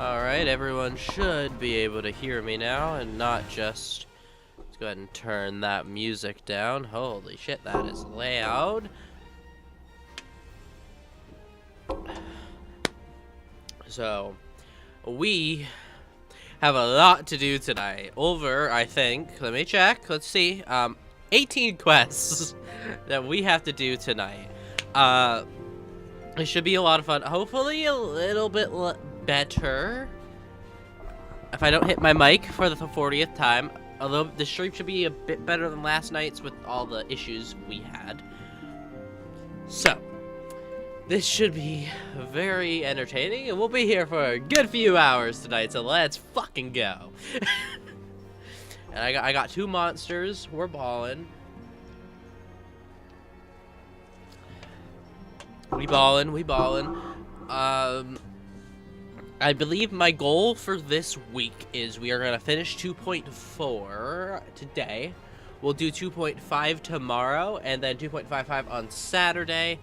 Alright, everyone should be able to hear me now and not just... Let's go ahead and turn that music down. Holy shit, that is loud. So, we have a lot to do tonight. Over, I think, let me check, let's see, 18 quests that we have to do tonight. It should be a lot of fun. Hopefully a little bit better. If I don't hit my mic for the 40th time, although the stream should be a bit better than last night's with all the issues we had. So, this should be very entertaining, and we'll be here for a good few hours tonight, so let's fucking go. And I got 2 monsters. We're balling. We ballin'. I believe my goal for this week is we are going to finish 2.4 today. We'll do 2.5 tomorrow, and then 2.55 on Saturday.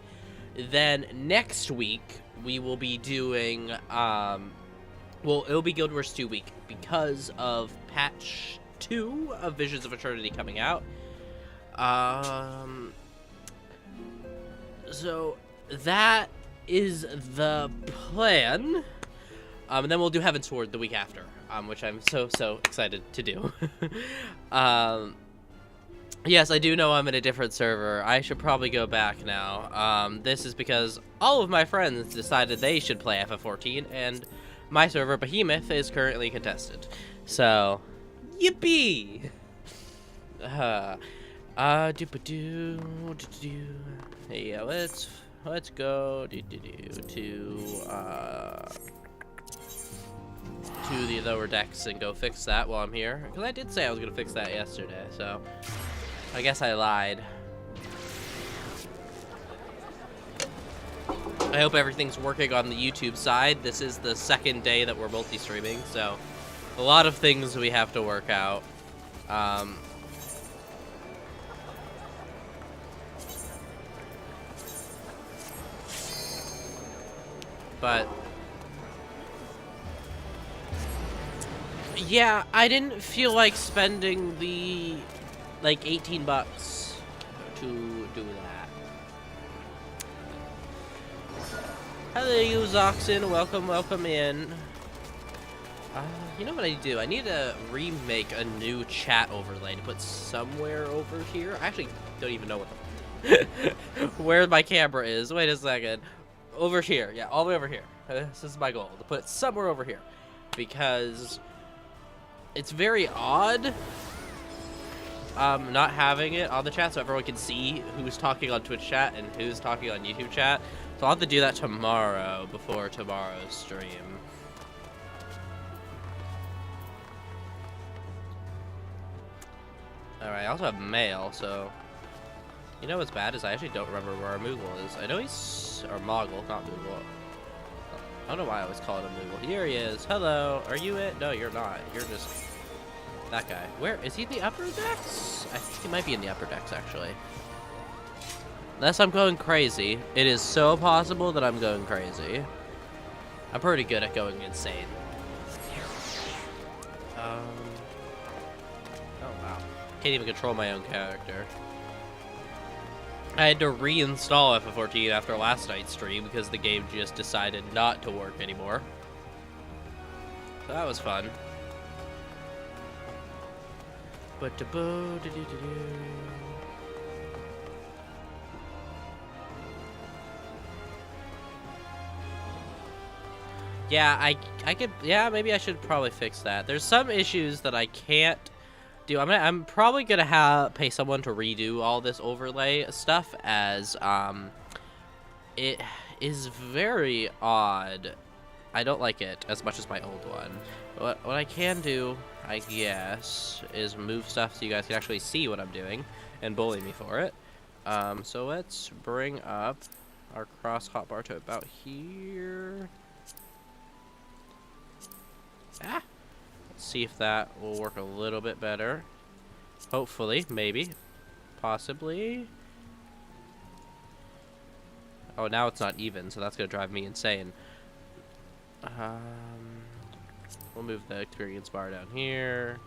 Then next week, we will be doing, well, it'll be Guild Wars 2 week because of patch 2 of Visions of Eternity coming out. So that is the plan. And then we'll do Heaven's Sword the week after, which I'm so excited to do. Yes, I do know I'm in a different server. I should probably go back now. This is because all of my friends decided they should play FF14, and my server, Behemoth, is currently contested. So, yippee! Yeah, let's go to the lower decks and go fix that while I'm here. Because I did say I was going to fix that yesterday, so I guess I lied. I hope everything's working on the YouTube side. This is the second day that we're multi-streaming, so a lot of things we have to work out. But yeah, I didn't feel like spending the like 18 bucks to do that. Hello, you Zoxin. Welcome in. You know what I need to do? I need to remake a new chat overlay to put somewhere over here. I actually don't even know what where my camera is. Wait a second. Over here. Yeah, all the way over here. This is my goal, to put it somewhere over here. Because it's very odd not having it on the chat so everyone can see who's talking on Twitch chat and who's talking on YouTube chat. So I'll have to do that tomorrow before tomorrow's stream. Alright, I also have mail, so... You know what's bad is I actually don't remember where our Moogle is. I know he's... or Moggle, not Moogle. I don't know why I always call it a Moogle. Here he is. Hello. Are you it? No, you're not. You're just... that guy. Where? Is he in the upper decks? I think he might be in the upper decks, actually. Unless I'm going crazy. It is so possible that I'm going crazy. I'm pretty good at going insane. Oh, wow. Can't even control my own character. I had to reinstall FF14 after last night's stream because the game just decided not to work anymore. So that was fun. Yeah, I could, yeah, maybe I should probably fix that. There's some issues that I can't do. I'm probably gonna pay someone to redo all this overlay stuff, as it is very odd. I don't like it as much as my old one. What I can do, I guess, is move stuff so you guys can actually see what I'm doing and bully me for it. So let's bring up our cross hotbar to about here. Ah. Let's see if that will work a little bit better. Hopefully, maybe, possibly. Oh, now it's not even, so that's gonna drive me insane. We'll move the experience bar down here.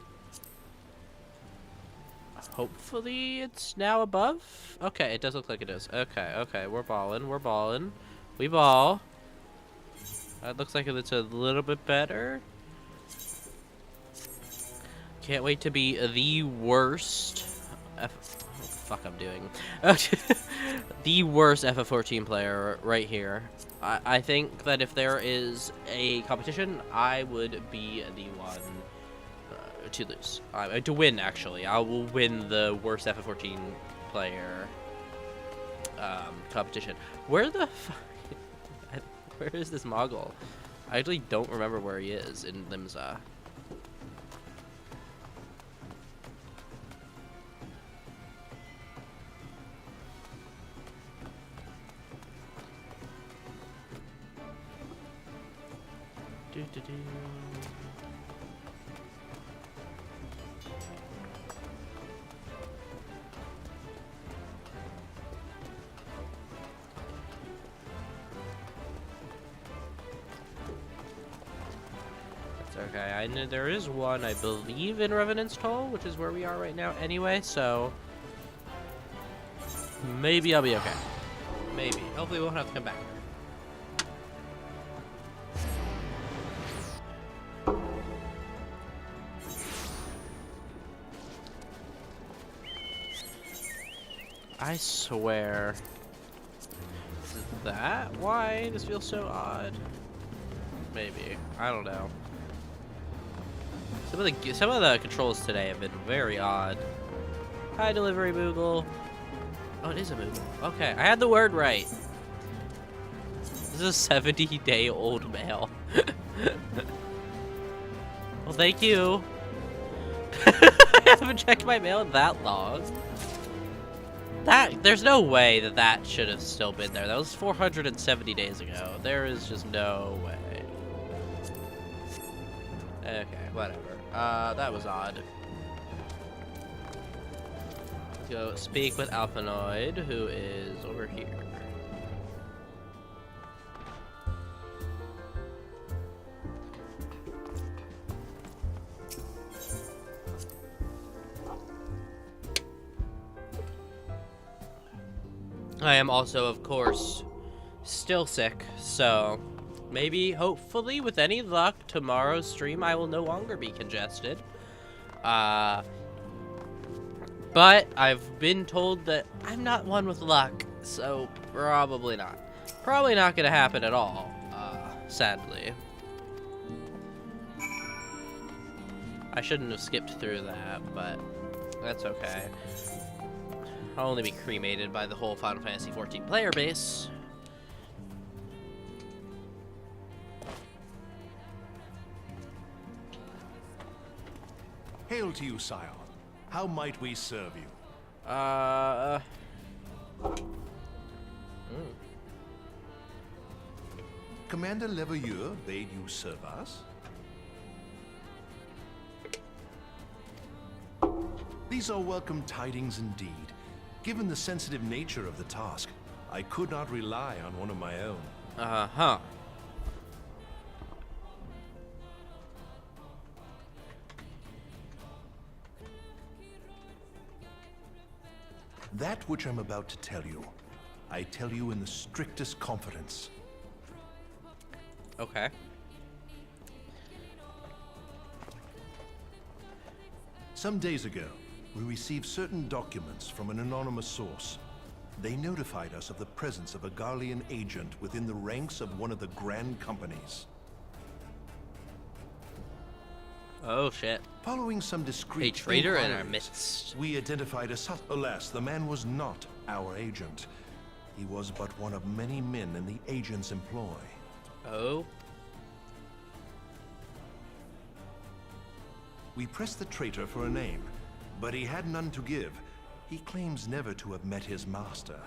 Hopefully it's now above. Okay, it does look like it is. Okay, okay, we're balling. We're balling. We ball. That looks like it's a little bit better. Can't wait to be the worst. Fuck, I'm doing. The worst FF14 player right here. I think that if there is a competition, I would be the one to lose. To win, actually. I will win the worst FF14 player competition. Where the fuck? Where is this Mogul? I actually don't remember where he is in Limsa. Okay, I know there is one, I believe, in Revenant's Toll, which is where we are right now anyway, so maybe I'll be okay. Maybe. Hopefully we won't have to come back. I swear. Is that why this feels so odd? Maybe. I don't know. Some of the controls today have been very odd. Hi, delivery Moogle. Oh, it is a Moogle. Okay, I had the word right. This is a 70-day-old male. Well, thank you. I haven't checked my mail in that long. There's no way that should have still been there. That was 470 days ago. There is just no way. Okay, whatever. That was odd. Let's go speak with Alphanoid, who is over here. I am also, of course, still sick, so maybe, hopefully, with any luck, tomorrow's stream I will no longer be congested. But I've been told that I'm not one with luck, so probably not. Probably not gonna happen at all, sadly. I shouldn't have skipped through that, but that's okay. I'll only be cremated by the whole Final Fantasy XIV player base. Hail to you, sire. How might we serve you? Commander Leveilleur bade you serve us? These are welcome tidings indeed. Given the sensitive nature of the task, I could not rely on one of my own. Uh-huh. That which I'm about to tell you, I tell you in the strictest confidence. Okay. Some days ago, we received certain documents from an anonymous source. They notified us of the presence of a Garlean agent within the ranks of one of the Grand Companies. Oh, shit. Following some discreet a traitor in our inquiries, midst. we identified a Alas, the man was not our agent. He was but one of many men in the agent's employ. Oh? We pressed the traitor for a name, but he had none to give. He claims never to have met his master,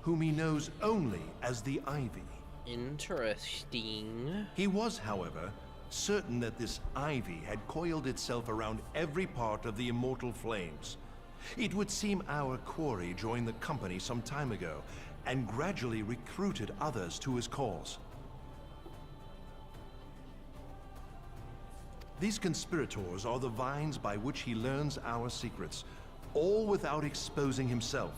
whom he knows only as the Ivy. Interesting. He was, however, certain that this Ivy had coiled itself around every part of the immortal flames. It would seem our quarry joined the company some time ago, and gradually recruited others to his cause. These conspirators are the vines by which he learns our secrets, all without exposing himself.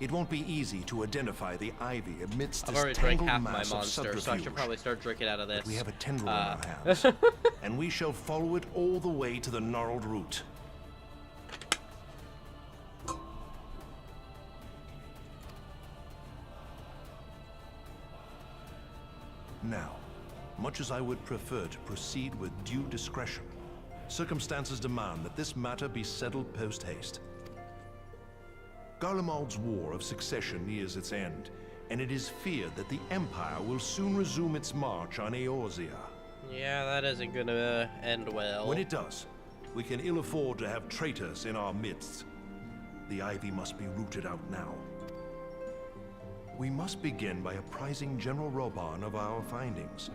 It won't be easy to identify the ivy amidst I've this already drank tangled half my mass of monster, so I subterfuge. should probably start drinking out of this. But we have a tendril in our hands, and we shall follow it all the way to the gnarled root. Now, much as I would prefer to proceed with due discretion, circumstances demand that this matter be settled post-haste. Garlemald's War of Succession nears its end, and it is feared that the Empire will soon resume its march on Eorzea. Yeah, that isn't gonna end well. When it does, we can ill afford to have traitors in our midst. The ivy must be rooted out now. We must begin by apprising General Roban of our findings.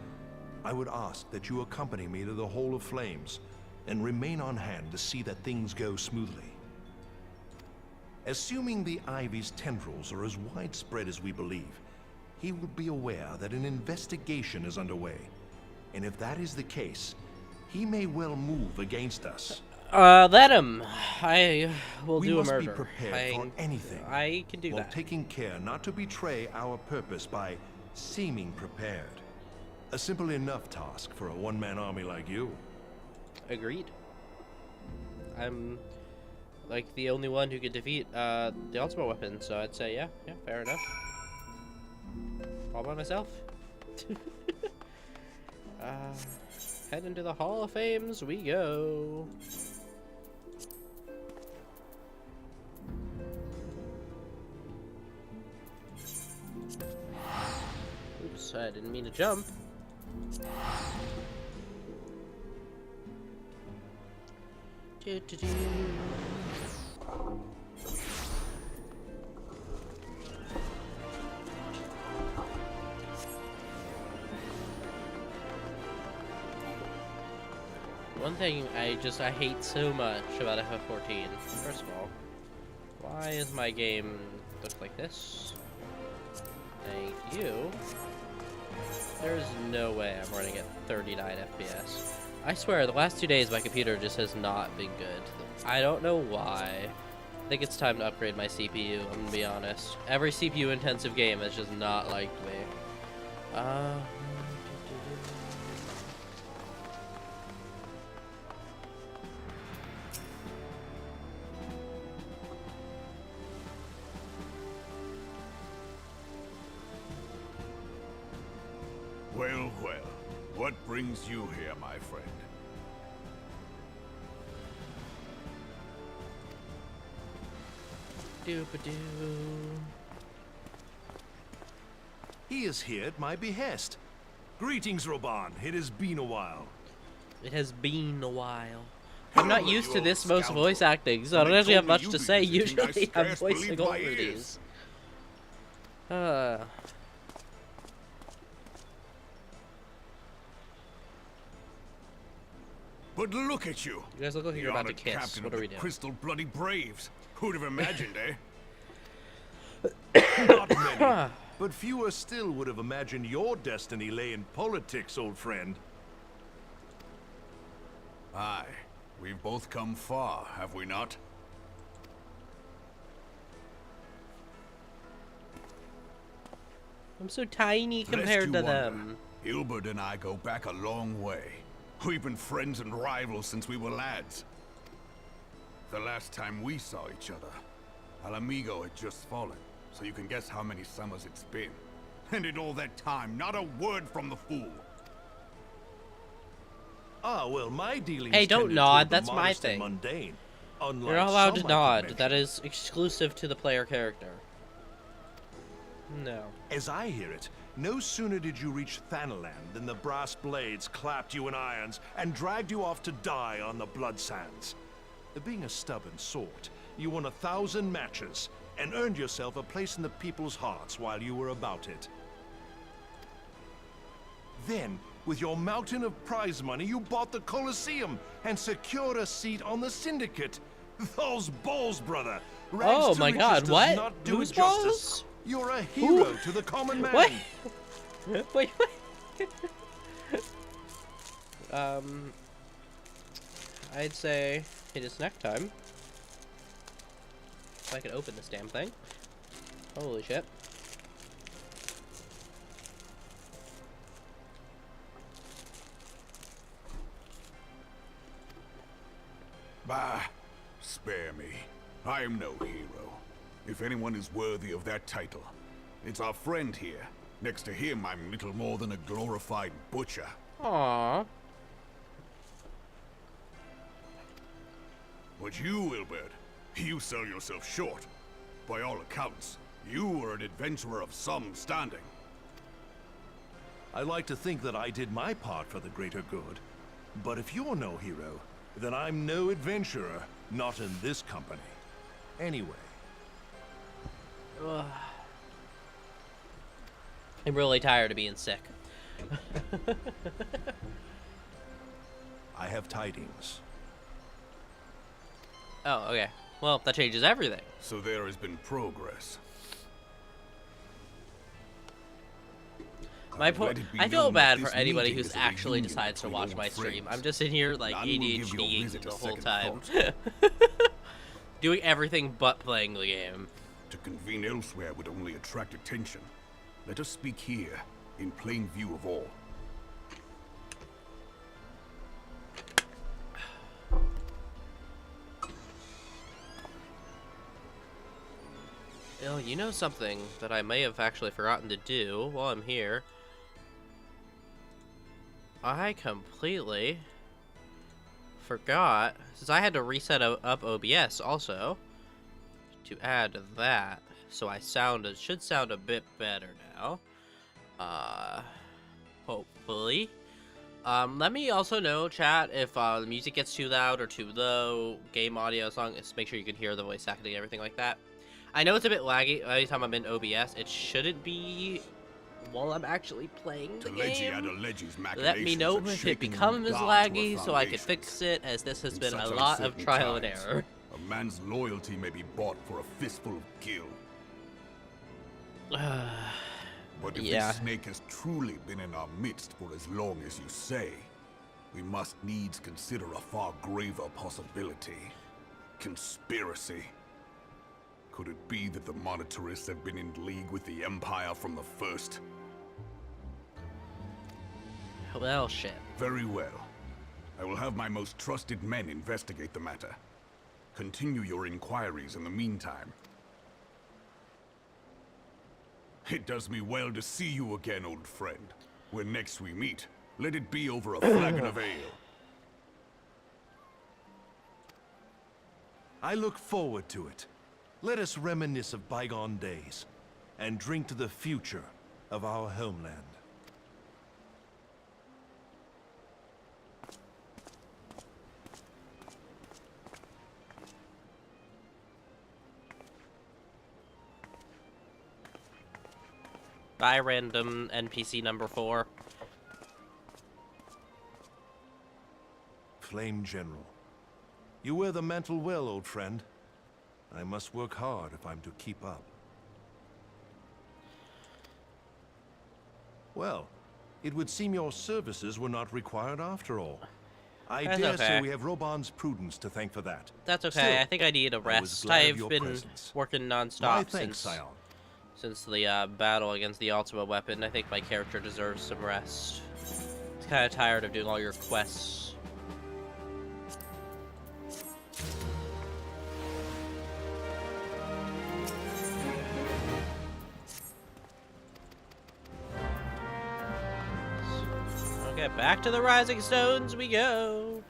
I would ask that you accompany me to the Hall of Flames, and remain on hand to see that things go smoothly. Assuming the ivy's tendrils are as widespread as we believe, he will be aware that an investigation is underway. And if that is the case, he may well move against us. Let him. I will do a murder. We must be prepared for anything. I can do while that. taking care not to betray our purpose by seeming prepared. A simple enough task for a one-man army like you. Agreed. I'm like the only one who could defeat the ultimate weapon, so I'd say yeah, fair enough. All by myself. Head into the Hall of Fames we go. Oops, I didn't mean to jump. Do-do-do. One thing I hate so much about FF14. First of all, why is my game look like this? Thank you. There's no way I'm running at 39 FPS. I swear, the last 2 days my computer just has not been good. I don't know why. I think it's time to upgrade my CPU, I'm gonna be honest. Every CPU intensive game has just not liked me. Well, well. What brings you here, my friend? Doop-a-doo. He is here at my behest. Greetings, Roban. It has been a while. It has been a while. I'm not used to this most voice acting, so I don't actually have much to say. Usually I'm voicing over these. But look at you. You guys look like you're about to kiss. Captain What of are we the doing? Crystal Bloody Braves. Who'd have imagined, eh? Not many, but fewer still would have imagined your destiny lay in politics, old friend. Aye. We've both come far, have we not? I'm so tiny Lest compared you to wonder, them. Hilbert and I go back a long way. We've been friends and rivals since we were lads. The last time we saw each other, Alamigo had just fallen, so you can guess how many summers it's been. And in all that time, not a word from the fool. Ah, well, my dealings Hey, don't tended nod, toward the that's my modest and thing. mundane, unlike You're not allowed to some I could nod. mention. That is exclusive to the player character. No. As I hear it, no sooner did you reach Thanaland than the brass blades clapped you in irons and dragged you off to die on the blood sands. Being a stubborn sort, you won 1,000 matches and earned yourself a place in the people's hearts while you were about it. Then, with your mountain of prize money, you bought the Colosseum and secured a seat on the Syndicate. Those balls, brother! Rags Oh to my riches God, does what? not do Whose it justice. balls? You're a hero to the common man. What? Wait, wait. I'd say it is snack time. If I could open this damn thing. Holy shit. Bah, spare me. I am no hero. If anyone is worthy of that title, it's our friend here. Next to him, I'm little more than a glorified butcher. Aww. But you, Wilbert, you sell yourself short. By all accounts, you were an adventurer of some standing. I like to think that I did my part for the greater good. But if you're no hero, then I'm no adventurer, not in this company. Anyway. Ugh. I'm really tired of being sick. I have tidings. Oh, okay. Well, that changes everything. So there has been progress. I feel bad for anybody who's actually decides to watch my stream. I'm just in here like ADHDing the whole time. Doing everything but playing the game. To convene elsewhere would only attract attention. Let us speak here, in plain view of all. Oh, you know something that I may have actually forgotten to do while I'm here? I completely forgot, since I had to reset up OBS also, to add that, so I should sound a bit better now. Hopefully. Let me also know, chat, if the music gets too loud or too low, game audio song, just make sure you can hear the voice acting and everything like that. I know it's a bit laggy every time I'm in OBS. It shouldn't be while I'm actually playing the game. Let me know if it becomes laggy so I can fix it, as this has been a lot of trial and error. A man's loyalty may be bought for a fistful of gil. But if this snake has truly been in our midst for as long as you say, we must needs consider a far graver possibility. Conspiracy. Could it be that the monetarists have been in league with the Empire from the first? Well, shit. Very well. I will have my most trusted men investigate the matter. Continue your inquiries in the meantime. It does me well to see you again, old friend. When next we meet, let it be over a flagon of ale. I look forward to it. Let us reminisce of bygone days, and drink to the future of our homeland. Bye, random NPC number 4. Flame General. You wear the mantle well, old friend. I must work hard if I'm to keep up. Well, it would seem your services were not required after all. I dare say we have Roban's prudence to thank for that. That's okay. Still, I think I need a rest. I've been working non-stop since the battle against the Ultima weapon. I think my character deserves some rest. He's kind of tired of doing all your quests. Okay, back to the Rising Stones we go.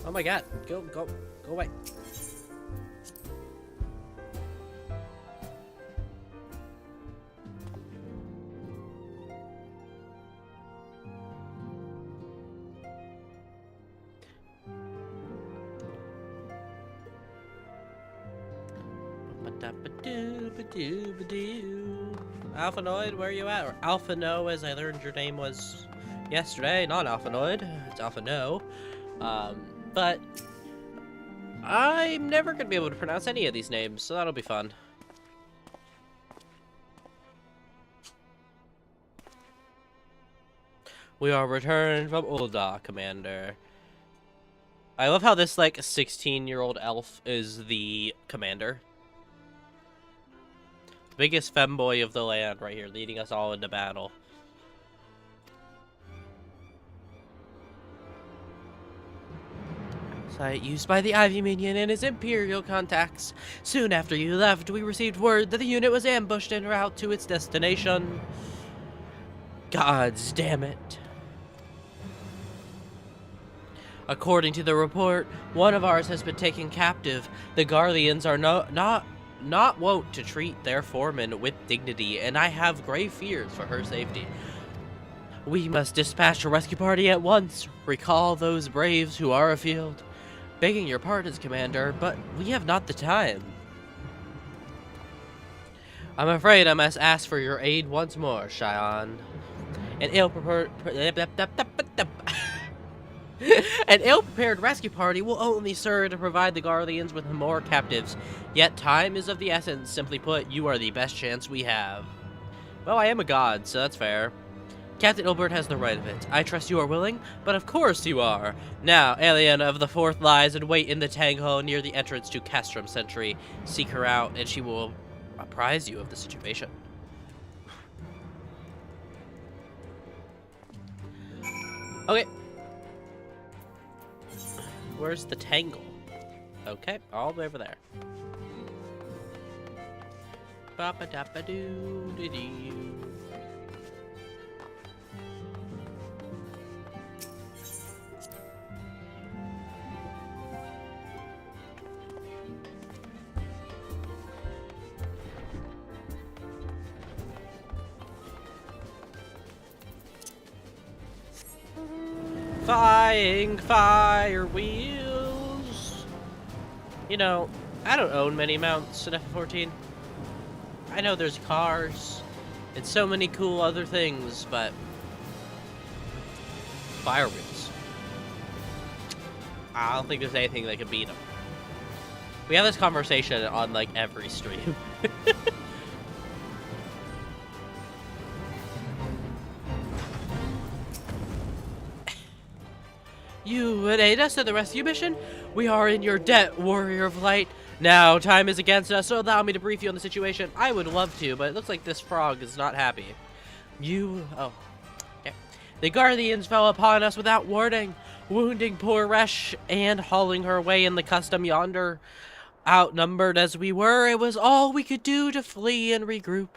Oh my god, go away. Alphanoid, where are you at? Or Alpha No, as I learned your name was yesterday. Not Alphanoid, it's Alpha No. But I'm never gonna be able to pronounce any of these names, so that'll be fun. We are returned from Ul'dah, Commander. I love how this, like, 16-year-old elf is the commander. The biggest femboy of the land right here, leading us all into battle. Site used by the Ivy Minion and his Imperial contacts. Soon after you left, we received word that the unit was ambushed en route to its destination. Gods damn it. According to the report, one of ours has been taken captive. The Guardians are not wont to treat their foreman with dignity, and I have grave fears for her safety. We must dispatch a rescue party at once. Recall those braves who are afield. Begging your pardons, Commander, but we have not the time. I'm afraid I must ask for your aid once more, Cheyenne. An ill-prepared rescue party will only serve to provide the Guardians with more captives. Yet time is of the essence. Simply put, you are the best chance we have. Well, I am a god, so that's fair. Captain Ilbert has the right of it. I trust you are willing, but of course you are. Now, alien of the Fourth lies and wait in the Tangho near the entrance to Castrum Sentry. Seek her out, and she will apprise you of the situation. Okay. Where's the Tangle? Okay, all the way over there. Ba-ba-da-ba-doo-doo-doo. Flying fire wheels. You know, I don't own many mounts in FF14. I know there's cars and so many cool other things, but fire wheels. I don't think there's anything that can beat them. We have this conversation on like every stream. You would aid us in the rescue mission? We are in your debt, Warrior of Light. Now, time is against us, so allow me to brief you on the situation. I would love to, but it looks like this frog is not happy. Oh. Okay. The Guardians fell upon us without warning, wounding poor Resh and hauling her away in the custom yonder. Outnumbered as we were, it was all we could do to flee and regroup.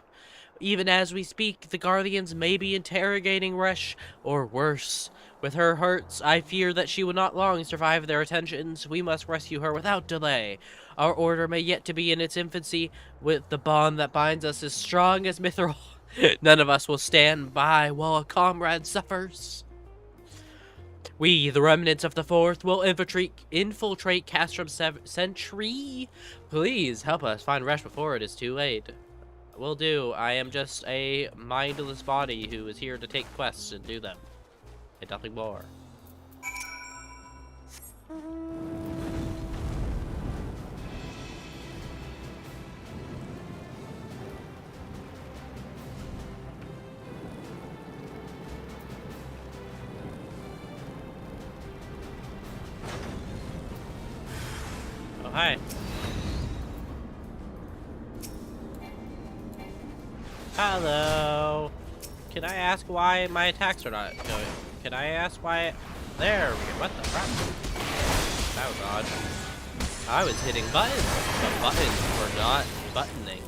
Even as we speak, the Guardians may be interrogating Resh, or worse. With her hurts, I fear that she will not long survive their attentions. We must rescue her without delay. Our order may yet to be in its infancy, with the bond that binds us as strong as Mithril. None of us will stand by while a comrade suffers. We, the remnants of the Fourth, will infiltrate Castrum Sentry. Please help us find Resh before it is too late. Will do. I am just a mindless body who is here to take quests and do them. And nothing more. Oh, hi. Hello. Can I ask why my attacks are not going? Can I ask why? There we go. What the crap? That was odd. I was hitting buttons. The buttons were not buttoning.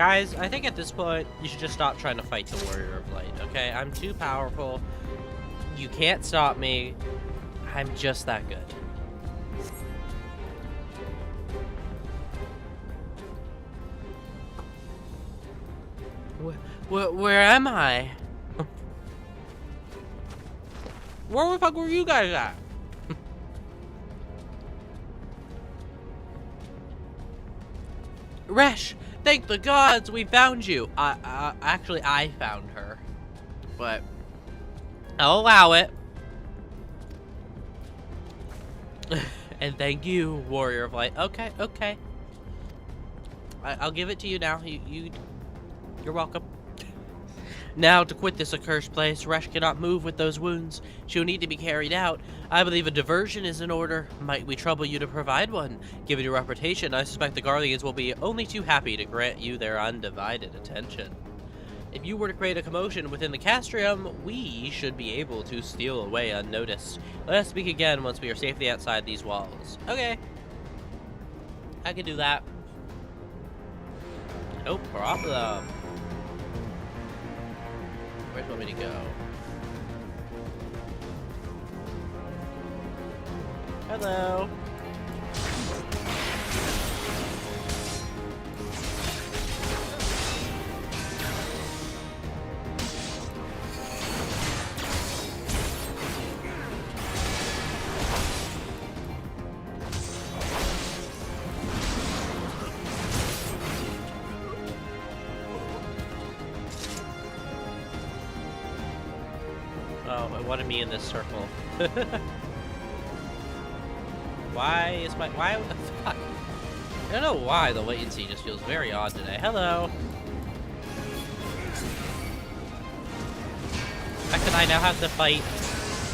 Guys, I think at this point, you should just stop trying to fight the Warrior of Light, okay? I'm too powerful. You can't stop me. I'm just that good. Where am I? Where the fuck were you guys at? Resh, thank the gods we found you. Actually, I found her. But I'll allow it. And thank you, Warrior of Light. Okay, okay. I'll give it to you now. You're welcome. Now, to quit this accursed place, Resh cannot move with those wounds. She'll need to be carried out. I believe a diversion is in order. Might we trouble you to provide one? Given your reputation, I suspect the Guardians will be only too happy to grant you their undivided attention. If you were to create a commotion within the castrium, we should be able to steal away unnoticed. Let us speak again once we are safely outside these walls. Okay. I can do that. No problem. Where do you want me to go? Hello. Oh, it wanted me in this circle. Why? What the fuck? I don't know why the latency just feels very odd today. Hello. The fact that I now have to fight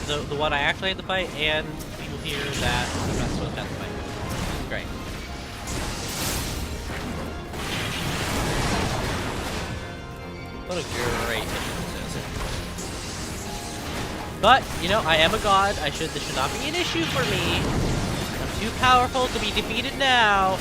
the one I actually had to fight, and people hear that I'm not supposed to have to fight. Great. What a great mission this is. But, you know, I am a god. This should not be an issue for me. I'm too powerful to be defeated now.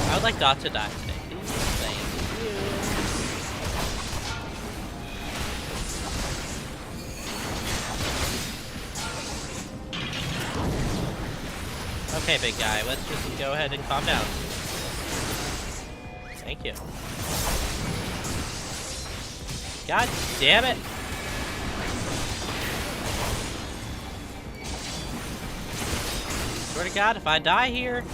I would like Dot to die today. Please. Thank you. Okay, big guy, let's just go ahead and calm down. Thank you. God damn it! Swear to God, if I die here...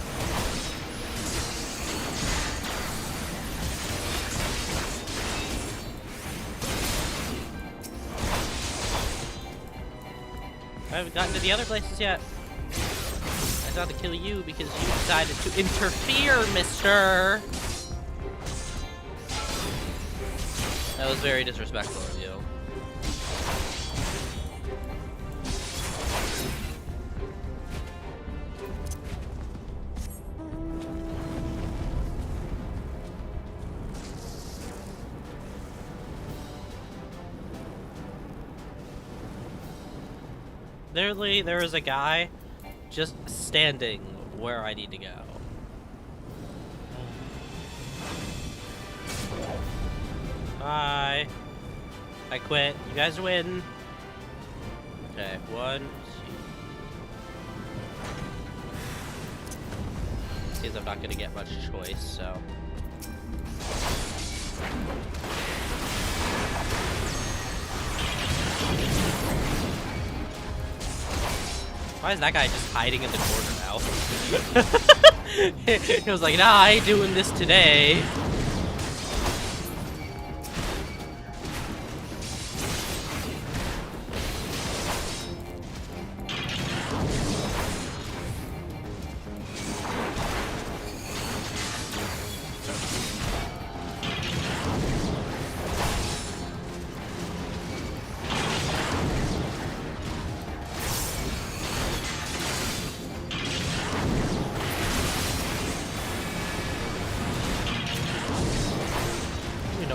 I haven't gotten to the other places yet. I thought to kill you because you decided to interfere, mister! That was very disrespectful of you. Literally, there is a guy just standing where I need to go. Bye. I quit. You guys win. Okay, 1, 2. Seems I'm not gonna get much choice, so. Why is that guy just hiding in the corner now? He was like, nah, I ain't doing this today.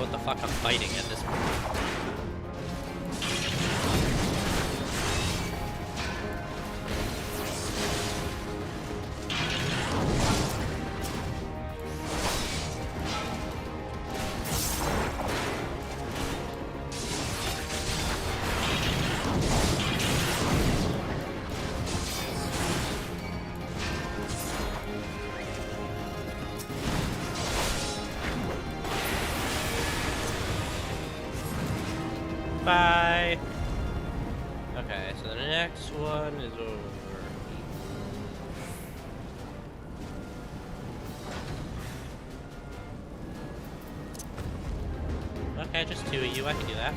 what the fuck I'm fighting at this point. Bye. Okay, so the next one is over. Okay, just 2 of you. I can do that.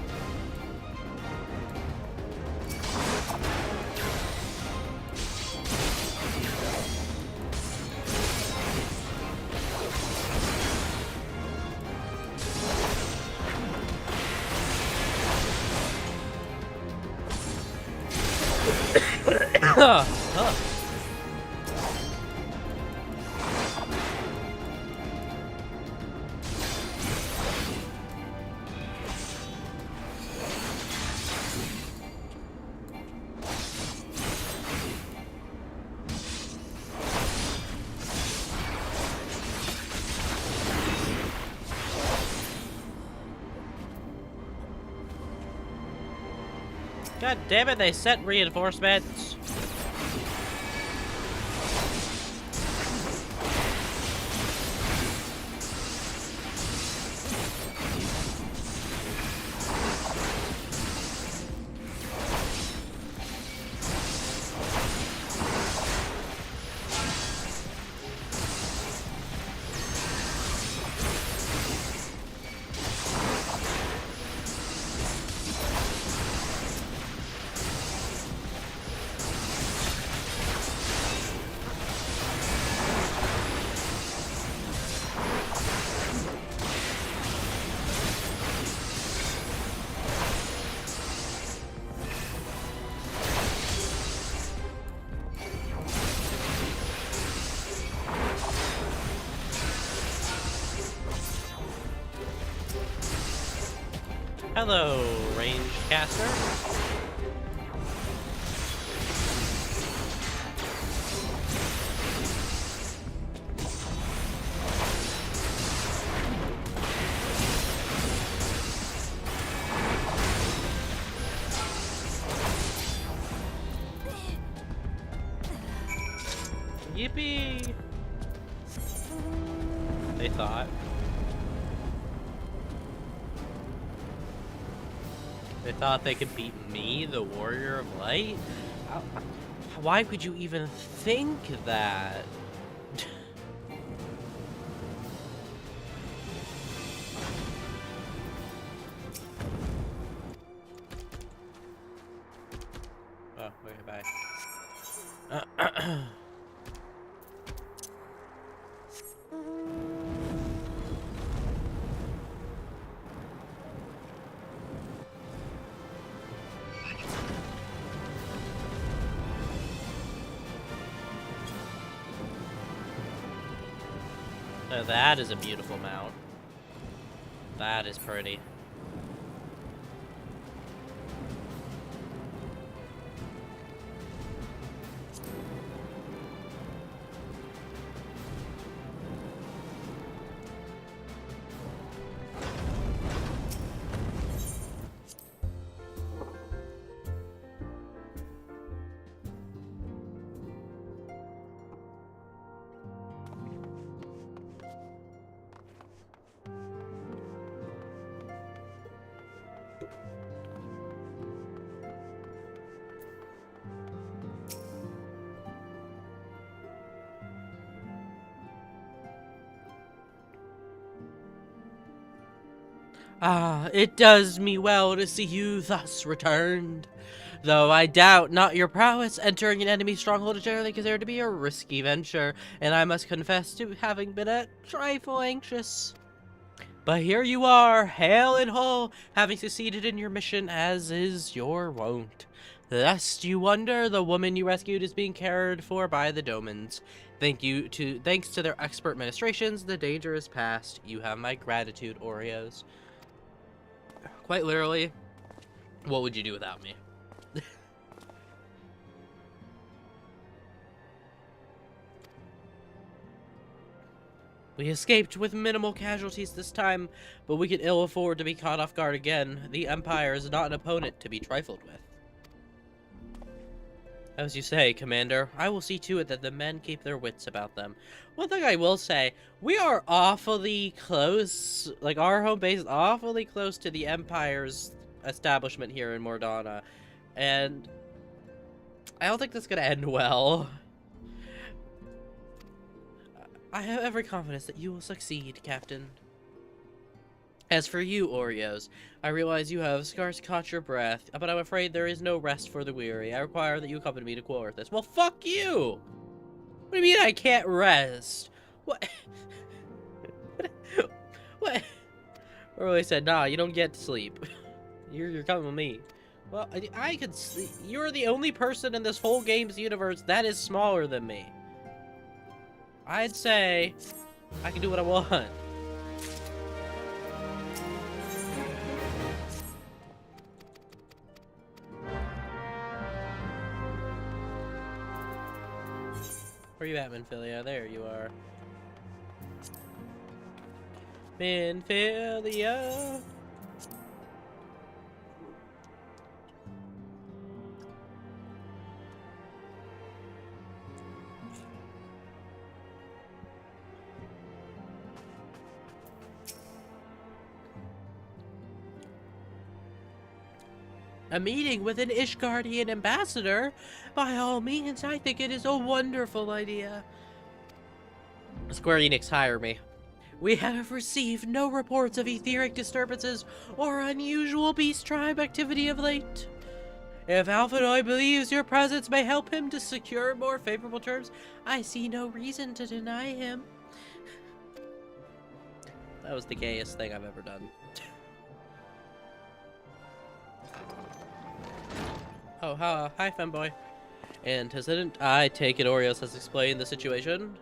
God damn it, they sent reinforcements. Hello, ranged caster. Yippee! They thought. They thought they could beat me, the Warrior of Light? Why would you even think that? Oh, okay, bye. Now that is a beautiful mount. That is pretty. Ah, it does me well to see you thus returned. Though I doubt not your prowess, entering an enemy stronghold is generally considered to be a risky venture, and I must confess to having been a trifle anxious. But here you are, hale and whole, having succeeded in your mission as is your wont. Lest you wonder, the woman you rescued is being cared for by the Domans. Thanks to their expert ministrations, the danger is past. You have my gratitude, Oreos. Quite literally, what would you do without me? We escaped with minimal casualties this time, but we can ill afford to be caught off guard again. The Empire is not an opponent to be trifled with. As you say, Commander, I will see to it that the men keep their wits about them. One thing I will say, we are awfully close, like our home base is awfully close to the Empire's establishment here in Mordana, and I don't think that's gonna end well. I have every confidence that you will succeed, Captain. As for you, Oreos, I realize you have scarce caught your breath, but I'm afraid there is no rest for the weary. I require that you accompany me to Quartus. Well, fuck you! What do you mean I can't rest? What? What? Oreo said, nah, you don't get to sleep. You're coming with me. Well, I could sleep. You're the only person in this whole game's universe that is smaller than me. I'd say I can do what I want. Where are you at, Minfilia? There you are. Minfilia. A meeting with an Ishgardian ambassador? By all means, I think it is a wonderful idea. Square Enix, hire me. We have received no reports of etheric disturbances or unusual beast tribe activity of late. If Alphinoid believes your presence may help him to secure more favorable terms, I see no reason to deny him. That was the gayest thing I've ever done. Oh, hi, femboy. Antecedent, I take it Oreos has explained the situation.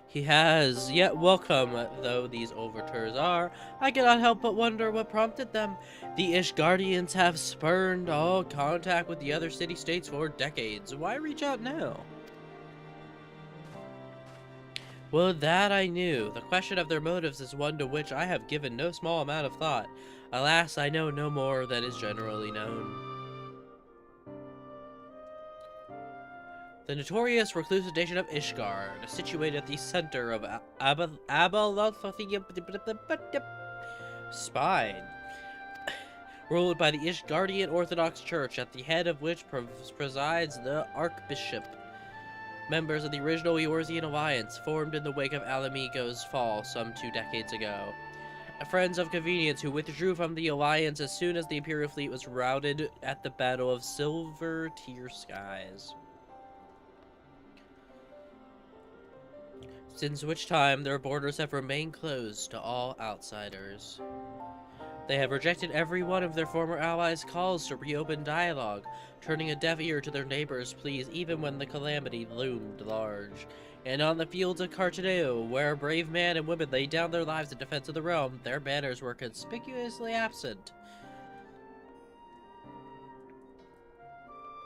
He has, yet welcome though these overtures are, I cannot help but wonder what prompted them. The Ishgardians have spurned all contact with the other city-states for decades. Why reach out now? Well, that I knew. The question of their motives is one to which I have given no small amount of thought. Alas, I know no more than is generally known. The notorious reclusive nation of Ishgard, situated at the center of Spine, ruled by the Ishgardian Orthodox Church, at the head of which presides the Archbishop. Members of the original Eorzean Alliance, formed in the wake of Alamigo's fall some 2 decades ago. Friends of convenience who withdrew from the Alliance as soon as the Imperial fleet was routed at the Battle of Silver Tear Skies. Since which time their borders have remained closed to all outsiders. They have rejected every one of their former allies' calls to reopen dialogue, turning a deaf ear to their neighbors' pleas even when the calamity loomed large. And on the fields of Cartaneo, where brave men and women laid down their lives in defense of the realm, their banners were conspicuously absent.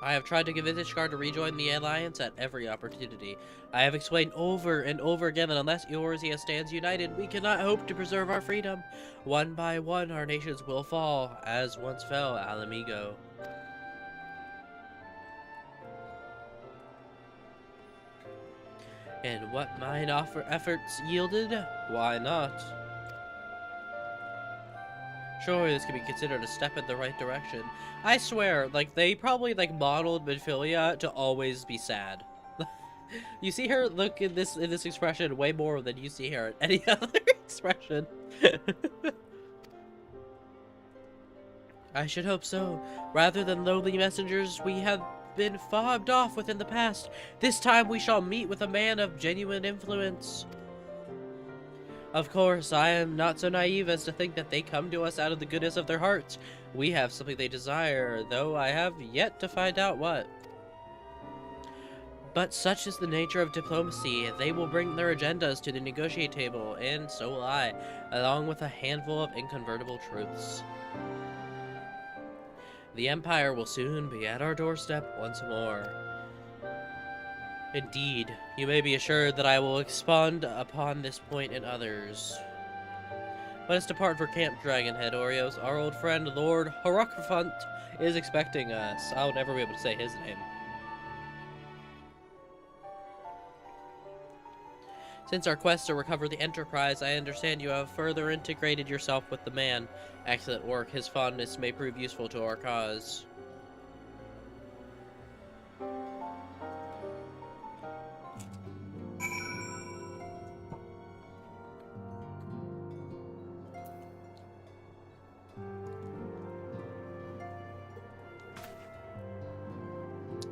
I have tried to convince Ishgard to rejoin the Alliance at every opportunity. I have explained over and over again that unless Eorzea stands united, we cannot hope to preserve our freedom. One by one, our nations will fall, as once fell Alamigo. And what mine efforts yielded? Why not? Surely this can be considered a step in the right direction. I swear, like, they probably, like, modeled Minfilia to always be sad. You see her look in this expression way more than you see her in any other expression. I should hope so. Rather than lowly messengers we have been fobbed off within the past, this time we shall meet with a man of genuine influence. Of course, I am not so naive as to think that they come to us out of the goodness of their hearts. We have something they desire, though I have yet to find out what. But such is the nature of diplomacy. They will bring their agendas to the negotiate table, and so will I, along with a handful of inconvertible truths. The Empire will soon be at our doorstep once more. Indeed, you may be assured that I will expand upon this point and others. Let us depart for Camp Dragonhead, Oreos. Our old friend, Lord Horokrafont, is expecting us. I'll never be able to say his name. Since our quest to recover the Enterprise, I understand you have further integrated yourself with the man. Excellent work. His fondness may prove useful to our cause.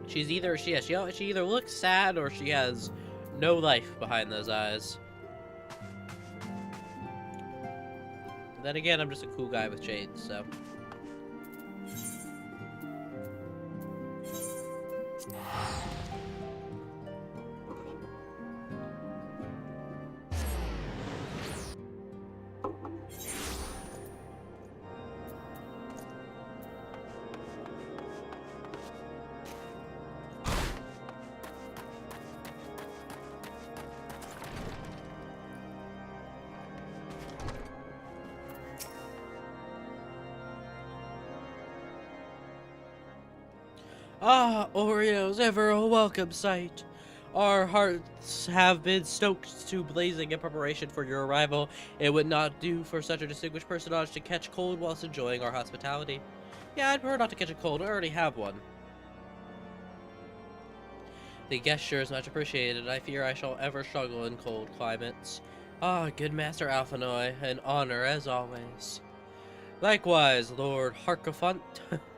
She's either she either looks sad or she has no life behind those eyes. Then again, I'm just a cool guy with shades, so. Ah, Oreos, ever a welcome sight. Our hearts have been stoked to blazing in preparation for your arrival. It would not do for such a distinguished personage to catch cold whilst enjoying our hospitality. Yeah, I'd prefer not to catch a cold. I already have one. The gesture is much appreciated. I fear I shall ever struggle in cold climates. Ah, good Master Alphinoy, an honor as always. Likewise, Lord Harkafont.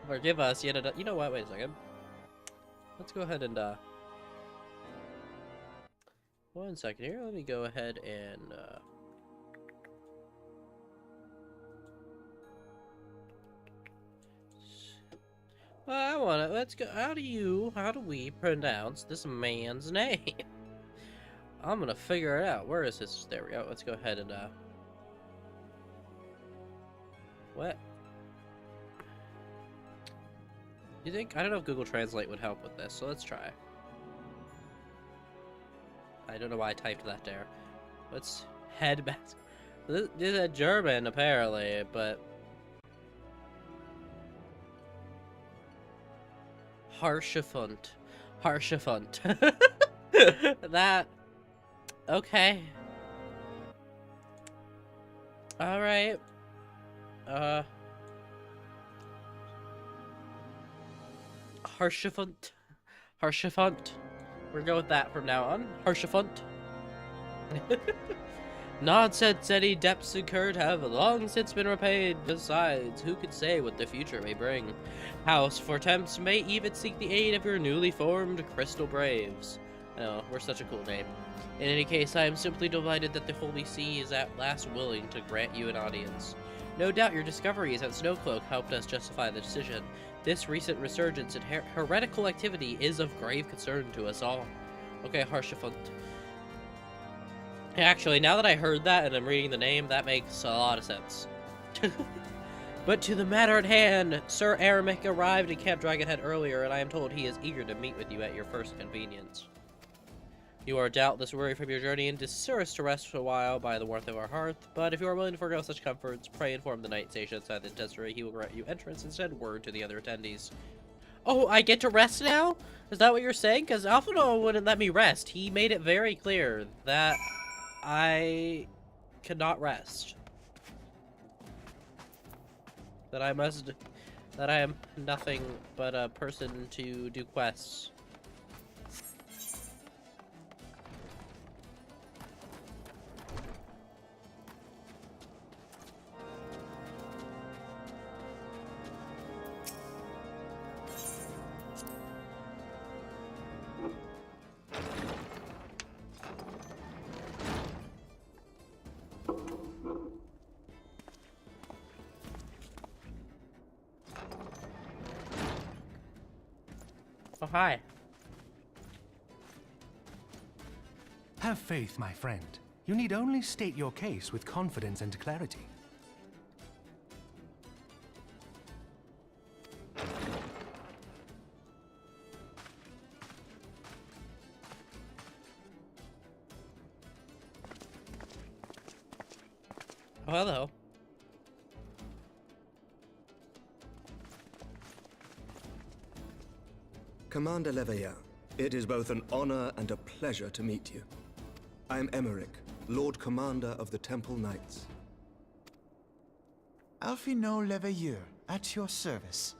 Forgive us yet another. You know what? Wait a second. Let's go ahead and, 1 second here. Let me go ahead and, I wanna, let's go, how do we pronounce this man's name? I'm gonna figure it out. Where is his, there we go. Let's go ahead and, what? You think? I don't know if Google Translate would help with this, so let's try. I don't know why I typed that there. Let's head back. This is a German, apparently, but... Harshafont. Harshafont. That... Okay. Alright. Harshafont. Harshafont. We're going with that from now on. Harshafont. Nonsense, any depths incurred have long since been repaid. Besides, who could say what the future may bring? House for Temps may even seek the aid of your newly formed Crystal Braves. Oh, we're such a cool name. In any case, I am simply delighted that the Holy See is at last willing to grant you an audience. No doubt your discoveries at Snowcloak helped us justify the decision. This recent resurgence in heretical activity is of grave concern to us all. Okay, Harshafont. Actually, now that I heard that and I'm reading the name, that makes a lot of sense. But to the matter at hand, Sir Aramek arrived at Camp Dragonhead earlier, and I am told he is eager to meet with you at your first convenience. You are doubtless weary from your journey and desirous to rest for a while by the warmth of our hearth, but if you are willing to forego such comforts, pray inform the night station outside the testery. He will grant you entrance and send word to the other attendees. Oh, I get to rest now? Is that what you're saying? Because Alphino wouldn't let me rest. He made it very clear that I cannot rest. That I am nothing but a person to do quests. Oh, hi. Have faith, my friend. You need only state your case with confidence and clarity. Oh, hello. Commander Leveilleur, it is both an honor and a pleasure to meet you. I am Emmerich, Lord Commander of the Temple Knights. Alphino Leveilleur, at your service.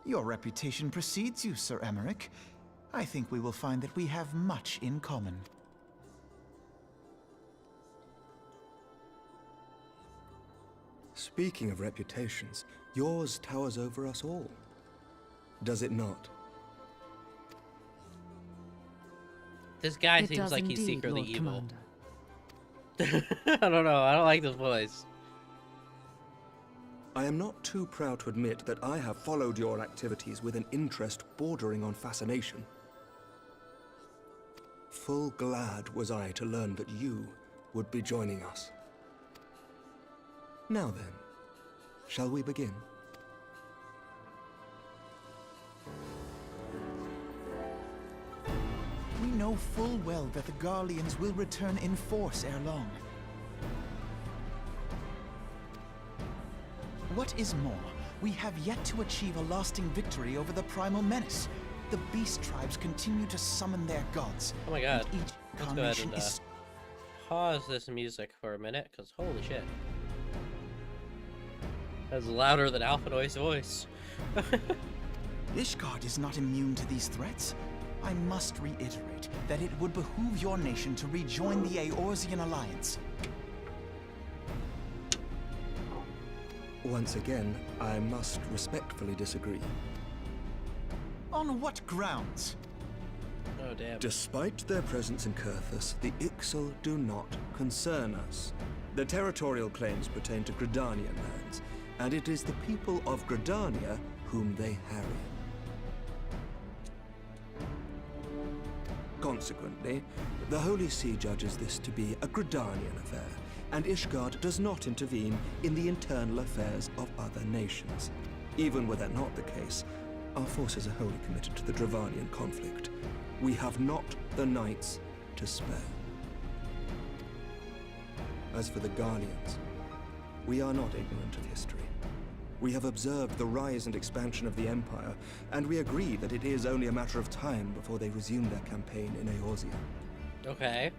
Your reputation precedes you, Sir Emmerich. I think we will find that we have much in common. Speaking of reputations, yours towers over us all. Does it not? This guy It seems does like he's indeed, secretly Lord evil. Commander. I don't know. I don't like this voice. I am not too proud to admit that I have followed your activities with an interest bordering on fascination. Full glad was I to learn that you would be joining us. Now then, shall we begin? We know full well that the Garleans will return in force ere long. What is more, we have yet to achieve a lasting victory over the Primal Menace. The Beast Tribes continue to summon their gods. Oh my god. And each Let's go ahead incarnation and is pause this music for a minute, because holy shit. That's louder than Alphinoi's voice. Ishgard is not immune to these threats. I must reiterate that it would behoove your nation to rejoin the Eorzean Alliance. Once again, I must respectfully disagree. On what grounds? Oh damn. Despite their presence in Kurthus, the Ixal do not concern us. Their territorial claims pertain to Gridanian lands, and it is the people of Gridania whom they harry. Consequently, the Holy See judges this to be a Gridanian affair, and Ishgard does not intervene in the internal affairs of other nations. Even were that not the case, our forces are wholly committed to the Dravanian conflict. We have not the knights to spare. As for the Garleans, we are not ignorant of history. We have observed the rise and expansion of the Empire, and we agree that it is only a matter of time before they resume their campaign in Eorzea. Okay.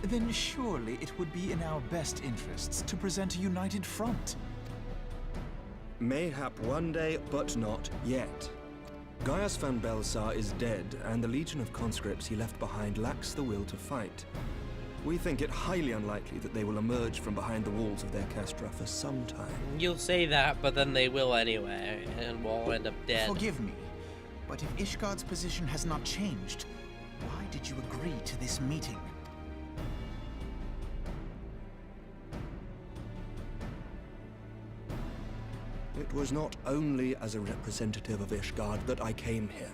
Then surely it would be in our best interests to present a united front. Mayhap one day, but not yet. Gaius van Belsar is dead, and the legion of conscripts he left behind lacks the will to fight. We think it highly unlikely that they will emerge from behind the walls of their castra for some time. You'll say that, but then they will anyway, and we'll end up dead. Forgive me, but if Ishgard's position has not changed, why did you agree to this meeting? It was not only as a representative of Ishgard that I came here.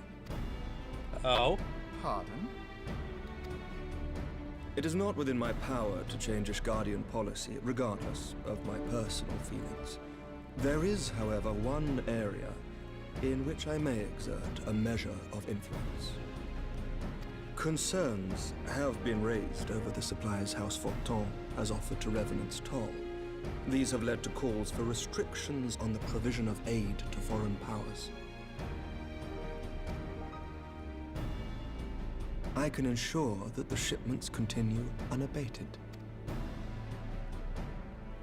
Oh? Pardon? It is not within my power to change Ishgardian policy, regardless of my personal feelings. There is, however, one area in which I may exert a measure of influence. Concerns have been raised over the supplies House Fortin has offered to Revenant's Toll. These have led to calls for restrictions on the provision of aid to foreign powers. I can ensure that the shipments continue unabated.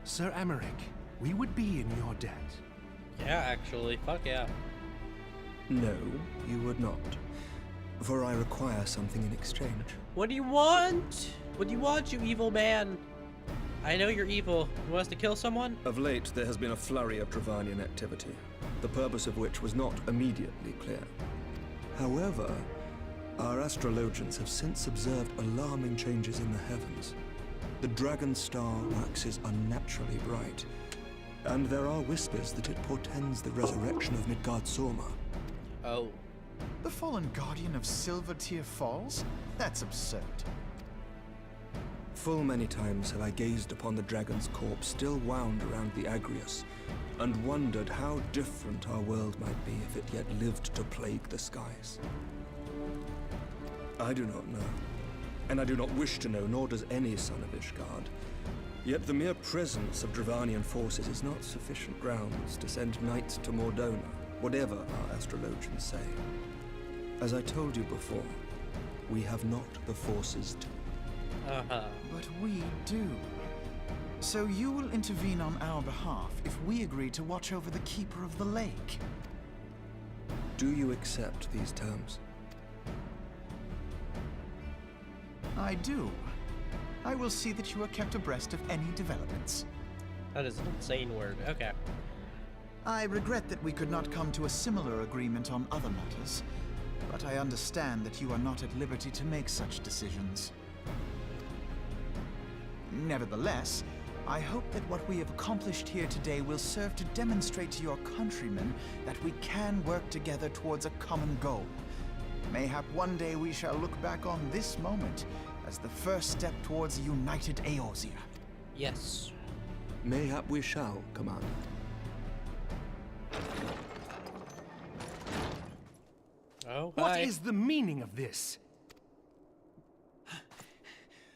Sir Emmerich, we would be in your debt. Yeah, actually. Fuck yeah. No, you would not. For I require something in exchange. What do you want? What do you want, you evil man? I know you're evil. You want us to kill someone? Of late, there has been a flurry of Dravanian activity, the purpose of which was not immediately clear. However, our astrologians have since observed alarming changes in the heavens. The dragon star waxes unnaturally bright, and there are whispers that it portends the resurrection of Midgard-Sorma. Oh. The fallen guardian of Silver Tear Falls? That's absurd. Full many times have I gazed upon the dragon's corpse still wound around the Agrius, and wondered how different our world might be if it yet lived to plague the skies. I do not know, and I do not wish to know, nor does any son of Ishgard. Yet the mere presence of Dravanian forces is not sufficient grounds to send knights to Mordona, whatever our astrologians say. As I told you before, we have not the forces to. But we do. So you will intervene on our behalf if we agree to watch over the Keeper of the Lake. Do you accept these terms? I do. I will see that you are kept abreast of any developments. That is an insane word. Okay. I regret that we could not come to a similar agreement on other matters, but I understand that you are not at liberty to make such decisions. Nevertheless, I hope that what we have accomplished here today will serve to demonstrate to your countrymen that we can work together towards a common goal. Mayhap one day we shall look back on this moment as the first step towards a united Eorzea. Yes. Mayhap we shall, Commander. Oh, What hi. is the meaning of this?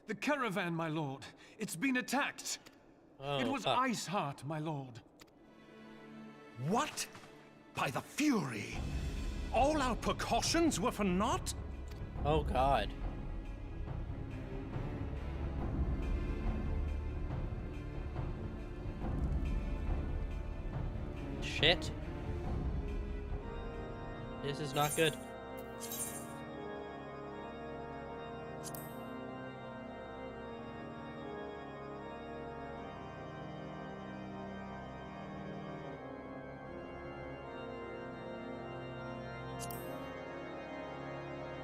The caravan, my lord. It's been attacked. Oh, It was fuck. Iceheart, my lord. What? By the Fury! All our precautions were for naught? Oh, God. Shit. This is not good.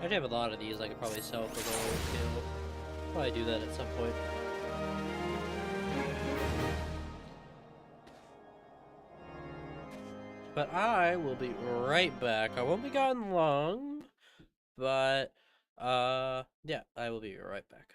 I have a lot of these I could probably sell for gold too. Probably do that at some point. But I will be right back. I won't be gone long, but yeah, I will be right back.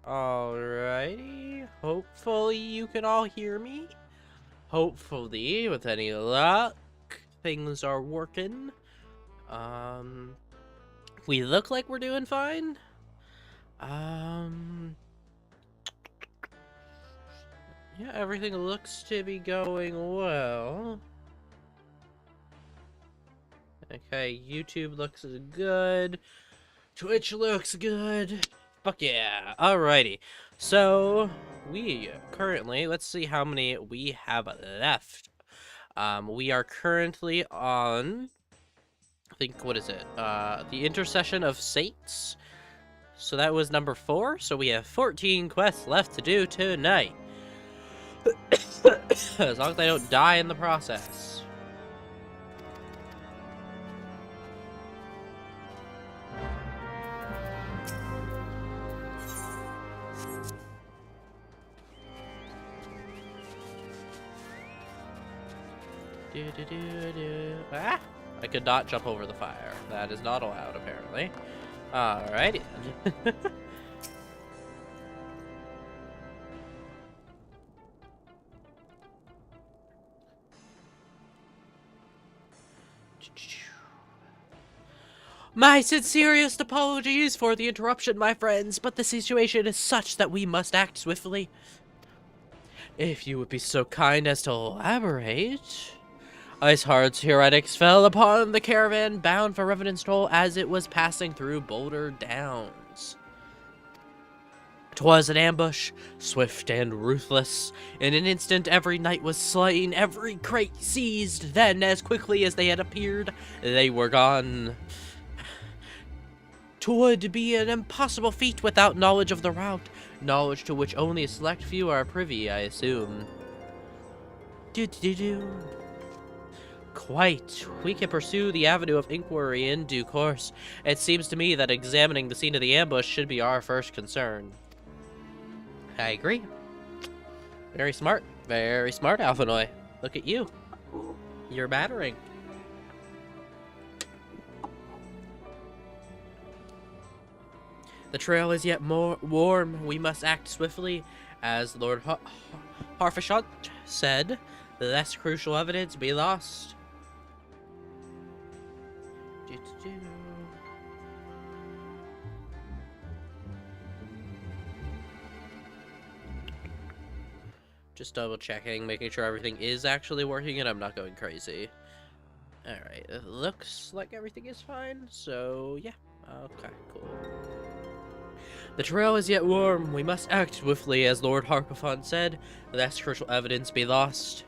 Alrighty. Hopefully you can all hear me. Hopefully, with any luck, things are working. We look like we're doing fine. Yeah, everything looks to be going well. Okay, YouTube looks good. Twitch looks good. Fuck yeah. Alrighty. So, we currently, let's see how many we have left. We are currently on, I think, what is it? The Intercession of Saints. So that was number 4. So we have 14 quests left to do tonight. As long as I don't die in the process. Ah! I could not jump over the fire. That is not allowed, apparently. Alrighty then. My sincerest apologies for the interruption, my friends, but the situation is such that we must act swiftly. If you would be so kind as to elaborate. Iceheart's heretics fell upon the caravan bound for Revenant's Toll as it was passing through Boulder Downs. 'Twas an ambush, swift and ruthless. In an instant, every knight was slain, every crate seized. Then, as quickly as they had appeared, they were gone. 'Twould be an impossible feat without knowledge of the route, knowledge to which only a select few are privy, I assume. Quite. We can pursue the avenue of inquiry in due course. It seems to me that examining the scene of the ambush should be our first concern. I agree. Very smart, Alphinoy. Look at you. You're battering. The trail is yet more warm. We must act swiftly, as Lord Harfashot said, lest crucial evidence be lost. Just double checking, making sure everything is actually working and I'm not going crazy. Alright, it looks like everything is fine, so yeah. Okay, cool. The trail is yet warm. We must act swiftly, as Lord Harpathon said, lest crucial evidence be lost.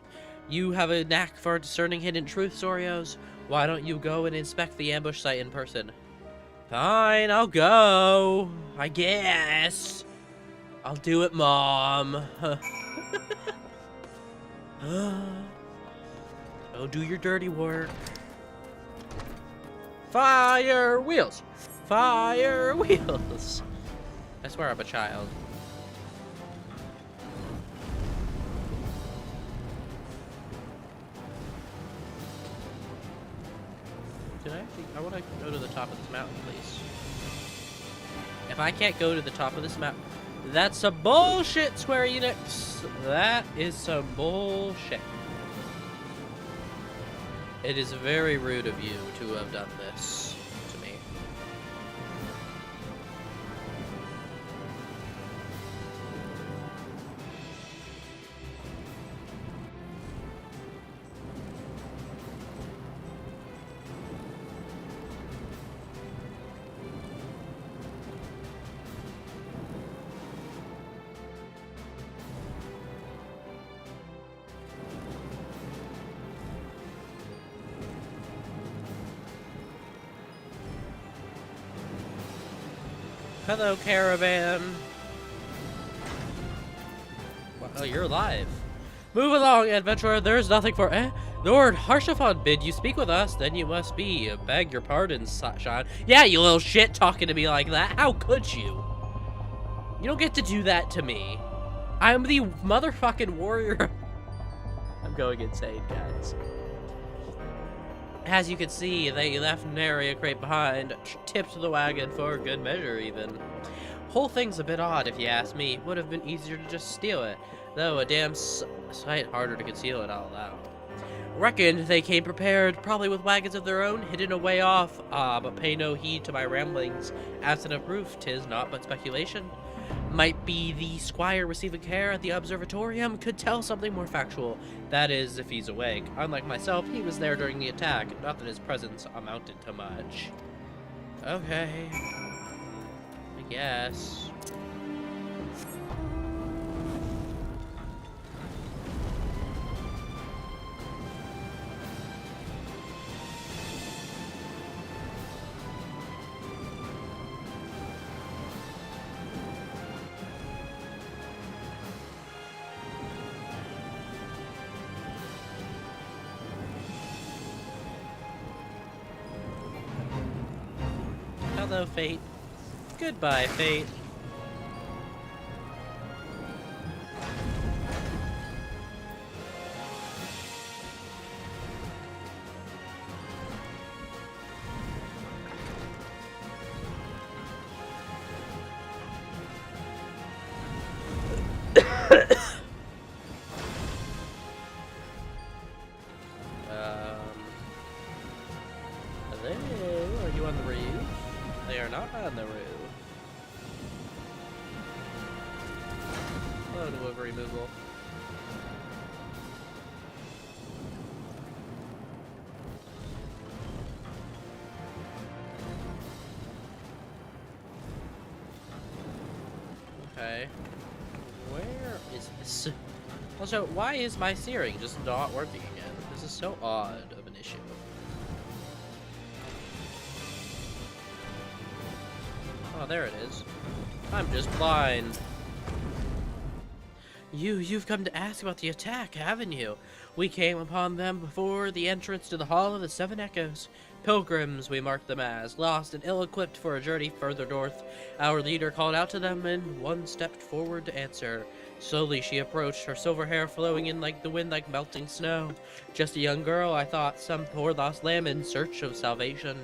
You have a knack for discerning hidden truths, Oreos. Why don't you go and inspect the ambush site in person? Fine, I'll go. I guess. I'll do it, Mom. Go do your dirty work. Fire wheels! Fire wheels! I swear I'm a child. Can I actually... I want to go to the top of this mountain, please. If I can't go to the top of this mountain... That's some bullshit, Square Enix! That is some bullshit. It is very rude of you to have done this to me. Hello, caravan. Well, you're alive. Move along, adventurer. There's nothing for... Lord Harshaphon bid you speak with us. Then you must be. Beg your pardon, Sean. Yeah, you little shit talking to me like that. How could you? You don't get to do that to me. I'm the motherfucking warrior. I'm going insane, guys. As you can see, they left nary a crate behind, tipped the wagon for good measure even. Whole thing's a bit odd if you ask me. Would have been easier to just steal it, though a damn sight harder to conceal it all out. Reckoned they came prepared, probably with wagons of their own, hidden away off. But pay no heed to my ramblings. Absent of proof, 'tis naught but speculation. Might be the squire receiving care at the observatorium could tell something more factual. That is, if he's awake. Unlike myself, he was there during the attack. Not that his presence amounted to much. Okay. I guess. Hello, Fate. Goodbye, Fate. Hello? Are you on the roof? They are not on the roof. Hello, delivery removal. Okay. Where is this? Also, why is my steering just not working again? This is so odd of an issue. Oh, there it is. I'm just blind. You've come to ask about the attack, haven't you? We came upon them before the entrance to the Hall of the Seven Echoes. Pilgrims, we marked them as, lost and ill-equipped for a journey further north. Our leader called out to them, and one stepped forward to answer. Slowly she approached, her silver hair flowing in like the wind like melting snow. Just a young girl, I thought, some poor lost lamb in search of salvation.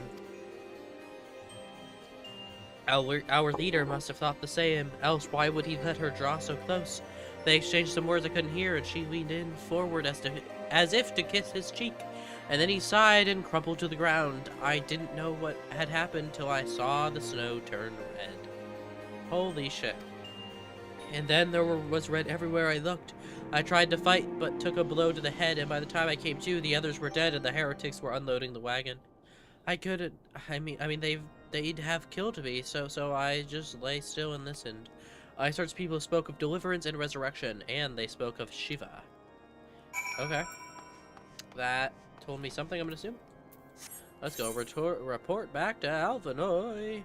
Our leader must have thought the same, else why would he let her draw so close? They exchanged some words I couldn't hear, and she leaned in forward as if to kiss his cheek. And then he sighed and crumpled to the ground. I didn't know what had happened till I saw the snow turn red. Holy shit. And then there was red everywhere I looked. I tried to fight, but took a blow to the head, and by the time I came to, the others were dead and the heretics were unloading the wagon. I couldn't, I mean, they'd have killed me, so I just lay still and listened. I searched people who spoke of deliverance and resurrection, and they spoke of Shiva. Okay. That told me something, I'm gonna assume. Let's go report back to Alphinoy.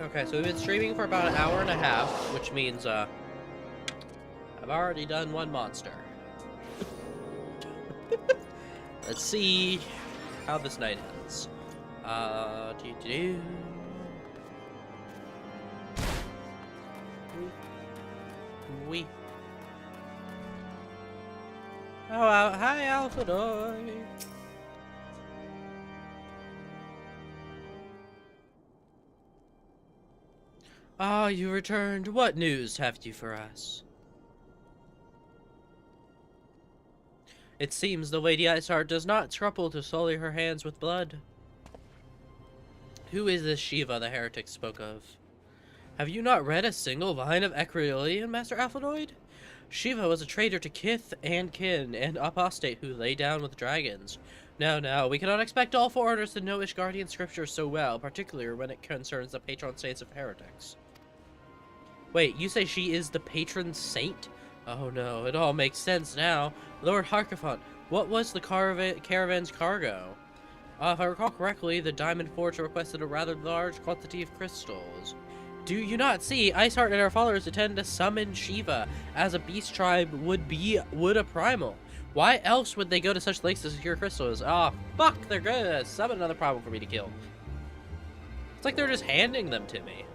Okay, so we've been streaming for about an hour and a half, which means, I've already done one monster. Let's see how this night ends. We. Oh, hi, Alphinoy. Ah, you returned. What news have you for us? It seems the Lady Iceheart does not scruple to sully her hands with blood. Who is this Shiva the heretic spoke of? Have you not read a single line of Ecrelion, Master Alphinoid? Shiva was a traitor to kith and kin, and apostate who lay down with dragons. No, we cannot expect all foreigners to know Ishgardian scripture so well, particularly when it concerns the patron saints of heretics. Wait, you say she is the patron saint? Oh no, it all makes sense now. Lord Harkafont, what was the caravan's cargo? If I recall correctly, the Diamond Forge requested a rather large quantity of crystals. Do you not see? Iceheart and our followers intend to summon Shiva, as a beast tribe would a primal. Why else would they go to such lengths to secure crystals? Oh, fuck, they're gonna summon another problem for me to kill. It's like they're just handing them to me.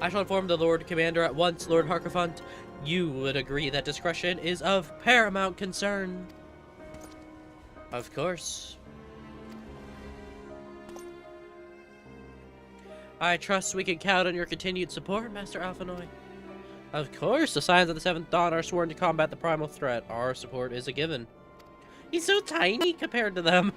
I shall inform the Lord Commander at once, Lord Harkafont. You would agree that discretion is of paramount concern. Of course. I trust we can count on your continued support, Master Alphinoy. Of course, the Scions of the Seventh Dawn are sworn to combat the primal threat. Our support is a given. He's so tiny compared to them.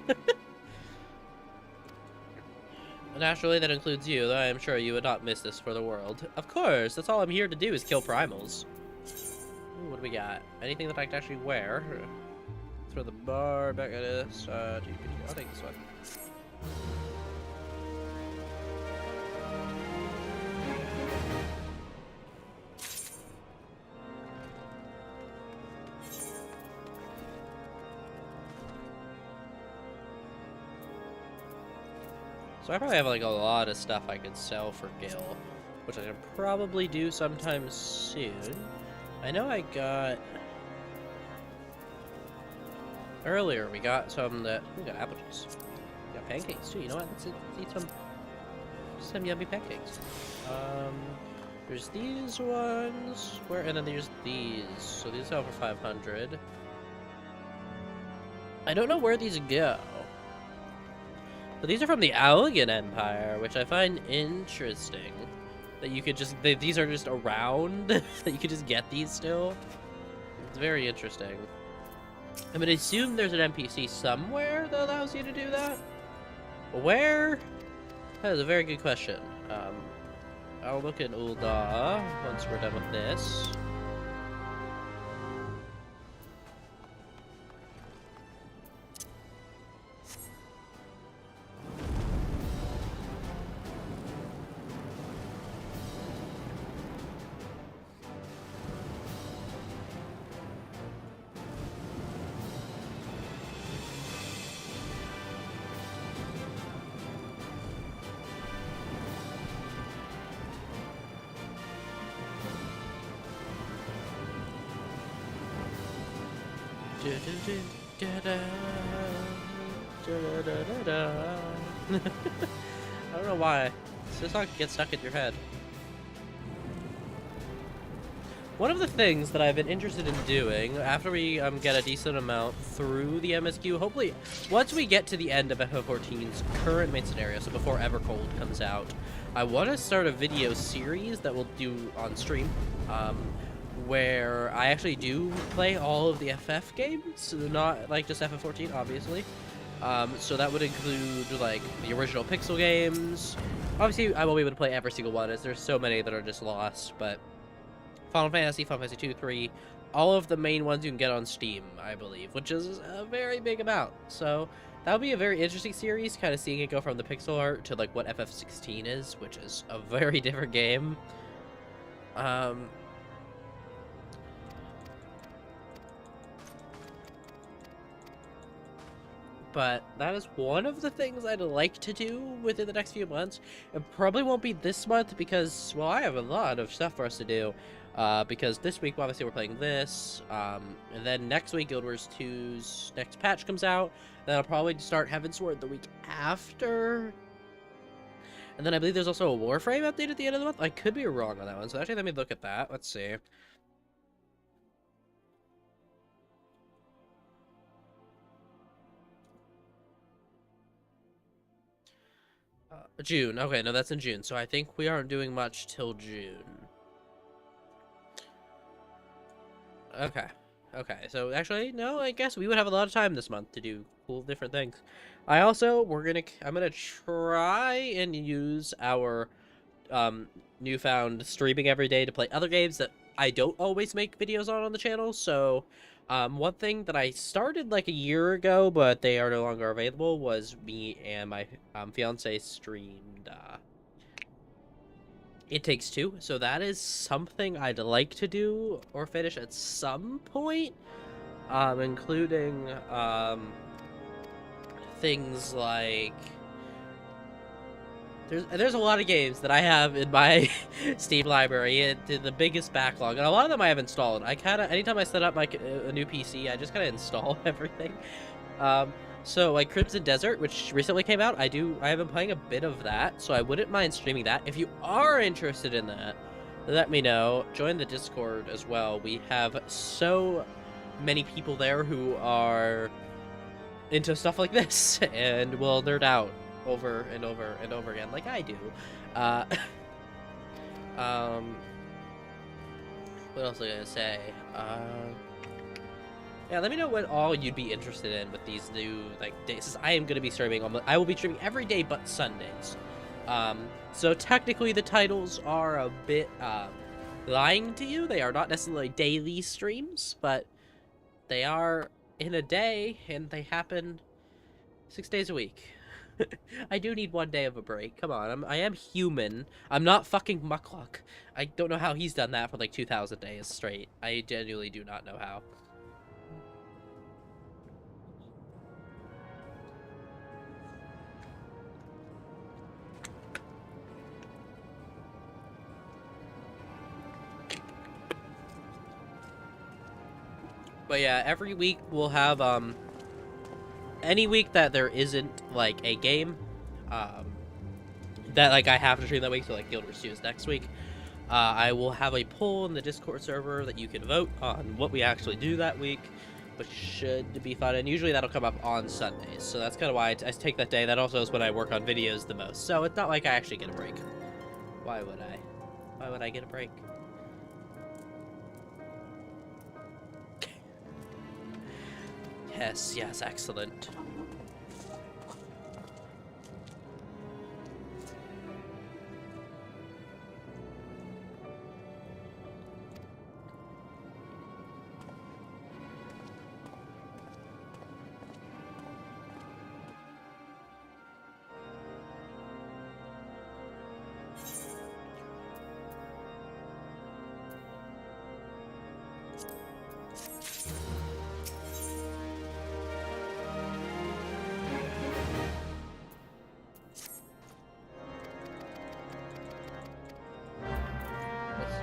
Naturally, that includes you, though I am sure you would not miss this for the world. Of course, that's all I'm here to do is kill primals. Ooh, what do we got? Anything that I can actually wear? Throw the bar back at this. I'll take this one. So I probably have like a lot of stuff I could sell for Gil, which I can probably do sometime soon. I know I got... Earlier we got some that... We got apple juice. We got pancakes too, you know what? Let's eat some yummy pancakes. There's these ones. And then there's these. So these sell for 500. I don't know where these go. But these are from the Allegan Empire, which I find interesting. That you could just... these are just around. That you could just get these still. It's very interesting. I mean, I assume there's an NPC somewhere that allows you to do that. Where? That is a very good question. I'll look at Ul'dah once we're done with this. I don't know why. This song gets stuck in your head. One of the things that I've been interested in doing after we get a decent amount through the MSQ, hopefully once we get to the end of FF14's current main scenario, so before Evercold comes out, I want to start a video series that we'll do on stream, where I actually do play all of the FF games, so not like just FF14, obviously. So that would include like the original Pixel games. Obviously, I won't be able to play every single one, as there's so many that are just lost, but Final Fantasy 2, 3, all of the main ones you can get on Steam, I believe, which is a very big amount. So that would be a very interesting series, kind of seeing it go from the pixel art to like what FF16 is, which is a very different game. But that is one of the things I'd like to do within the next few months. It probably won't be this month because, well, I have a lot of stuff for us to do. Because this week, obviously, we're playing this. And then next week, Guild Wars 2's next patch comes out. Then I'll probably start Heavensward the week after. And then I believe there's also a Warframe update at the end of the month. I could be wrong on that one. So actually, let me look at that. Let's see. June. Okay, no, that's in June. So I think we aren't doing much till June. Okay. Okay, so actually, no, I guess we would have a lot of time this month to do cool different things. I'm gonna try and use our newfound streaming every day to play other games that I don't always make videos on the channel. So one thing that I started like a year ago, but they are no longer available, was me and my fiance streamed It Takes Two. So that is something I'd like to do or finish at some point, including things like there's a lot of games that I have in my Steam library, and the biggest backlog, and a lot of them I have installed. I kind of, anytime I set up my a new PC, I just kind of install everything. So like Crimson Desert, which recently came out, I have been playing a bit of that, so I wouldn't mind streaming that. If you are interested in that, let me know. Join the Discord as well. We have so many people there who are into stuff like this and will nerd out over and over and over again, like I do. What else was I gonna say? Yeah, let me know what all you'd be interested in with these new like days. I am gonna be streaming I will be streaming every day but Sundays. So technically the titles are a bit lying to you. They are not necessarily daily streams, but they are in a day, and they happen 6 days a week. I do need 1 day of a break. Come on, I am human. I'm not fucking Muckluck. I don't know how he's done that for like 2,000 days straight. I genuinely do not know how. But yeah, every week we'll have, any week that there isn't, like, a game, that, like, I have to stream that week, so, like, Guild Wars 2 is next week, I will have a poll in the Discord server that you can vote on what we actually do that week, which should be fun, and usually that'll come up on Sundays, so that's kind of why I take that day. That also is when I work on videos the most, so it's not like I actually get a break. Why would I? Why would I get a break? Yes, yes, excellent.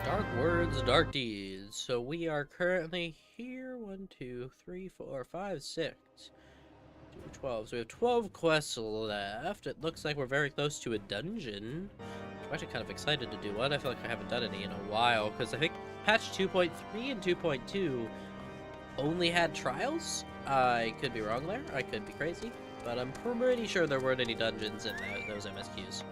Dark words, dark deeds. So we are currently here. 1, 2, 3, 4, 5, 6, 2, 12. So we have 12 quests left. It looks like we're very close to a dungeon. I'm actually kind of excited to do one. I feel like I haven't done any in a while, because I think patch 2.3 and 2.2 only had trials. I could be wrong there. I could be crazy, but I'm pretty sure there weren't any dungeons in those MSQs.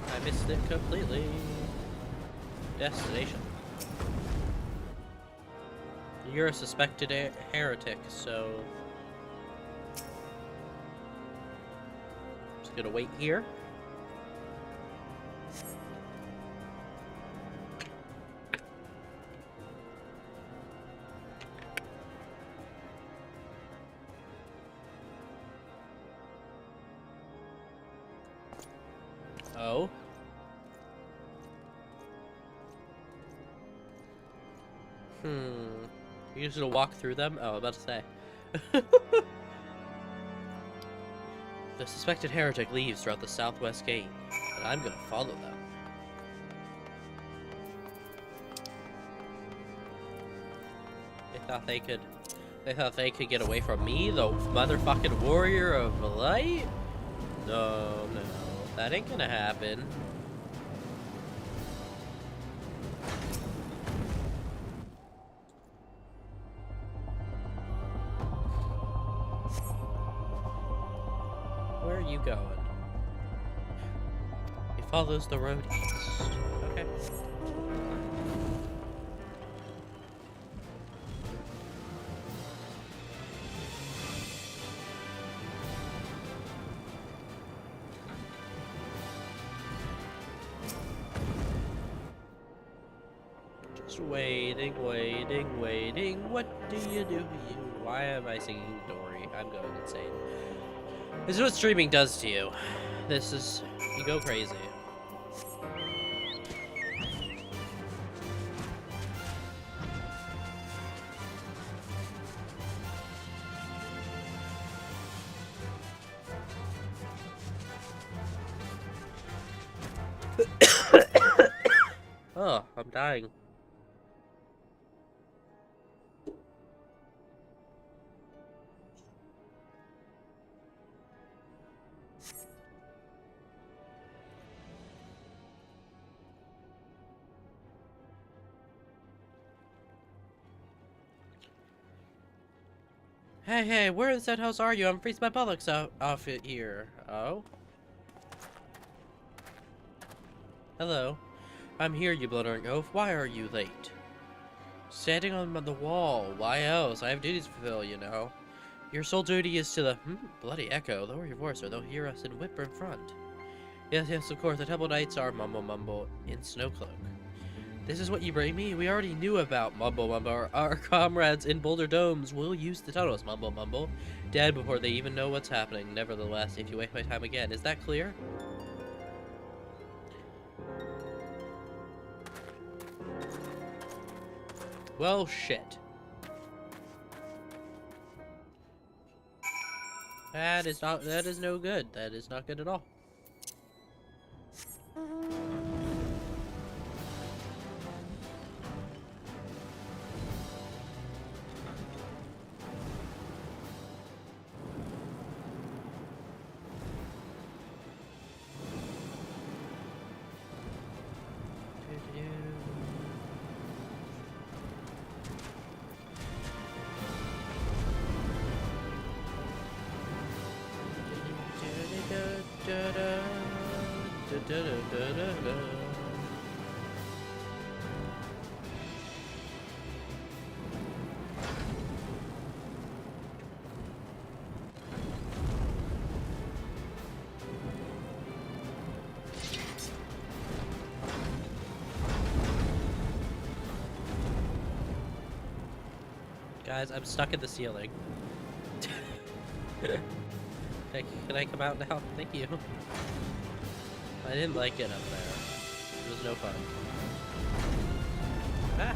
I missed it completely. Destination. You're a suspected heretic, so just gonna wait here. Oh. You're just gonna walk through them? Oh, I was about to say. The suspected heretic leaves throughout the southwest gate, and I'm gonna follow them. They thought they could get away from me, the motherfucking warrior of light? No, no, that ain't gonna happen. Where are you going? He follows the road east. Okay. Just waiting, waiting, waiting. What do you do? Why am I singing Dory? I'm going insane. This is what streaming does to you. You go crazy. Oh, I'm dying. Hey, where in the said house are you? I'm freezing my buttocks off it here. Oh? Hello. I'm here, you blundering oaf. Why are you late? Standing on the wall. Why else? I have duties to fulfill, you know. Your sole duty is to the bloody echo. Lower your voice or they'll hear us and whimper in front. Yes, of course. The Temple Knights are mumble in Snowcloak. This is what you bring me? We already knew about mumble. Our comrades in Boulder Domes will use the tunnels, mumble. Dead before they even know what's happening. Nevertheless, if you waste my time again, is that clear? Well, shit. That is no good. That is not good at all. Guys, I'm stuck at the ceiling. Can I come out now? Thank you. I didn't like it up there. It was no fun. Ah!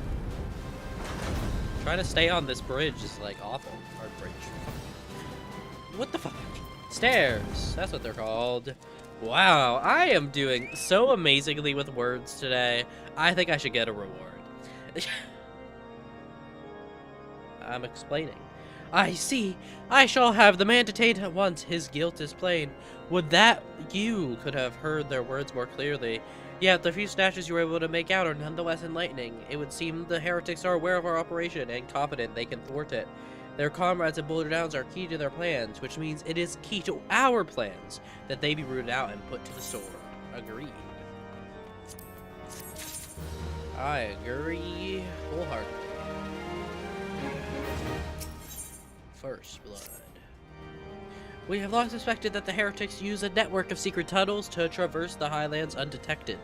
Trying to stay on this bridge is like awful. Or bridge. What the fuck? Stairs! That's what they're called. Wow, I am doing so amazingly with words today. I think I should get a reward. I'm explaining. I see. I shall have the man detained at once. His guilt is plain. Would that you could have heard their words more clearly. Yet the few snatches you were able to make out are nonetheless enlightening. It would seem the heretics are aware of our operation and confident they can thwart it. Their comrades at Boulder Downs are key to their plans, which means it is key to our plans that they be rooted out and put to the sword. Agreed. I agree wholeheartedly. First blood. We have long suspected that the heretics use a network of secret tunnels to traverse the highlands undetected.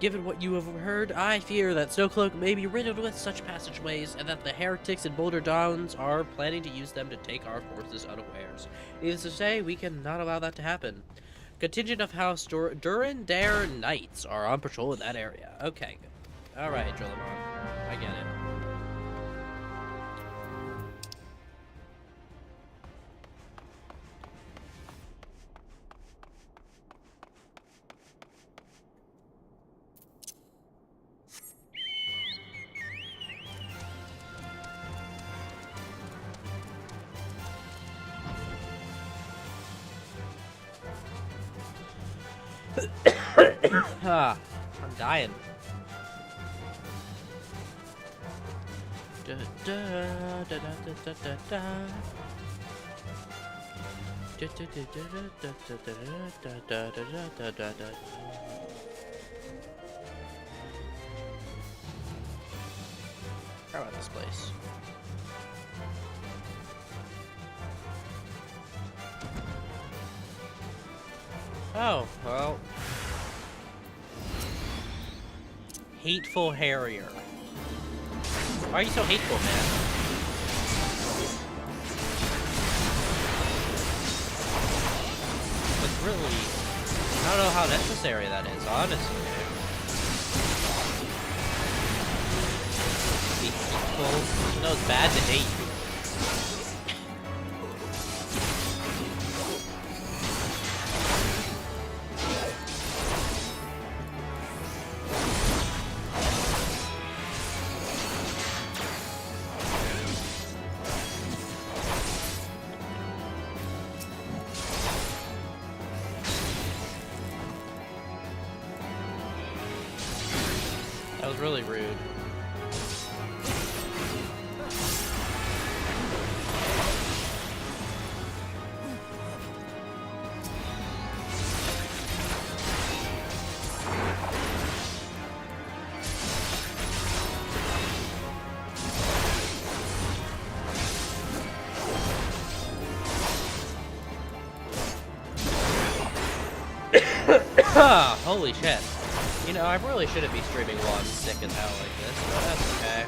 Given what you have heard, I fear that Snowcloak may be riddled with such passageways, and that the heretics in Boulder Downs are planning to use them to take our forces unawares. Needless to say, we cannot allow that to happen. Contingent of House Durandare Knights are on patrol in that area. Okay, good. Alright, Drillamon. I get it. I'm dying. How about this place? Oh, well. Hateful Harrier. Why are you so hateful, man? But really, I don't know how necessary that is, honestly. Be hateful. You know it's bad to hate. was really rude. Holy shit. You know, I really shouldn't be streaming while I'm sick as hell like this, but that's okay.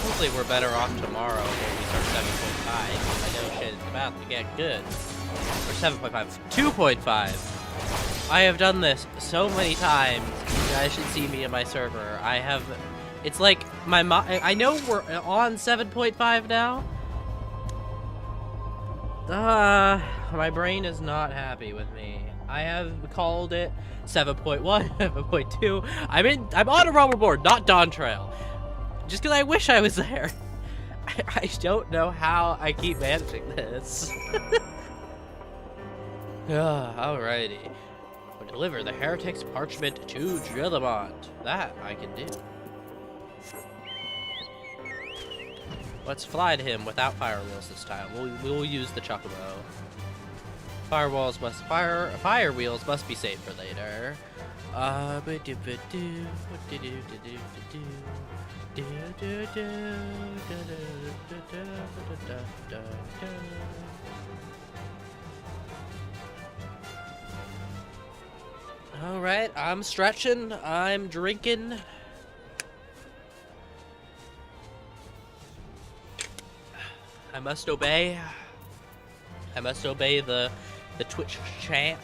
Hopefully we're better off tomorrow when we start 7.5. I know shit is about to get good. Or 7.5. 2.5. I have done this so many times. You guys should see me in my server. I have... It's like my I know we're on 7.5 now. My brain is not happy with me. I have called it 7.1, 7.2. I'm on a rubber board, not Dawn Trail. Just because I wish I was there. I don't know how I keep managing this. Alrighty. We'll deliver the Heretic's parchment to Drillamont. That I can do. Let's fly to him without fire wheels this time. We'll use the chocobo. Fire wheels must be saved for later. All right, I'm stretching. I'm drinking. I must obey. I must obey the Twitch chant.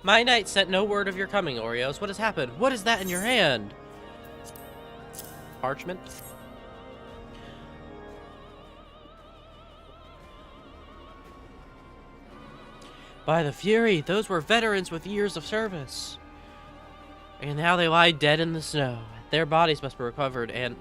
My knight sent no word of your coming, Oreos. What has happened? What is that in your hand? Parchment? By the Fury, those were veterans with years of service. And now they lie dead in the snow. Their bodies must be recovered and...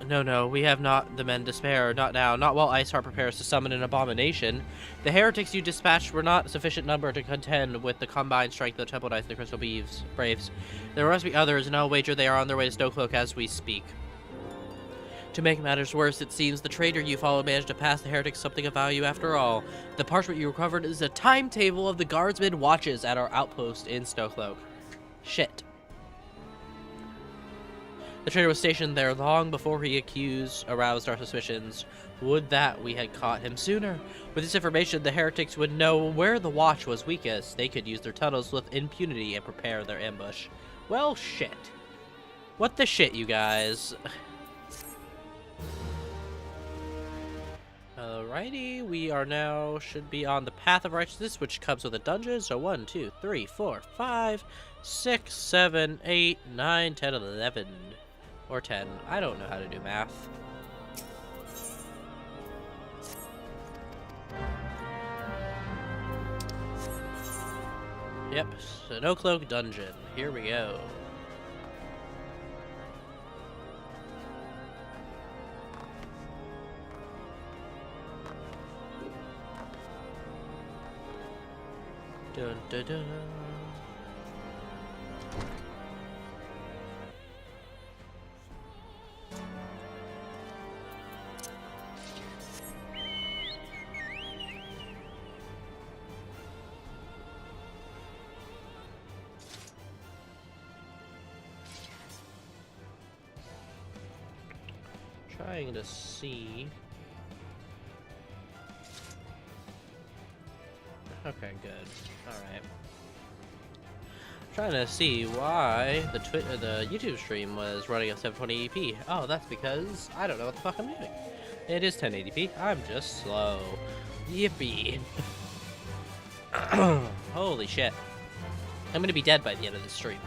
No, we have not the men to spare. Not now. Not while Iceheart prepares to summon an abomination. The heretics you dispatched were not sufficient number to contend with the combined strength of the Temple Knights and the Crystal Braves. There must be others, and I'll wager they are on their way to Snowcloak as we speak. To make matters worse, it seems the traitor you followed managed to pass the heretics something of value after all. The parchment you recovered is a timetable of the guardsmen watches at our outpost in Snowcloak. Shit. The traitor was stationed there long before he aroused our suspicions. Would that we had caught him sooner. With this information, the heretics would know where the watch was weakest. They could use their tunnels with impunity and prepare their ambush. Well, shit. What the shit, you guys? Alrighty, we are now should be on the path of righteousness, which comes with a dungeon. So 1, 2, 3, 4, 5, 6, 7, 8, 9, 10, 11. Or 10. I don't know how to do math. Yep, Snowcloak Dungeon. Here we go. Dun dun dun. Trying to see. Okay, good. All right. Trying to see why the YouTube stream was running at 720p. Oh, that's because I don't know what the fuck I'm doing. It is 1080p. I'm just slow. Yippee. Holy shit. I'm gonna be dead by the end of this stream.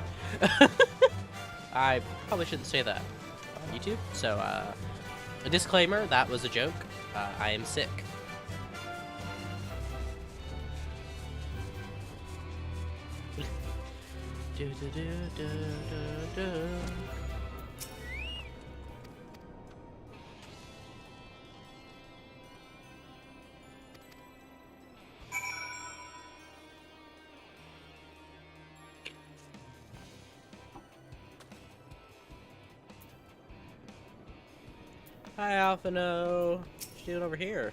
I probably shouldn't say that on YouTube. So, a disclaimer, that was a joke. I am sick. Hi, Alphino. What you doing over here?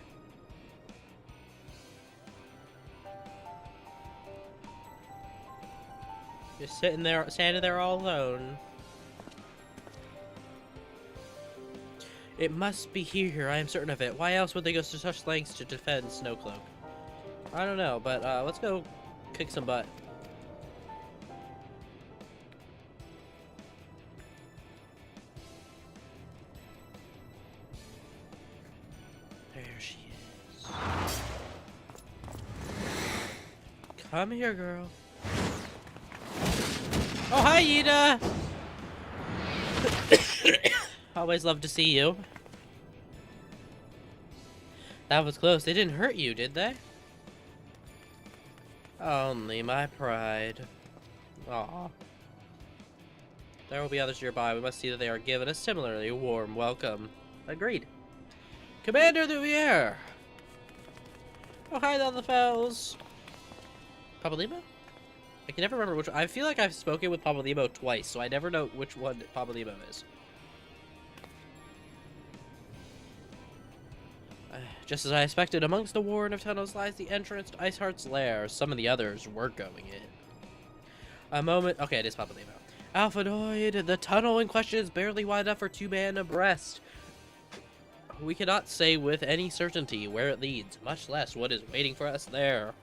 Just sitting there, standing there all alone. It must be here, I am certain of it. Why else would they go to such lengths to defend Snowcloak? I don't know, but let's go kick some butt. There she is. Come here, girl. Oh, hi, Ida! Always love to see you. That was close. They didn't hurt you, did they? Only my pride. Aw. There will be others nearby. We must see that they are given a similarly warm welcome. Agreed. Commander Louvier! Oh, hi, the fells. Papalymo? I can never remember which. I feel like I've spoken with Papalymo twice, so I never know which one Papalymo is. Just as I expected, amongst the warren of tunnels lies the entrance to Iceheart's lair. Some of the others were going in. A moment. Okay, it is Papalymo. Alphinoid, the tunnel in question is barely wide enough for 2 men abreast. We cannot say with any certainty where it leads, much less what is waiting for us there.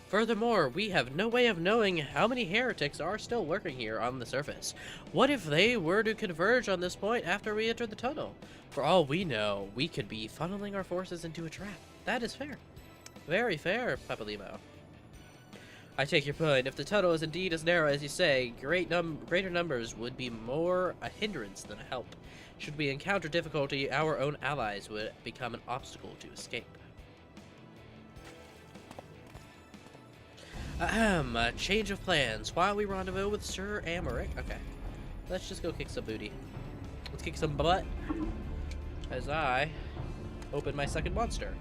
Furthermore, we have no way of knowing how many heretics are still lurking here on the surface. What if they were to converge on this point after we enter the tunnel? For all we know, we could be funneling our forces into a trap. That is fair. Very fair, Papalymo. I take your point. If the tunnel is indeed as narrow as you say, greater numbers would be more a hindrance than a help. Should we encounter difficulty, our own allies would become an obstacle to escape. Ahem, a change of plans. While we rendezvous with Sir Amaric. Okay. Let's just go kick some booty. Let's kick some butt. As I open my second monster.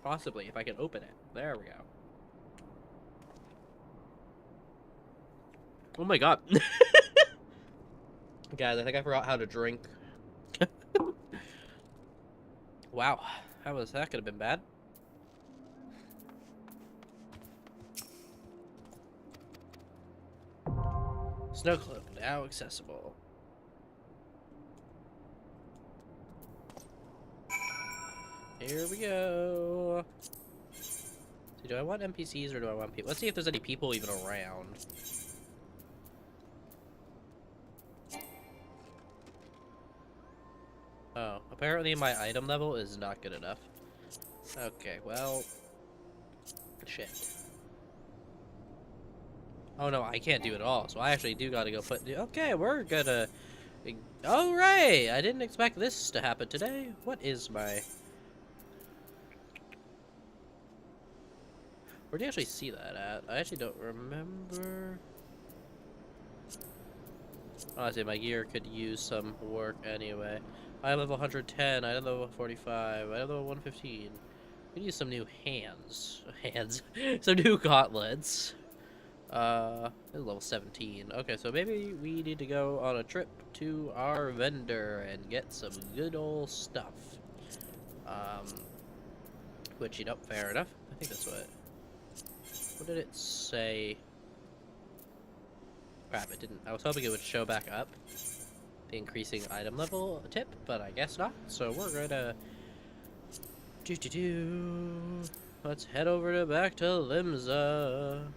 Possibly, if I can open it. There we go. Oh my god. Guys, I think I forgot how to drink. Wow. That could have been bad. Snowcloak now accessible. Here we go. So do I want NPCs or do I want people? Let's see if there's any people even around. Oh, apparently my item level is not good enough. Okay, well, shit. Oh no, I can't do it all, so I actually do gotta go put... Okay, we're gonna... Alright! I didn't expect this to happen today. What is my... Where do you actually see that at? I actually don't remember... Honestly, my gear could use some work anyway. I level 110, I level 45, I level 115. Could use some new hands. Some new gauntlets. Level 17. Okay, so maybe we need to go on a trip to our vendor and get some good old stuff. Which, you know, fair enough. I think that's what did it say? Crap, it didn't. I was hoping it would show back up the increasing item level tip, but I guess not. So we're gonna let's head over to back to Limsa.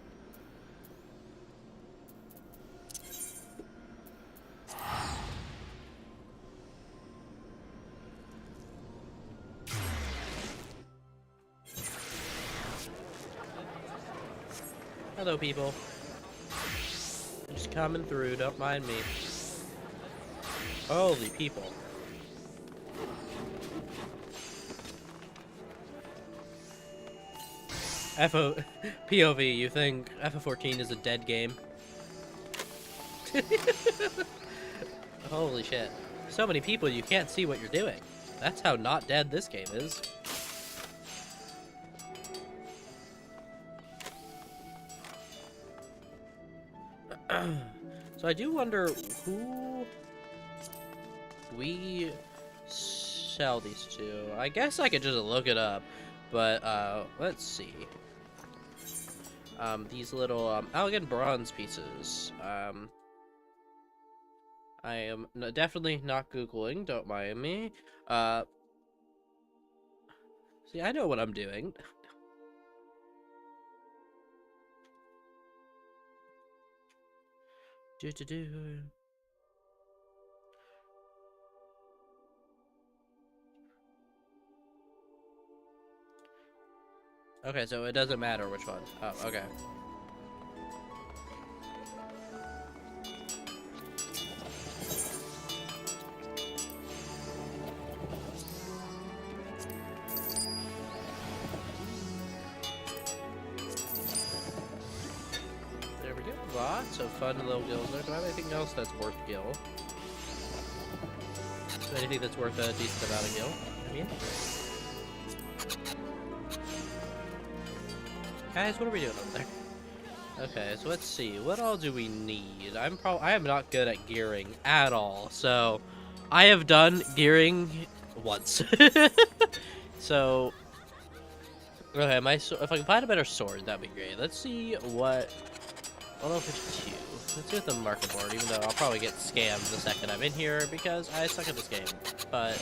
Hello, people. Just coming through, don't mind me. Holy people. POV, you think FF14 is a dead game? Holy shit. So many people, you can't see what you're doing. That's how not dead this game is. So I do wonder who we sell these to. I guess I could just look it up, but let's see. These little elegant bronze pieces. I am definitely not Googling, don't mind me. See, I know what I'm doing. Okay, so it doesn't matter which one. Oh, okay. There we go. Lots of fun little gills there. Do I have anything else that's worth gil? Anything that's worth a decent amount of gil? I mean. Guys, what are we doing over there? Okay, so let's see. What all do we need? I am not good at gearing at all. So, I have done gearing once. So, okay, if I can find a better sword, that'd be great. Let's see what 1052. Let's see what the market board, even though I'll probably get scammed the second I'm in here because I suck at this game. But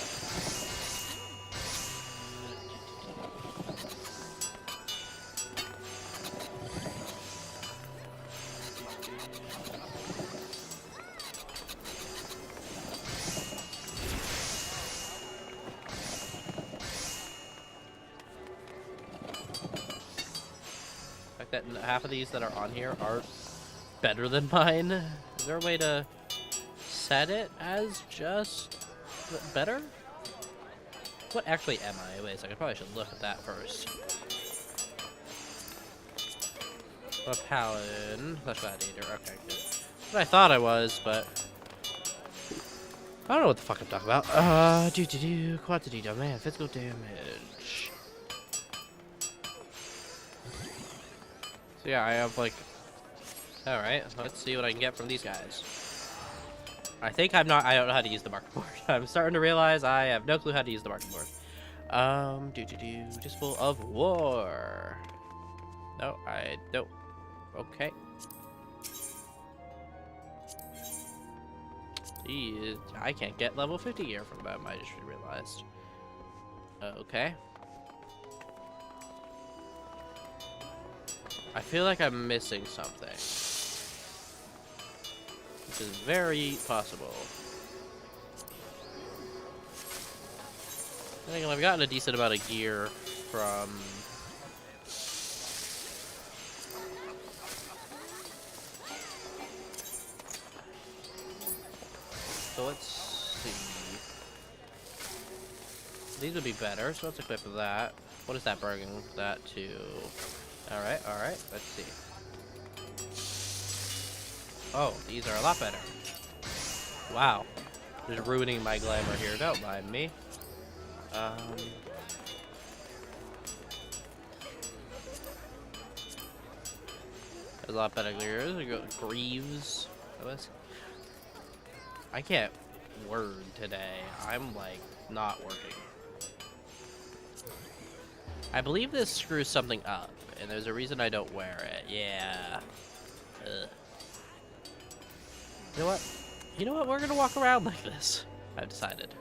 that half of these that are on here are better than mine. Is there a way to set it as just better? What actually am I? Wait a second, I probably should look at that first. A paladin, flesh gladiator. Okay, good. That's what I thought I was, but I don't know what the fuck I'm talking about. Quantity damage, physical damage. So yeah, I have like. Alright, let's see what I can get from these guys. I don't know how to use the market board. I'm starting to realize I have no clue how to use the market board. Just full of war. No, I don't. Okay. Jeez, I can't get level 50 gear from them, I just realized. Okay. I feel like I'm missing something. Which is very possible. I think I've gotten a decent amount of gear from... So let's see. These would be better, so let's equip that. What is that bringing that to? Alright, let's see. Oh, these are a lot better. Wow. Just ruining my glamour here, don't mind me. A lot better gear. Greaves. I can't word today. I'm like not working. I believe this screws something up, and there's a reason I don't wear it. Yeah. Ugh. You know what? We're gonna walk around like this. I've decided.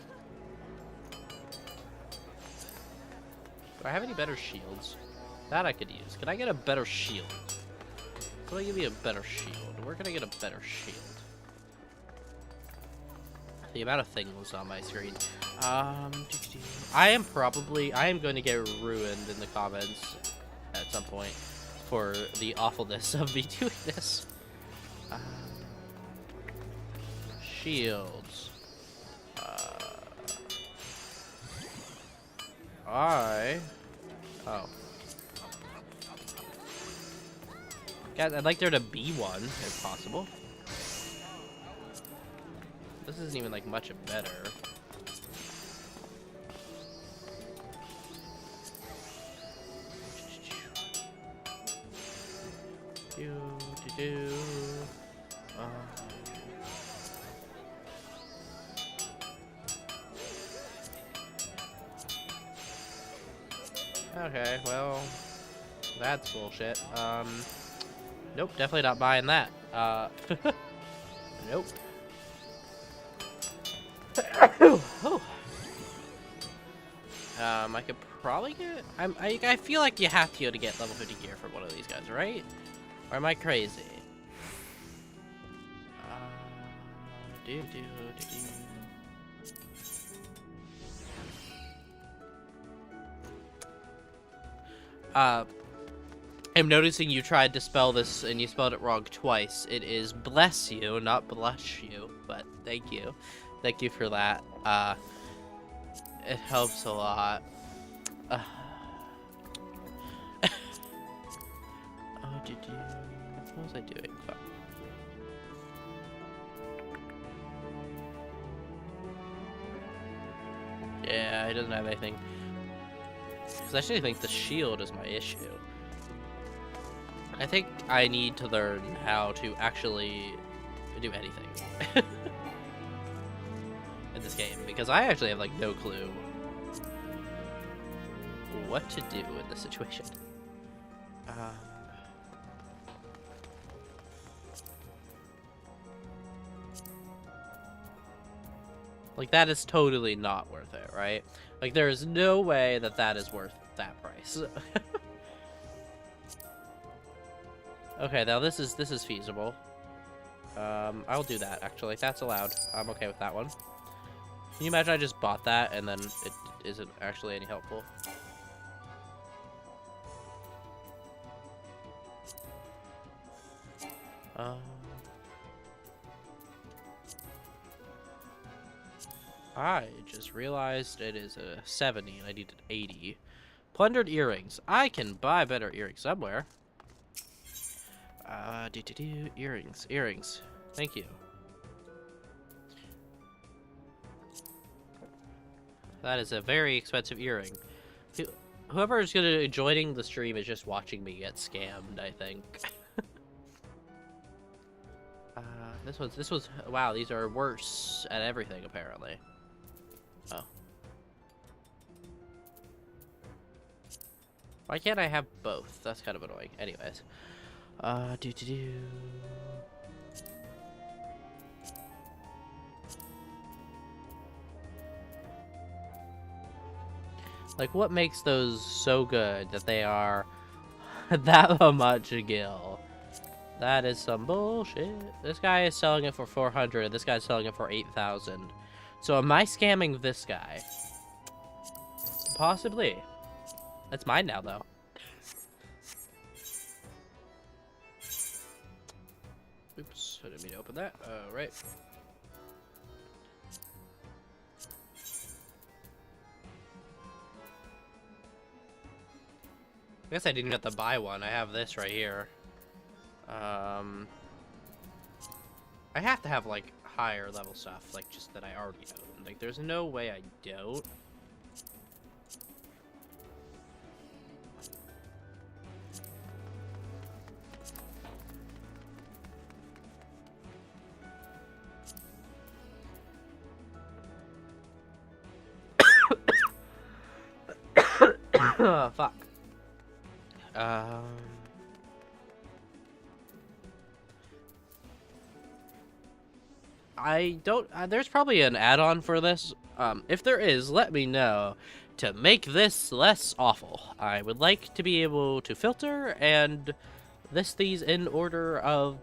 Do I have any better shields? That I could use. Can I get a better shield? Can I give me a better shield? Where can I get a better shield? The amount of things on my screen. I am going to get ruined in the comments at some point for the awfulness of me doing this. Shields. Oh. Guys, I'd like there to be one, if possible. This isn't even, like, much better. Okay, well, that's bullshit. Nope, definitely not buying that. Nope. I could probably get. I feel like you have to go to get level 50 gear for one of these guys, right? Or am I crazy? I'm noticing you tried to spell this and you spelled it wrong twice. It is bless you, not blush you, but thank you. Thank you for that. It helps a lot. What was I doing? Fuck. Yeah, he doesn't have anything. Because I actually think the shield is my issue. I think I need to learn how to actually do anything in this game, because I actually have, like, no clue what to do in this situation. Like, that is totally not worth it, right? Like, there is no way that that is worth that price. Okay, now this is feasible. I'll do that, actually. That's allowed. I'm okay with that one. Can you imagine I just bought that and then it isn't actually any helpful? I just realized it is a 70 and I needed 80. Plundered earrings. I can buy better earrings somewhere. Earrings. Thank you. That is a very expensive earring. Whoever is gonna be joining the stream is just watching me get scammed, I think. This was wow, these are worse at everything apparently. Oh. Why can't I have both? That's kind of annoying. Anyways. Like, what makes those so good that they are that much a gil? That is some bullshit. This guy is selling it for 400, and this guy's selling it for 8,000. So am I scamming this guy? Possibly. It's mine now, though. Oops, I didn't mean to open that. Right. I guess I didn't have to buy one. I have this right here. I have to have, like, higher level stuff, like, just that I already own. Like, there's no way I don't. Oh, fuck. I don't, there's probably an add-on for this. If there is, let me know to make this less awful. I would like to be able to filter and list these in order of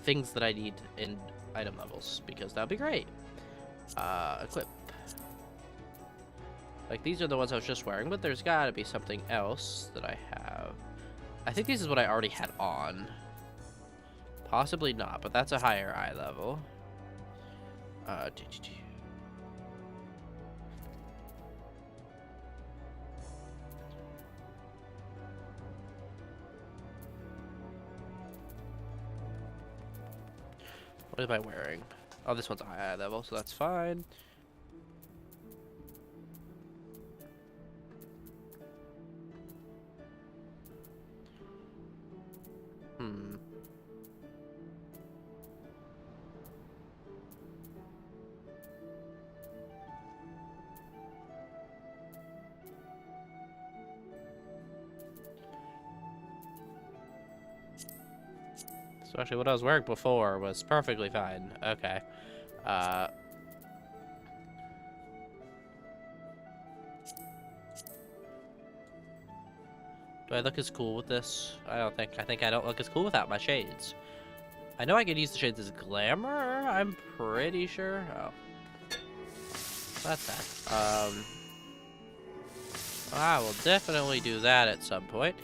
things that I need in item levels, because that'd be great. Equip. Like, these are the ones I was just wearing, but there's gotta be something else that I have. I think this is what I already had on. Possibly not, but that's a higher eye level. What am I wearing? Oh, this one's a high eye level, so that's fine. So actually what I was wearing before was perfectly fine. Okay. Do I look as cool with this? I think I don't look as cool without my shades. I know I could use the shades as glamour, I'm pretty sure. Oh. That's that. I will definitely do that at some point.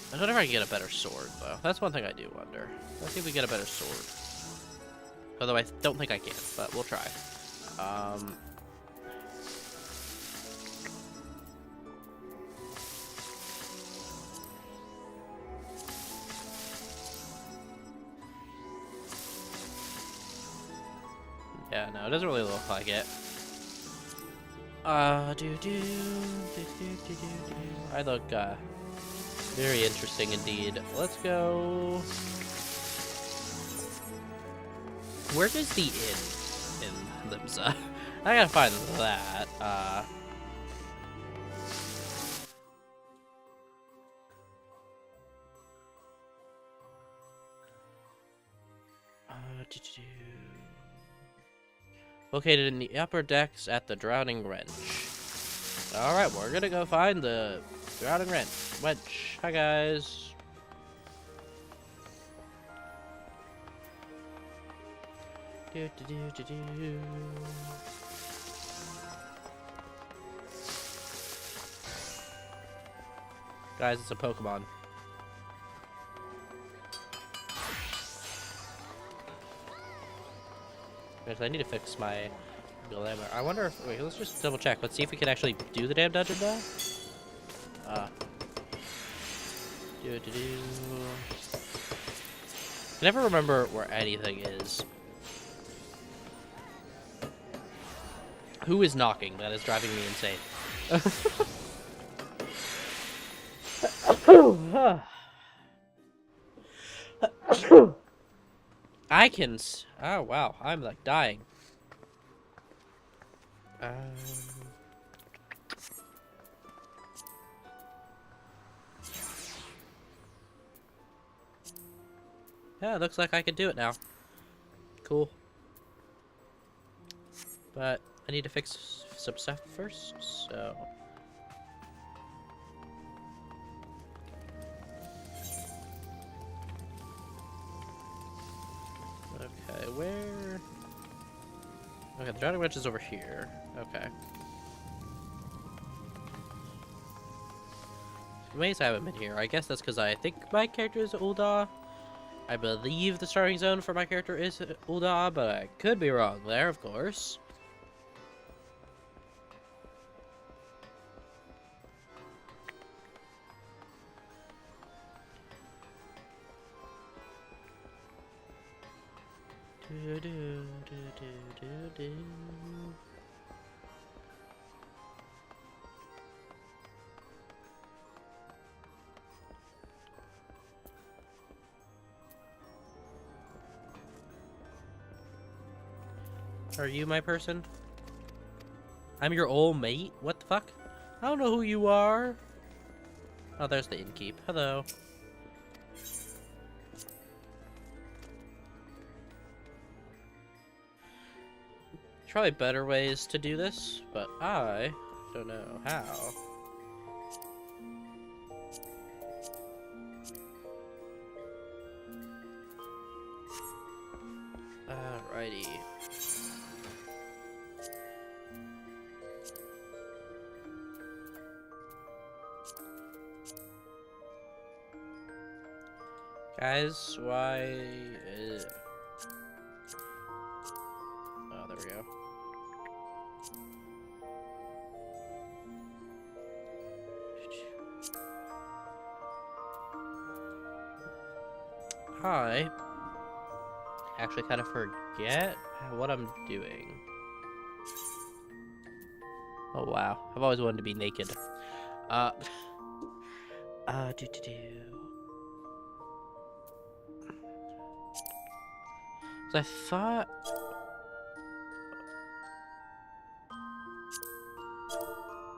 I wonder if I can get a better sword, though. That's one thing I do wonder. Let's see if we get a better sword. Although I don't think I can, but we'll try. Yeah, no, it doesn't really look like it. I look, very interesting indeed. Let's go. Where is the inn in Limsa? I gotta find that. Located in the upper decks at the Drowning Wrench. Alright, we're gonna go find the Drowning Wench. Hi, guys. Guys, it's a Pokemon. Guys, I need to fix my glamour. I wonder if... Wait, let's just double check. Let's see if we can actually do the damn dungeon now. I never remember where anything is. Who is knocking? That is driving me insane. I can... Oh, wow. I'm, like, dying. Yeah, it looks like I can do it now. Cool. But I need to fix some stuff first, so... Okay, where... Okay, the Drowning Wrench is over here. Okay. Ways I haven't been here. I guess that's because I think my character is Ul'dah. I believe the starting zone for my character is Ul'dah, but I could be wrong there, of course. Are you my person? I'm your old mate? What the fuck? I don't know who you are. Oh, there's the innkeep. Hello. There's probably better ways to do this, but I don't know how. Alrighty. Guys, why? Oh, there we go. I actually kind of forget what I'm doing. Oh wow, I've always wanted to be naked. So I thought.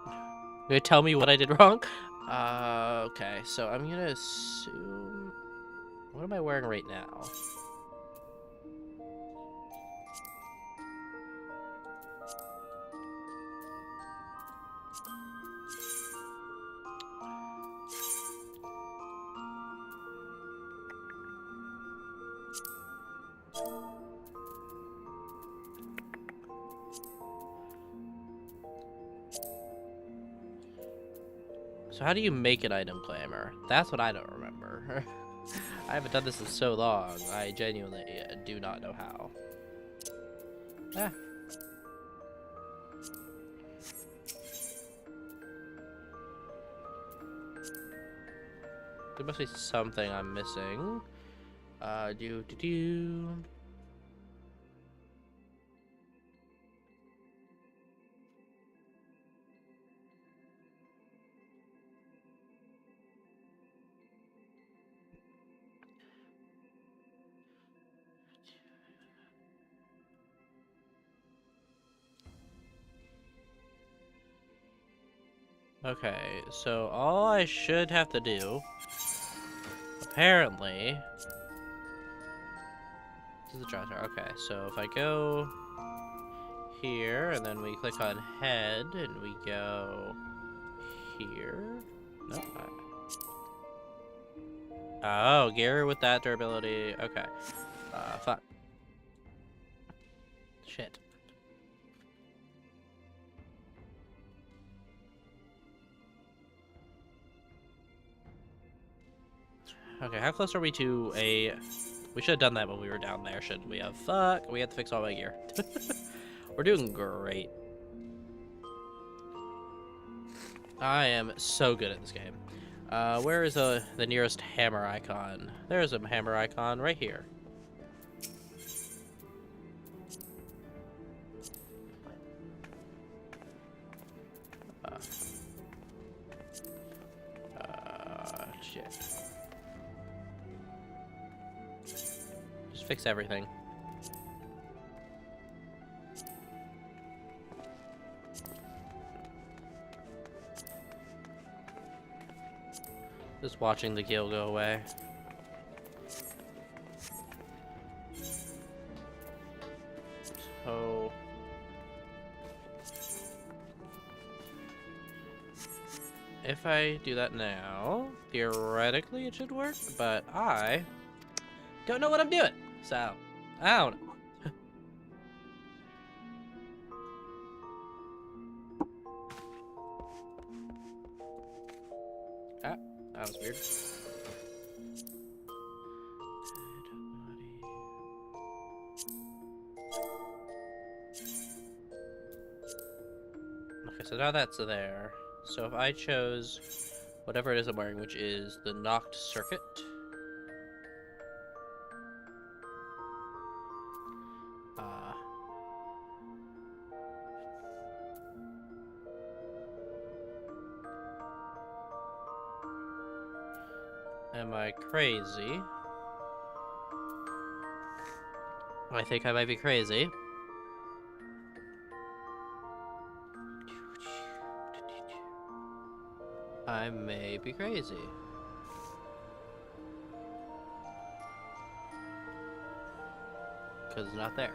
You're gonna tell me what I did wrong? Okay, so I'm gonna assume. What am I wearing right now? So how do you make an item clamor? That's what I don't remember. I haven't done this in so long. I genuinely do not know how. Ah. There must be something I'm missing. Do. Okay, so all I should have to do, apparently, this is the dresser. Okay, so if I go here, and then we click on head, and we go here. No. Oh, gear with that durability. Okay. Fuck. Shit. Okay, how close are we to a... We should have done that when we were down there, shouldn't we have? Fuck, we have to fix all my gear. We're doing great. I am so good at this game. Where is the nearest hammer icon? There's a hammer icon right here. Shit. Just fix everything. Just watching the gill go away. So... if I do that now, theoretically it should work, but I don't know what I'm doing, so I don't know. Ah, that was weird. Okay, so now that's there. So if I chose whatever it is I'm wearing, which is the knocked circuit. Am I crazy? I think I might be crazy. I may be crazy. Because it's not there.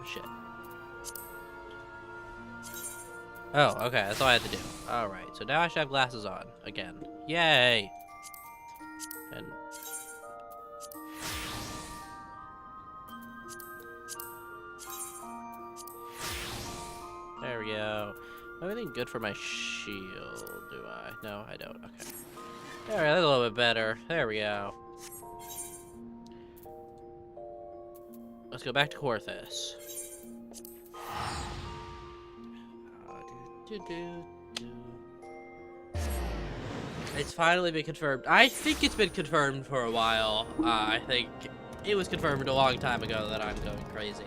Shit. Oh, okay, that's all I had to do. Alright, so now I should have glasses on again. Yay! And... there we go. Everything good for my shield, do I? No, I don't. Okay. Alright, that's a little bit better. There we go. Let's go back to Corthus. It's finally been confirmed. I think it's been confirmed for a while. I think it was confirmed a long time ago that I'm going crazy.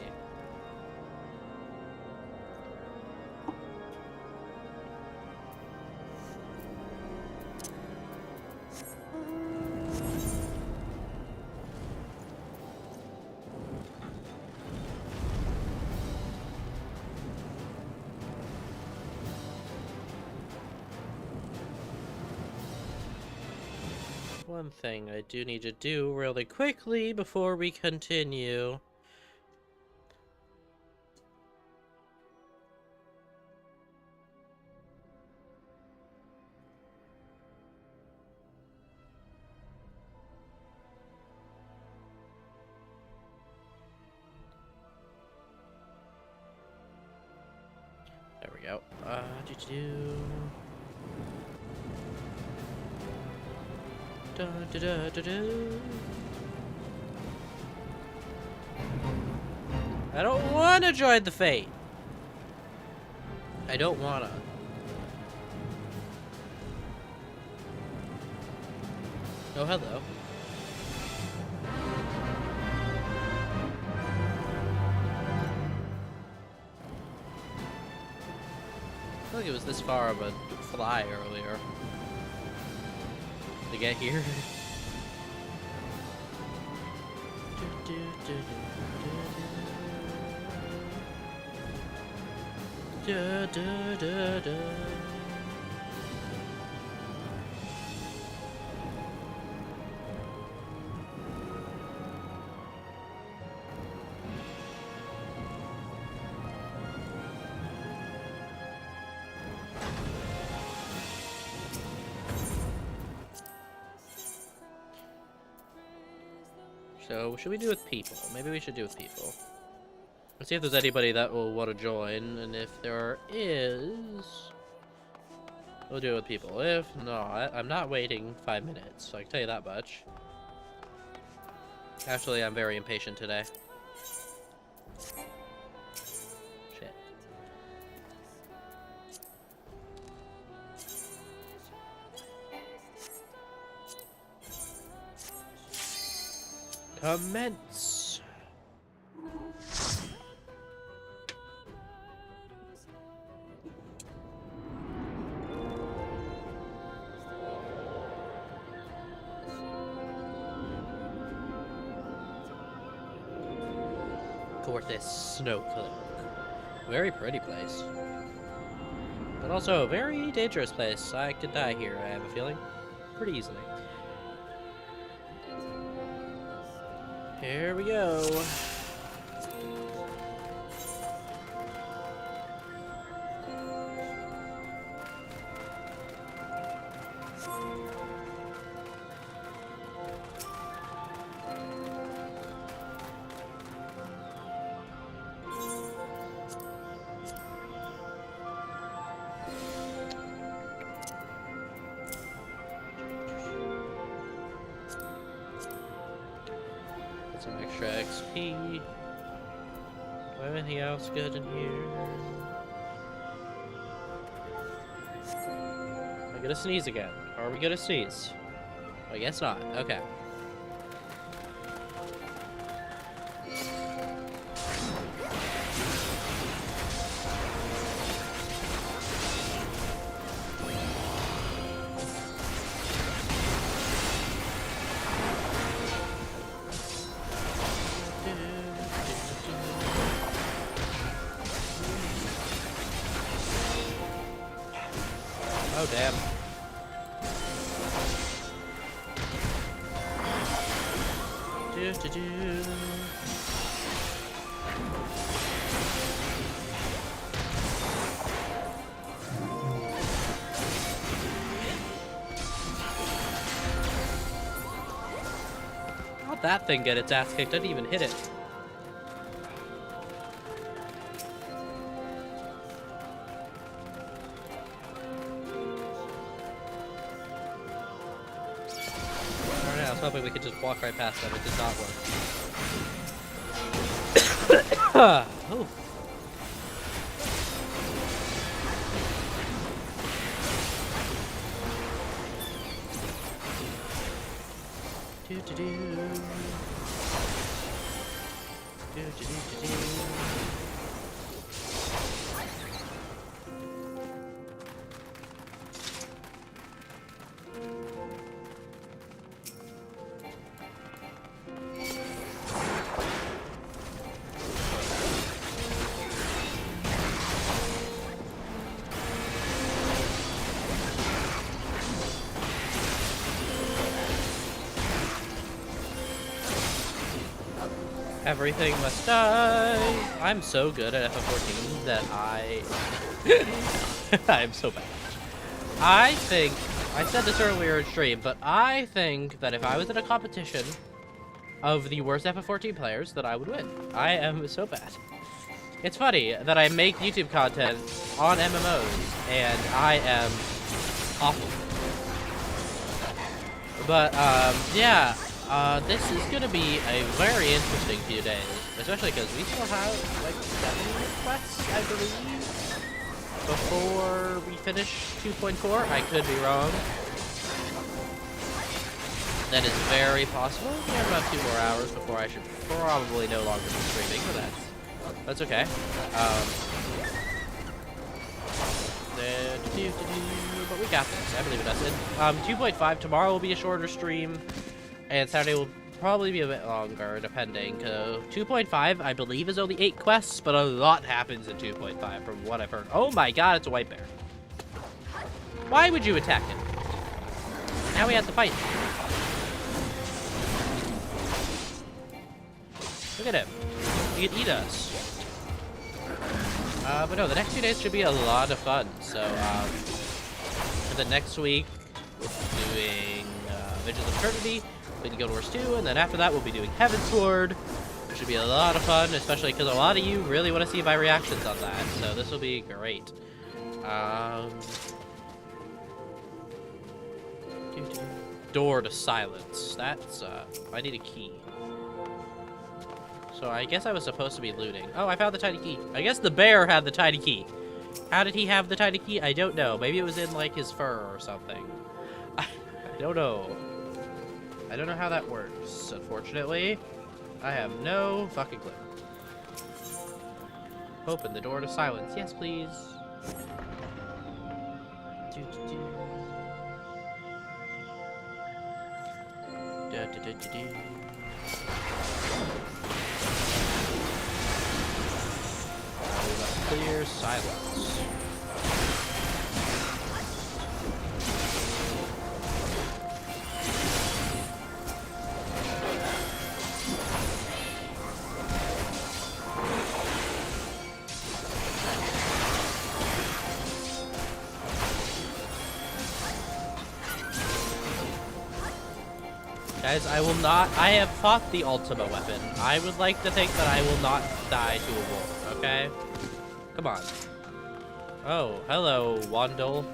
One thing I do need to do really quickly before we continue. There we go. Da, da, da, da, da. I don't want to join the fate. I don't want to. Oh, hello. I feel like it was this far of a fly earlier. To get here. So, should we do with people? Maybe we should do with people. Let's see if there's anybody that will want to join, and if there is, we'll do it with people. If not, I'm not waiting 5 minutes, so I can tell you that much. Actually, I'm very impatient today. Shit. Commence. Corthus Snowcloak. Very pretty place. But also a very dangerous place. I could die here, I have a feeling. Pretty easily. Here we go. Some extra XP. Do I have anything else good in here? Am I gonna sneeze again? Are we gonna sneeze? I guess not. Okay. Oh, damn. Do. How'd that thing get its ass kicked? I didn't even hit it. hoping we could just walk right past them. It did not work. Oh. Do do do. Do do do do do. Everything must die. I'm so good at FF14 that I'm so bad. I think, I said this earlier in stream, but I think that if I was in a competition of the worst FF14 players, that I would win. I am so bad. It's funny that I make YouTube content on MMOs, and I am awful. But, yeah. This is gonna be a very interesting few days, especially because we still have like 7 quests, I believe, before we finish 2.4. I could be wrong. That is very possible. We have about 2 more hours before I should probably no longer be streaming, but that's okay. But we got this. I believe in us. And 2.5 tomorrow will be a shorter stream. And Saturday will probably be a bit longer, depending. 2.5, I believe, is only 8 quests, but a lot happens in 2.5 from what I've heard. Oh my god, it's a white bear. Why would you attack it? Now we have to fight. Look at him. He can eat us. But no, the next few days should be a lot of fun. So, for the next week, we'll be doing Vigils of Eternity. We can go to Wars 2, and then after that we'll be doing Heaven's Sword, which should be a lot of fun, especially because a lot of you really want to see my reactions on that, so this will be great. Door to silence. That's, I need a key. So I guess I was supposed to be looting. Oh, I found the tiny key. I guess the bear had the tiny key. How did he have the tiny key? I don't know. Maybe it was in, like, his fur or something. I don't know. I don't know how that works, unfortunately. I have no fucking clue. Open the door to silence. Yes, please. We must clear silence. Guys, I will not. I have fought the Ultima weapon. I would like to think that I will not die to a wolf, okay? Come on. Oh, hello, Wandle.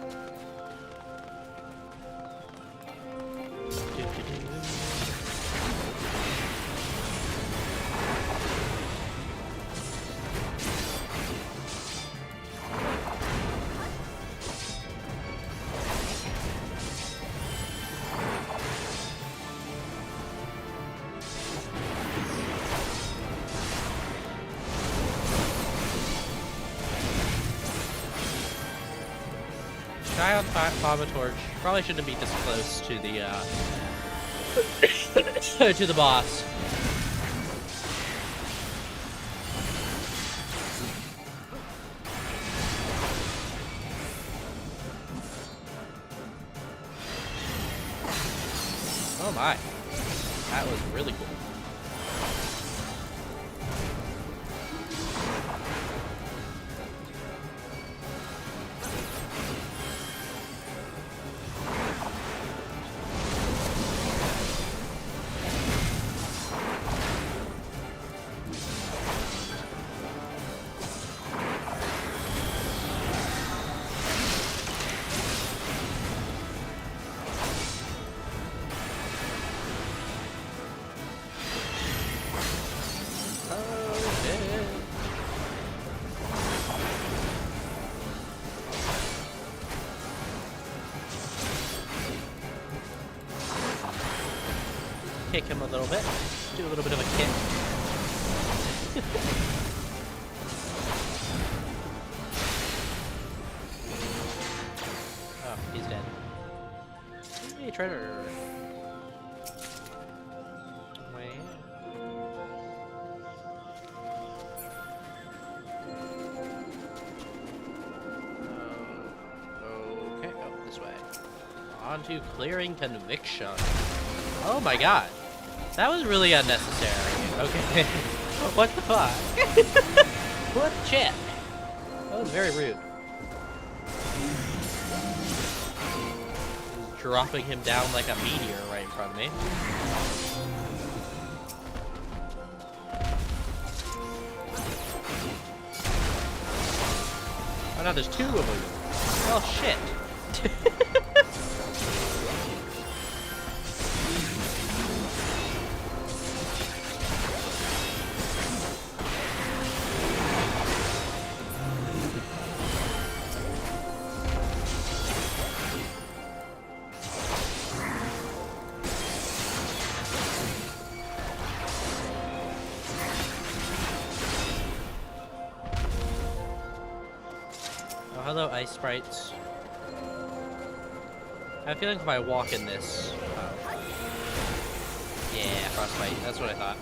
Guy on Fama Torch probably shouldn't be this close to the to the boss. Oh my, that was really cool. kick him a little bit. Do a little bit of a kick. Oh, he's dead. Hey, treasure. Okay, oh, this way. On to clearing conviction. Oh my god. That was really unnecessary. Okay. What the fuck? What shit? That was very rude. Dropping him down like a meteor right in front of me. Oh no, there's two of them. Well, shit. Oh, hello, ice sprites. I have a feeling if I walk in this... yeah, frostbite. That's what I thought.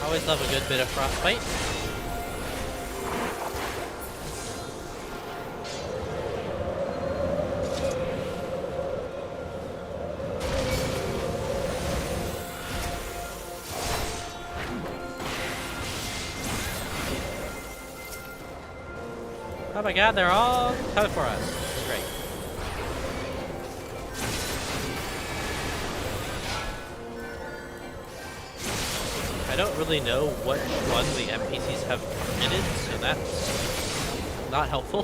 Always love a good bit of frostbite. Oh my god, they're all coming for us. That's great. I don't really know which one the NPCs have committed, so that's not helpful.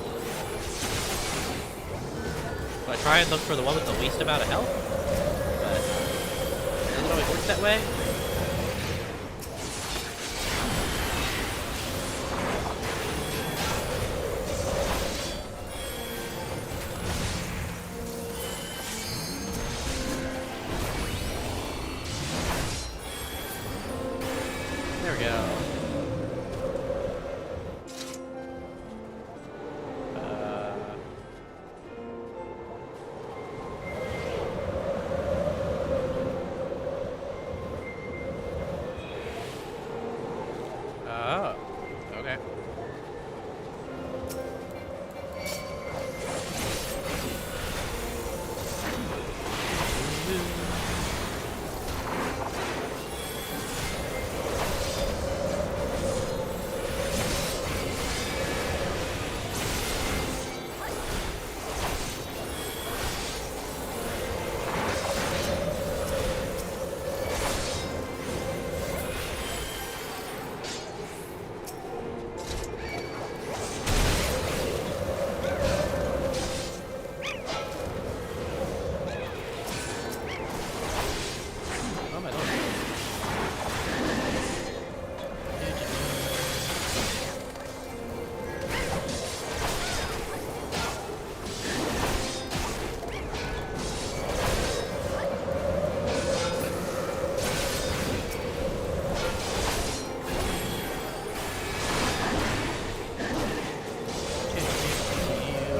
So I try and look for the one with the least amount of health, but it doesn't always work that way. There we go. Oh, okay. Oh my lord.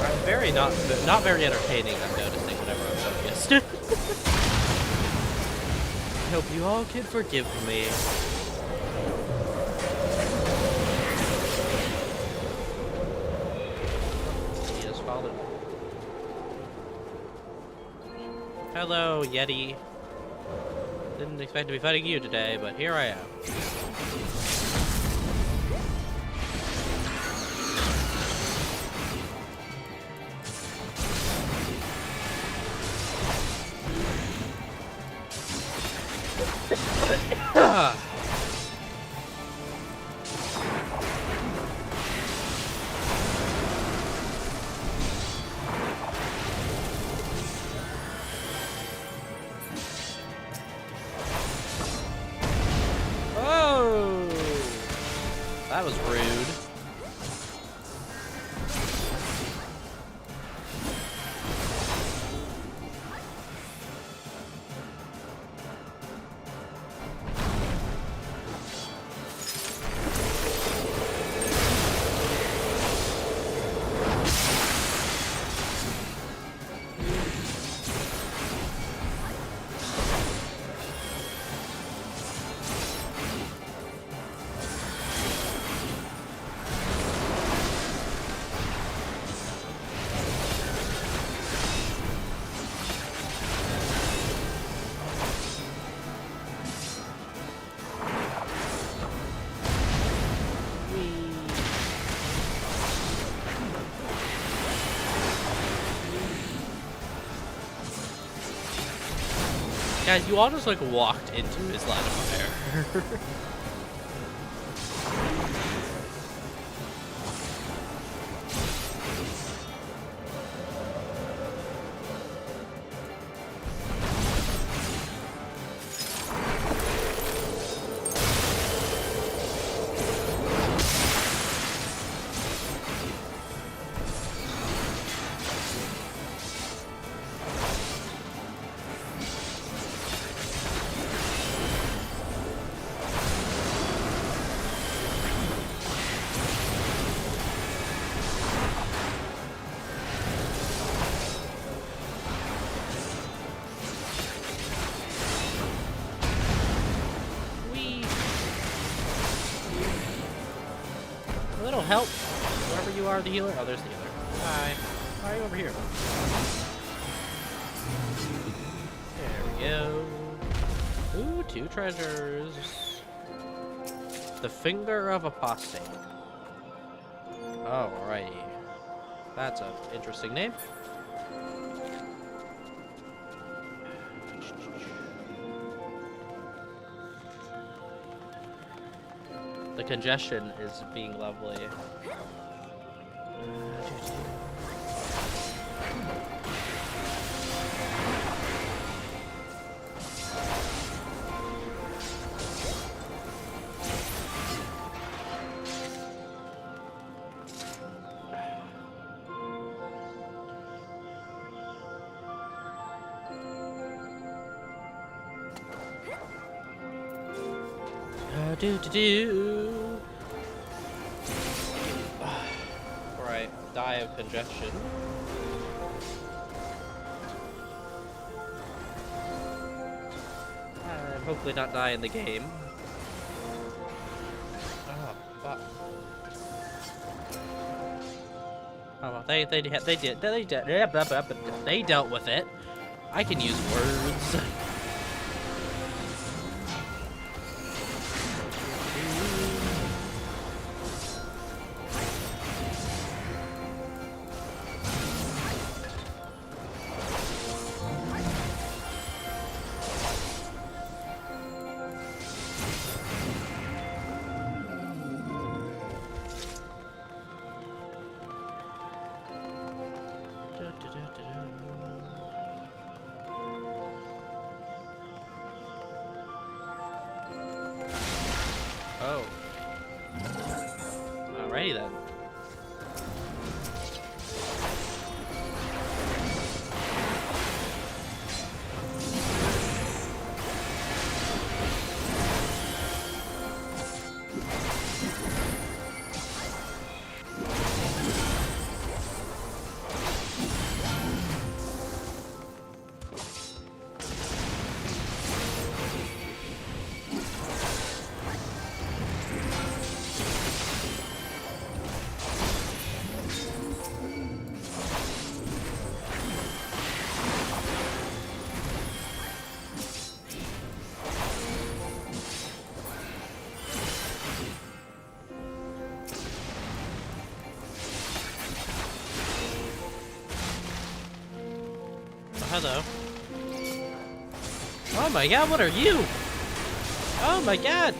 I'm very not very entertaining, I'm noticing whenever I'm focused. I hope you all can forgive me. He has fallen. Hello, Yeti. Didn't expect to be fighting you today, but here I am. was rude. Guys, you all just like walked into his line of fire. A little help, whoever you are, the healer. Oh, there's the healer. Hi. Why are you over here? There we go. Ooh, 2 treasures. The Finger of Apostate. Alrighty. That's an interesting name. The congestion is being lovely. Right, die of congestion. And hopefully not die in the game. Oh, fuck. Oh, well, they dealt with it. I can use words. Oh. Alrighty then. Hello. Oh my god, what are you? Oh my god!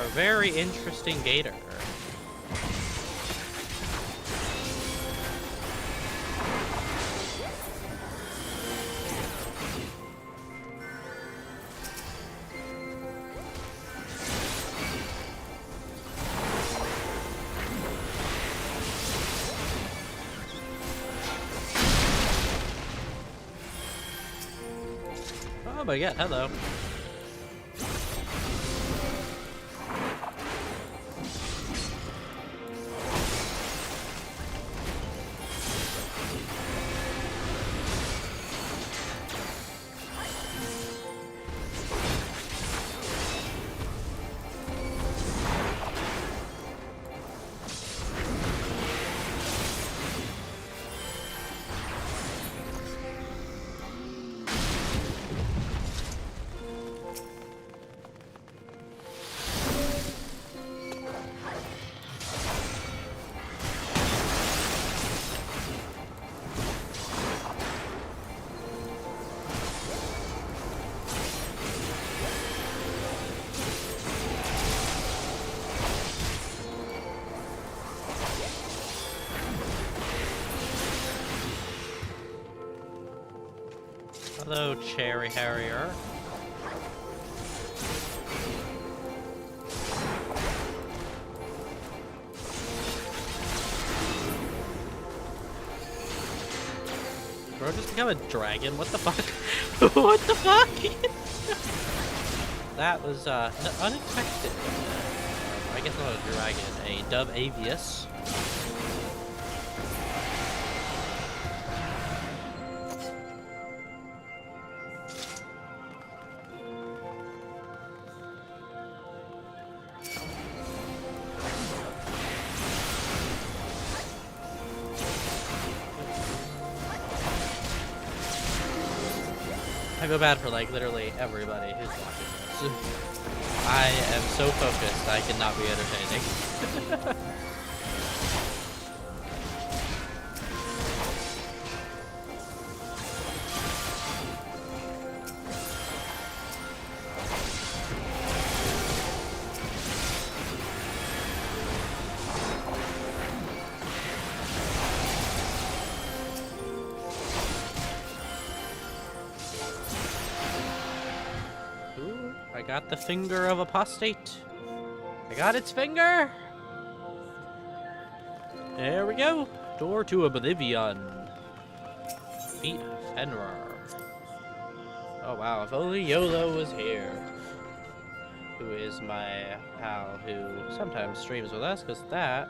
a very interesting gator. Oh my god, hello. Hello, Cherry Harrier. Bro, just become a dragon? What the fuck? What the fuck? That was unexpected. I guess not a dragon, a dove avius. I feel bad for like literally everybody who's watching this. I am so focused I cannot be entertaining. I got the finger of apostate. I got its finger. There we go. Door to oblivion. Beat Fenrir. Oh wow, if only YOLO was here. Who is my pal who sometimes streams with us, because that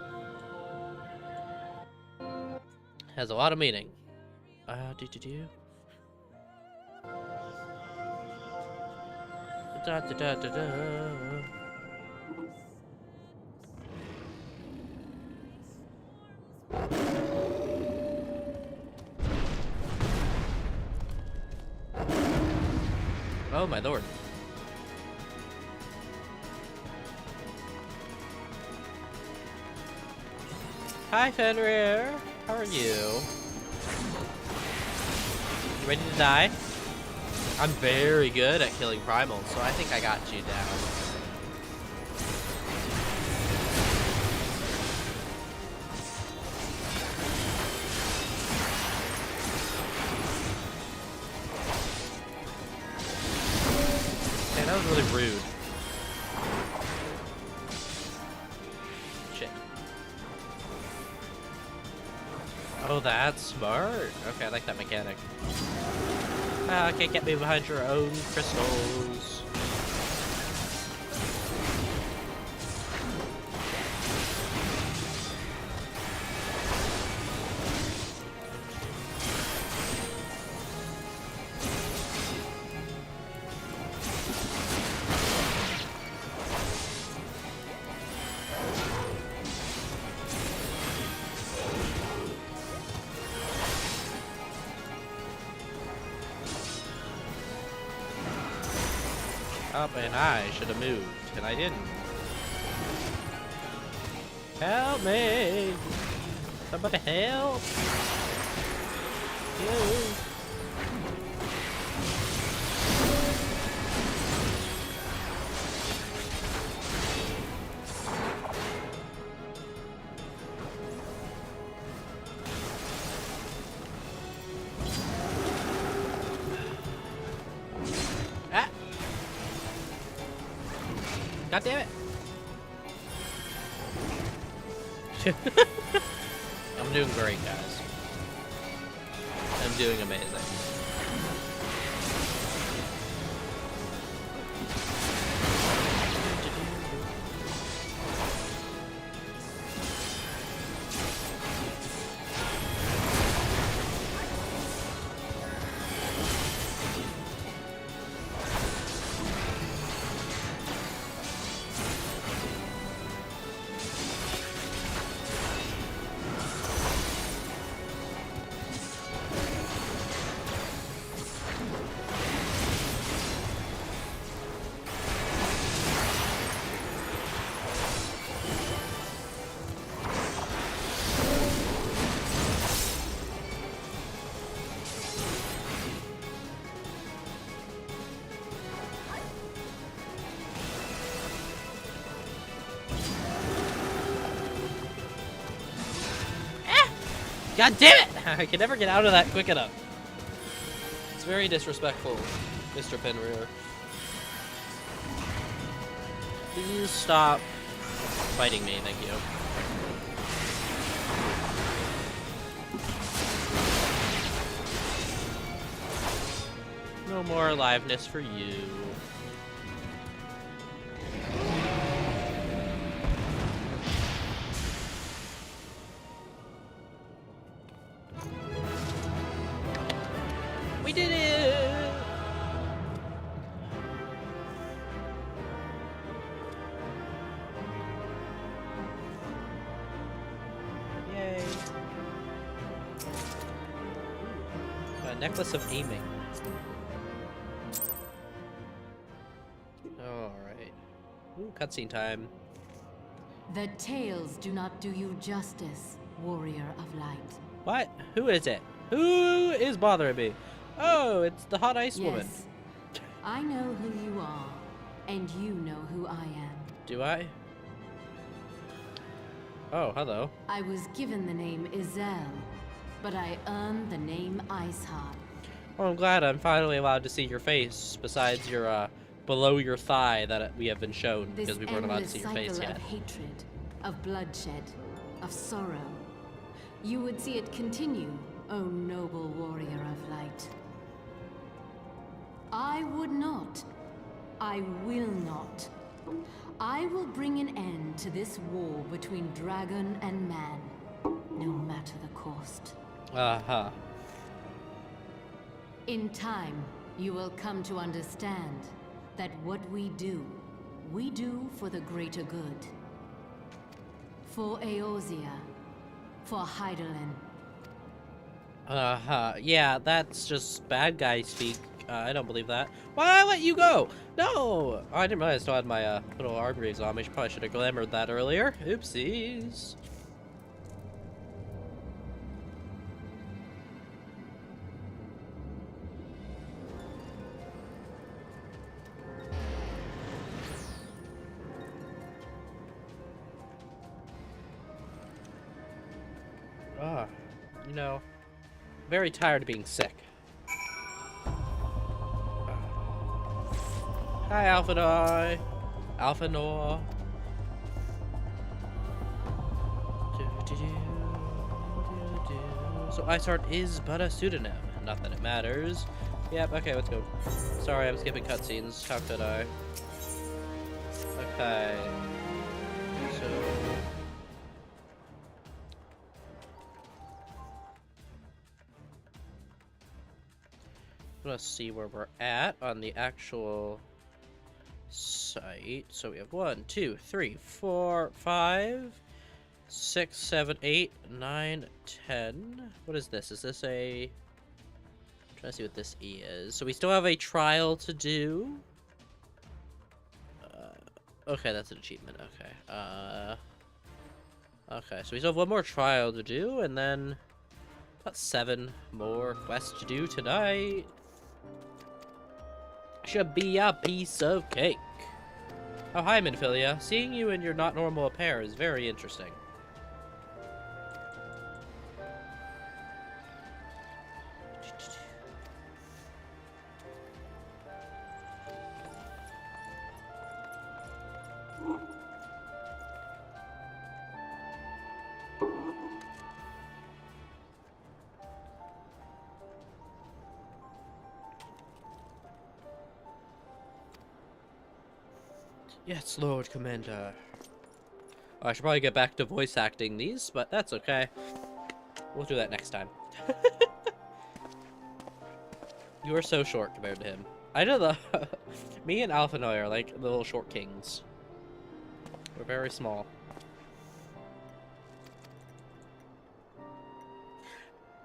has a lot of meaning. Da da da da da. Oh my lord. Hi Fenrir, how are you? You ready to die? I'm very good at killing primals, so I think I got you down. Man, that was really rude. Shit. Oh, that's smart. Okay, I like that mechanic. Okay, get me behind your own crystals. Up, and I should have moved, and I didn't. Help me! Somebody help! You. God damn it. I'm doing great, guys. I'm doing amazing. God damn it! I can never get out of that quick enough. It's very disrespectful, Mr. Penrear. Please stop fighting me, thank you. No more aliveness for you. We did it! Yay. A necklace of aiming. Alright. Ooh, cutscene time. The tales do not do you justice, warrior of light. What? Who is it? Who is bothering me? Oh, it's the hot ice woman. Yes, I know who you are, and you know who I am. Do I? Oh, hello. I was given the name Izel, but I earned the name Iceheart. Well, I'm glad I'm finally allowed to see your face, besides your, below your thigh that we have been shown, because we weren't allowed to see your face yet. This endless cycle of hatred, of bloodshed, of sorrow. You would see it continue, O noble warrior of light. I would not. I will not. I will bring an end to this war between dragon and man, no matter the cost. Uh-huh. In time, you will come to understand that what we do for the greater good. For Eorzea, for Hydaelyn. Uh-huh. Yeah, that's just bad guy speak. I don't believe that. Why did I let you go? No! Oh, I didn't realize I still had my little armgreaves on me. Probably should have glamored that earlier. Oopsies. You know, very tired of being sick. Hi, Alphanoi. Alphanor. So Iceheart is but a pseudonym. Not that it matters. Yep, okay, let's go. Sorry, I'm skipping cutscenes. How could I? Okay. So... let's see where we're at on the actual site. So we have 1, 2, 3, 4, 5, 6, 7, 8, 9, 10. What is this? Is this a... I'm trying to see what this is. So we still have a trial to do. Okay, that's an achievement. Okay. Okay, so we still have one more trial to do, and then about 7 more quests to do tonight. Should be a piece of cake. Oh, hi, Minfilia. Seeing you in your not normal appear is very interesting. Yes, Lord Commander. Oh, I should probably get back to voice acting these, but that's okay. We'll do that next time. You are so short compared to him. I know the... Me and Alphinoy are like the little short kings. We're very small.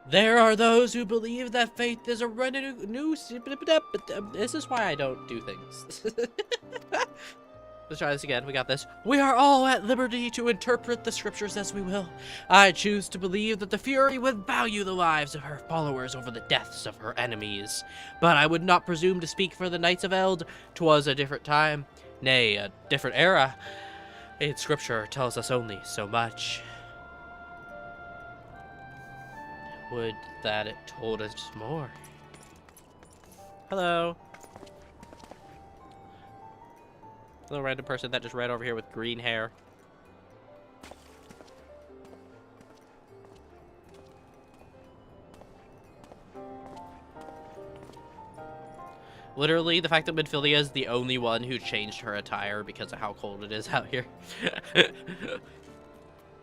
There are those who believe that faith is a new... This is why I don't do things. Let's try this again. We got this. We are all at liberty to interpret the scriptures as we will. I choose to believe that the Fury would value the lives of her followers over the deaths of her enemies. But I would not presume to speak for the Knights of Eld. 'Twas a different time, nay, a different era. And scripture tells us only so much. Would that it told us more. Hello. Little random person that just ran over here with green hair. Literally, the fact that Midfilia is the only one who changed her attire because of how cold it is out here.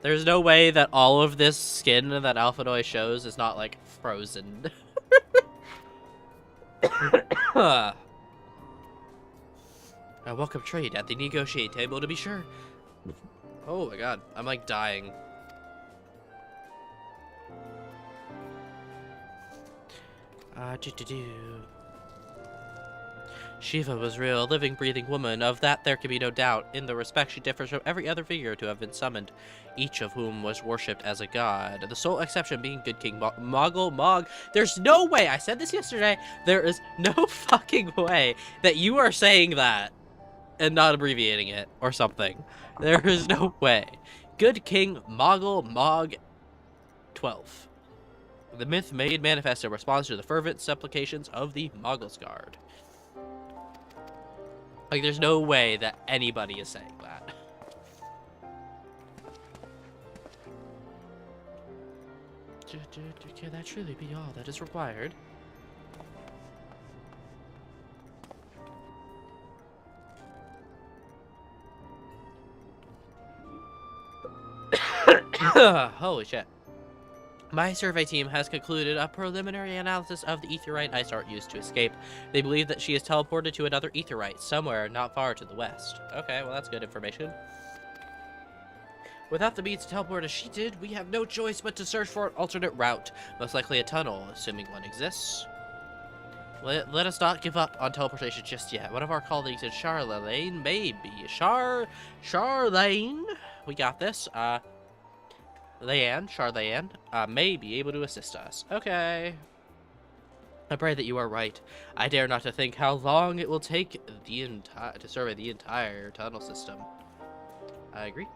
There's no way that all of this skin that Alphinoy shows is not, like, frozen. A welcome trade at the negotiate table, to be sure. Oh my god, I'm like dying. Shiva was real, living, breathing woman. Of that there can be no doubt. In the respect she differs from every other figure to have been summoned, each of whom was worshipped as a god. The sole exception being Good King Mog. There's no way, I said this yesterday, there is no fucking way that you are saying that and not abbreviating it or something. There is no way. Good King Mog 12. The myth made manifest in response to the fervent supplications of the Mogglesguard. Like, there's no way that anybody is saying that. Can that truly be all that is required? Holy shit. My survey team has concluded a preliminary analysis of the aetheryte ice art used to escape. They believe that she is teleported to another aetheryte somewhere not far to the west. Okay, well that's good information. Without the means to teleport as she did, we have no choice but to search for an alternate route. Most likely a tunnel, assuming one exists. Let us not give up on teleportation just yet. One of our colleagues in Charlene, maybe. Charlene? We got this. Charlene, may be able to assist us. Okay. I pray that you are right. I dare not to think how long it will take to survey the entire tunnel system. I agree.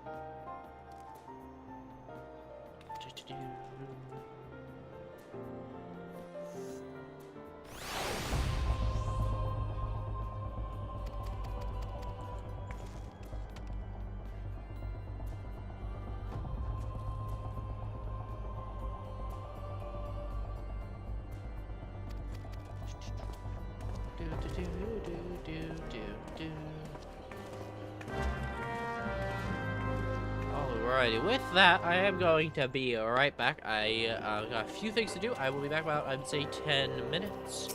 Alrighty, with that, I am going to be right back. I got a few things to do. I will be back about, I'd say, 10 minutes.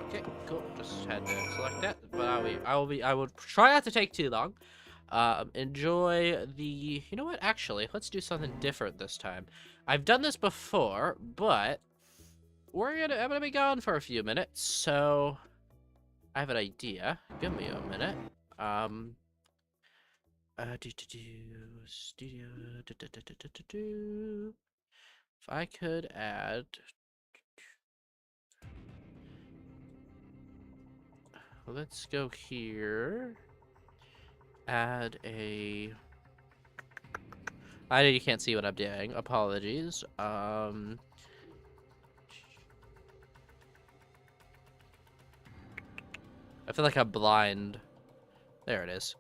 Okay, cool. Just had to select that, but I will try not to take too long. Enjoy the, you know what? Actually, let's do something different this time. I've done this before, but I'm gonna be gone for a few minutes, so I have an idea. Give me a minute. Studio. If I could add. Let's go here. Add a. I know you can't see what I'm doing. Apologies. I feel like I'm blind. There it is.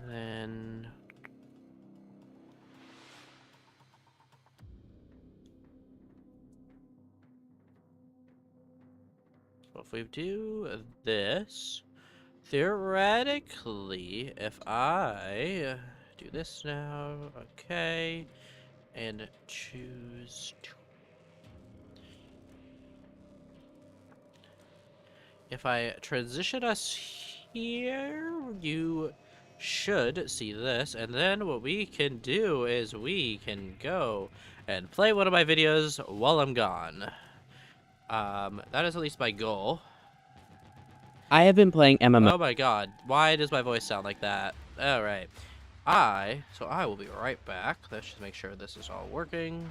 Then so if we do this, theoretically, if I do this now, okay, and choose if I transition us here, you should see this, and then what we can do is we can go and play one of my videos while I'm gone. That is at least my goal. I have been playing MMO. Oh my god, why does my voice sound like that? Alright. So I will be right back. Let's just make sure this is all working.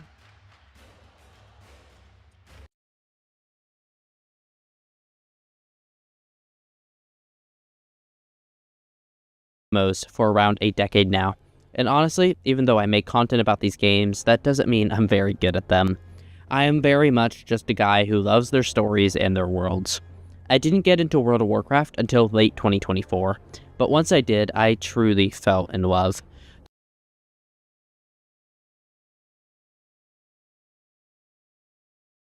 For around a decade now. And honestly, even though I make content about these games, that doesn't mean I'm very good at them. I am very much just a guy who loves their stories and their worlds. I didn't get into World of Warcraft until late 2024, but once I did, I truly fell in love.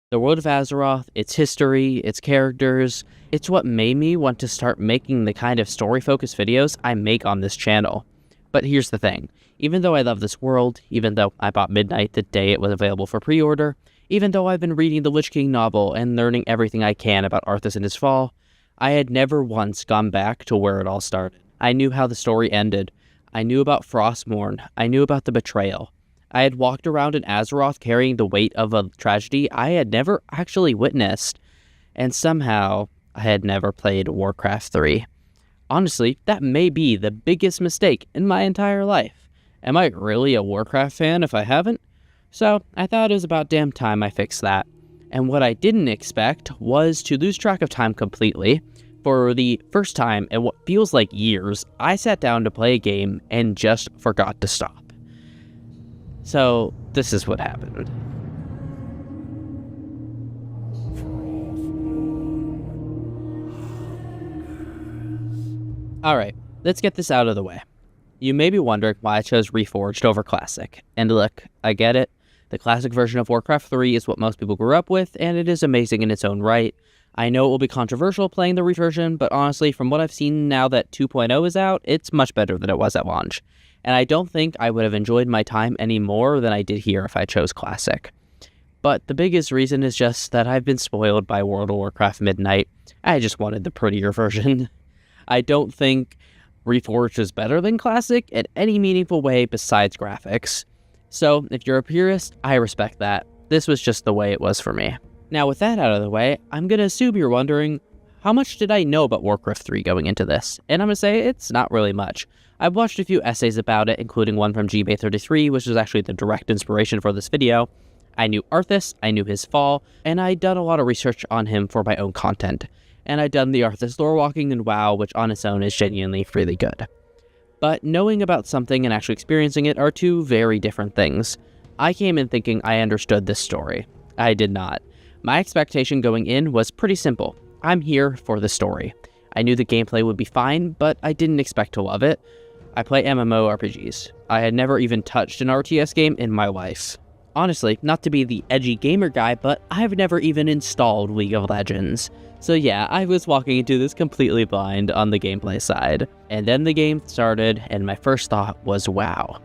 The world of Azeroth, its history, its characters, it's what made me want to start making the kind of story-focused videos I make on this channel. But here's the thing, even though I love this world, even though I bought Midnight the day it was available for pre-order, even though I've been reading the Lich King novel and learning everything I can about Arthas and his fall, I had never once gone back to where it all started. I knew how the story ended. I knew about Frostmourne. I knew about the betrayal. I had walked around in Azeroth carrying the weight of a tragedy I had never actually witnessed, and somehow I had never played Warcraft 3. Honestly, that may be the biggest mistake in my entire life. Am I really a Warcraft fan if I haven't? So, I thought it was about damn time I fixed that. And what I didn't expect was to lose track of time completely. For the first time in what feels like years, I sat down to play a game and just forgot to stop. So, this is what happened. Alright, let's get this out of the way. You may be wondering why I chose Reforged over Classic. And look, I get it. The Classic version of Warcraft 3 is what most people grew up with, and it is amazing in its own right. I know it will be controversial playing the reversion, but honestly, from what I've seen now that 2.0 is out, it's much better than it was at launch. And I don't think I would have enjoyed my time any more than I did here if I chose Classic. But the biggest reason is just that I've been spoiled by World of Warcraft Midnight. I just wanted the prettier version. I don't think Reforged is better than Classic in any meaningful way besides graphics. So, if you're a purist, I respect that. This was just the way it was for me. Now with that out of the way, I'm gonna assume you're wondering, how much did I know about Warcraft 3 going into this? And I'm gonna say it's not really much. I've watched a few essays about it, including one from GBay33, which was actually the direct inspiration for this video. I knew Arthas, I knew his fall, and I'd done a lot of research on him for my own content. And I'd done the Arthas lore walking in WoW, which on its own is genuinely really good. But knowing about something and actually experiencing it are two very different things. I came in thinking I understood this story. I did not. My expectation going in was pretty simple. I'm here for the story. I knew the gameplay would be fine, but I didn't expect to love it. I play MMORPGs. I had never even touched an RTS game in my life. Honestly, not to be the edgy gamer guy, but I've never even installed League of Legends. So yeah, I was walking into this completely blind on the gameplay side. And then the game started, and my first thought was, wow.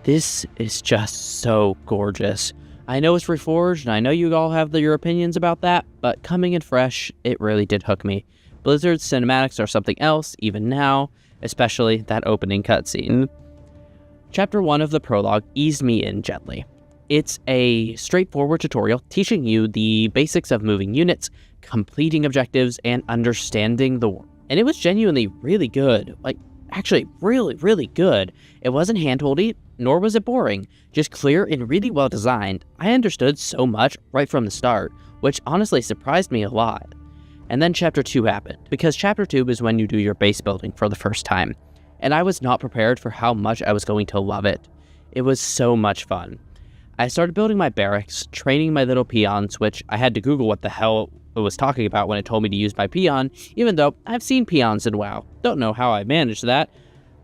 This is just so gorgeous. I know it's Reforged, and I know you all have your opinions about that, but coming in fresh, it really did hook me. Blizzard's cinematics are something else, even now, especially that opening cutscene. Chapter 1 of the prologue eased me in gently. It's a straightforward tutorial teaching you the basics of moving units, completing objectives, and understanding the world. And it was genuinely really good. Like, actually really, really good. It wasn't handholdy, nor was it boring. Just clear and really well designed. I understood so much right from the start, which honestly surprised me a lot. And then Chapter 2 happened, because Chapter 2 is when you do your base building for the first time. And I was not prepared for how much I was going to love it. It was so much fun. I started building my barracks, training my little peons, which I had to Google what the hell it was talking about when it told me to use my peon, even though I've seen peons in WoW. Don't know how I managed that,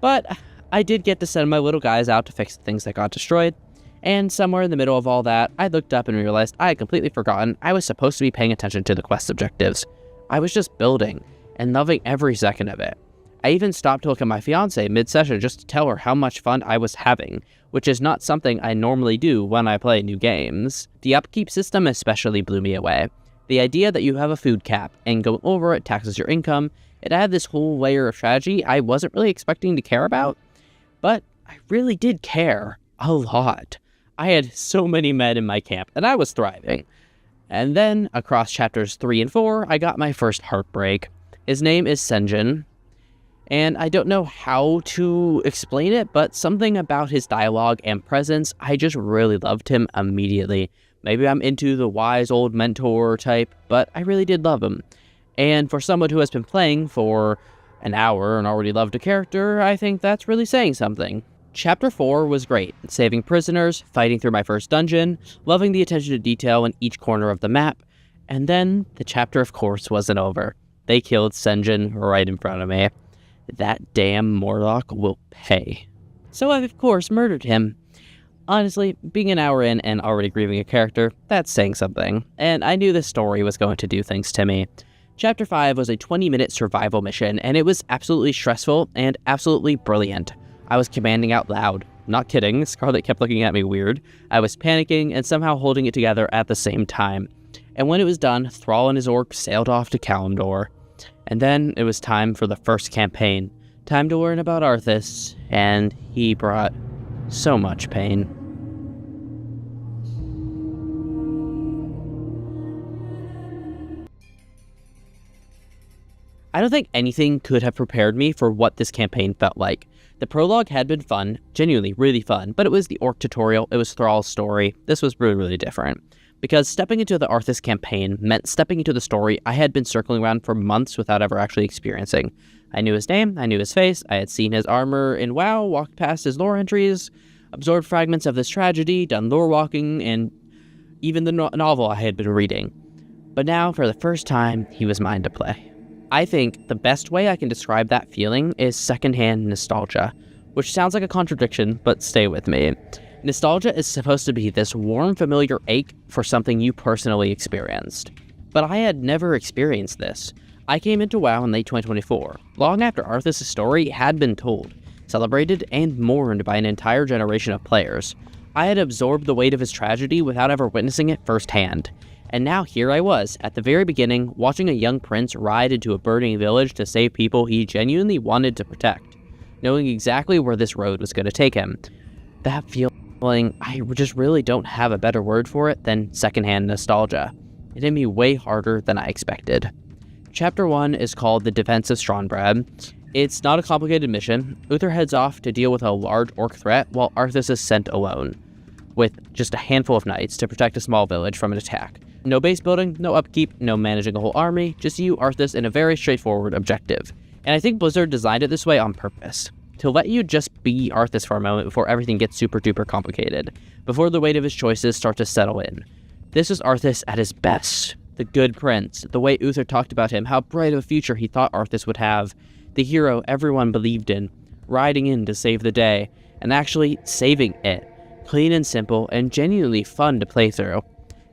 but I did get to send my little guys out to fix the things that got destroyed, and somewhere in the middle of all that, I looked up and realized I had completely forgotten I was supposed to be paying attention to the quest objectives. I was just building, and loving every second of it. I even stopped to look at my fiancée mid-session just to tell her how much fun I was having, which is not something I normally do when I play new games. The upkeep system especially blew me away. The idea that you have a food cap, and going over it taxes your income, it added this whole layer of strategy I wasn't really expecting to care about, but I really did care a lot. I had so many men in my camp, and I was thriving. And then, across chapters 3 and 4, I got my first heartbreak. His name is Senjin, and I don't know how to explain it, but something about his dialogue and presence, I just really loved him immediately. Maybe I'm into the wise old mentor type, but I really did love him. And for someone who has been playing for an hour and already loved a character, I think that's really saying something. Chapter 4 was great, saving prisoners, fighting through my first dungeon, loving the attention to detail in each corner of the map, and then the chapter of course wasn't over. They killed Senjin right in front of me. That damn Morlock will pay. So I of course murdered him. Honestly, being an hour in and already grieving a character, that's saying something, and I knew this story was going to do things to me. Chapter 5 was a 20-minute survival mission, and it was absolutely stressful and absolutely brilliant. I was commanding out loud. Not kidding, Scarlet kept looking at me weird. I was panicking and somehow holding it together at the same time. And when it was done, Thrall and his orc sailed off to Kalimdor. And then it was time for the first campaign. Time to learn about Arthas, and he brought so much pain. I don't think anything could have prepared me for what this campaign felt like. The prologue had been fun, genuinely really fun, but it was the orc tutorial, it was Thrall's story. This was really different. Because stepping into the Arthas campaign meant stepping into the story I had been circling around for months without ever actually experiencing. I knew his name, I knew his face, I had seen his armor in WoW, walked past his lore entries, absorbed fragments of this tragedy, done lore walking, and even the novel I had been reading. But now, for the first time, he was mine to play. I think the best way I can describe that feeling is secondhand nostalgia, which sounds like a contradiction, but stay with me. Nostalgia is supposed to be this warm, familiar ache for something you personally experienced. But I had never experienced this. I came into WoW in late 2024, long after Arthas' story had been told, celebrated and mourned by an entire generation of players. I had absorbed the weight of his tragedy without ever witnessing it firsthand. And now here I was, at the very beginning, watching a young prince ride into a burning village to save people he genuinely wanted to protect, knowing exactly where this road was going to take him. That feeling, I just really don't have a better word for it than secondhand nostalgia. It hit me way harder than I expected. Chapter 1 is called The Defense of Strombrad. It's not a complicated mission. Uther heads off to deal with a large orc threat while Arthas is sent alone, with just a handful of knights to protect a small village from an attack. No base building, no upkeep, no managing a whole army, just you, Arthas, and a very straightforward objective. And I think Blizzard designed it this way on purpose, to let you just be Arthas for a moment before everything gets super duper complicated, before the weight of his choices start to settle in. This is Arthas at his best. The good prince, the way Uther talked about him, how bright of a future he thought Arthas would have, the hero everyone believed in, riding in to save the day, and actually saving it. Clean and simple, and genuinely fun to play through.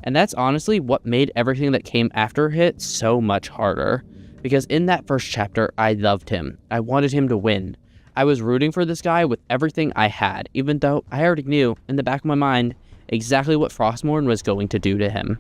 And that's honestly what made everything that came after it so much harder. Because in that first chapter, I loved him. I wanted him to win. I was rooting for this guy with everything I had, even though I already knew, in the back of my mind, exactly what Frostmourne was going to do to him.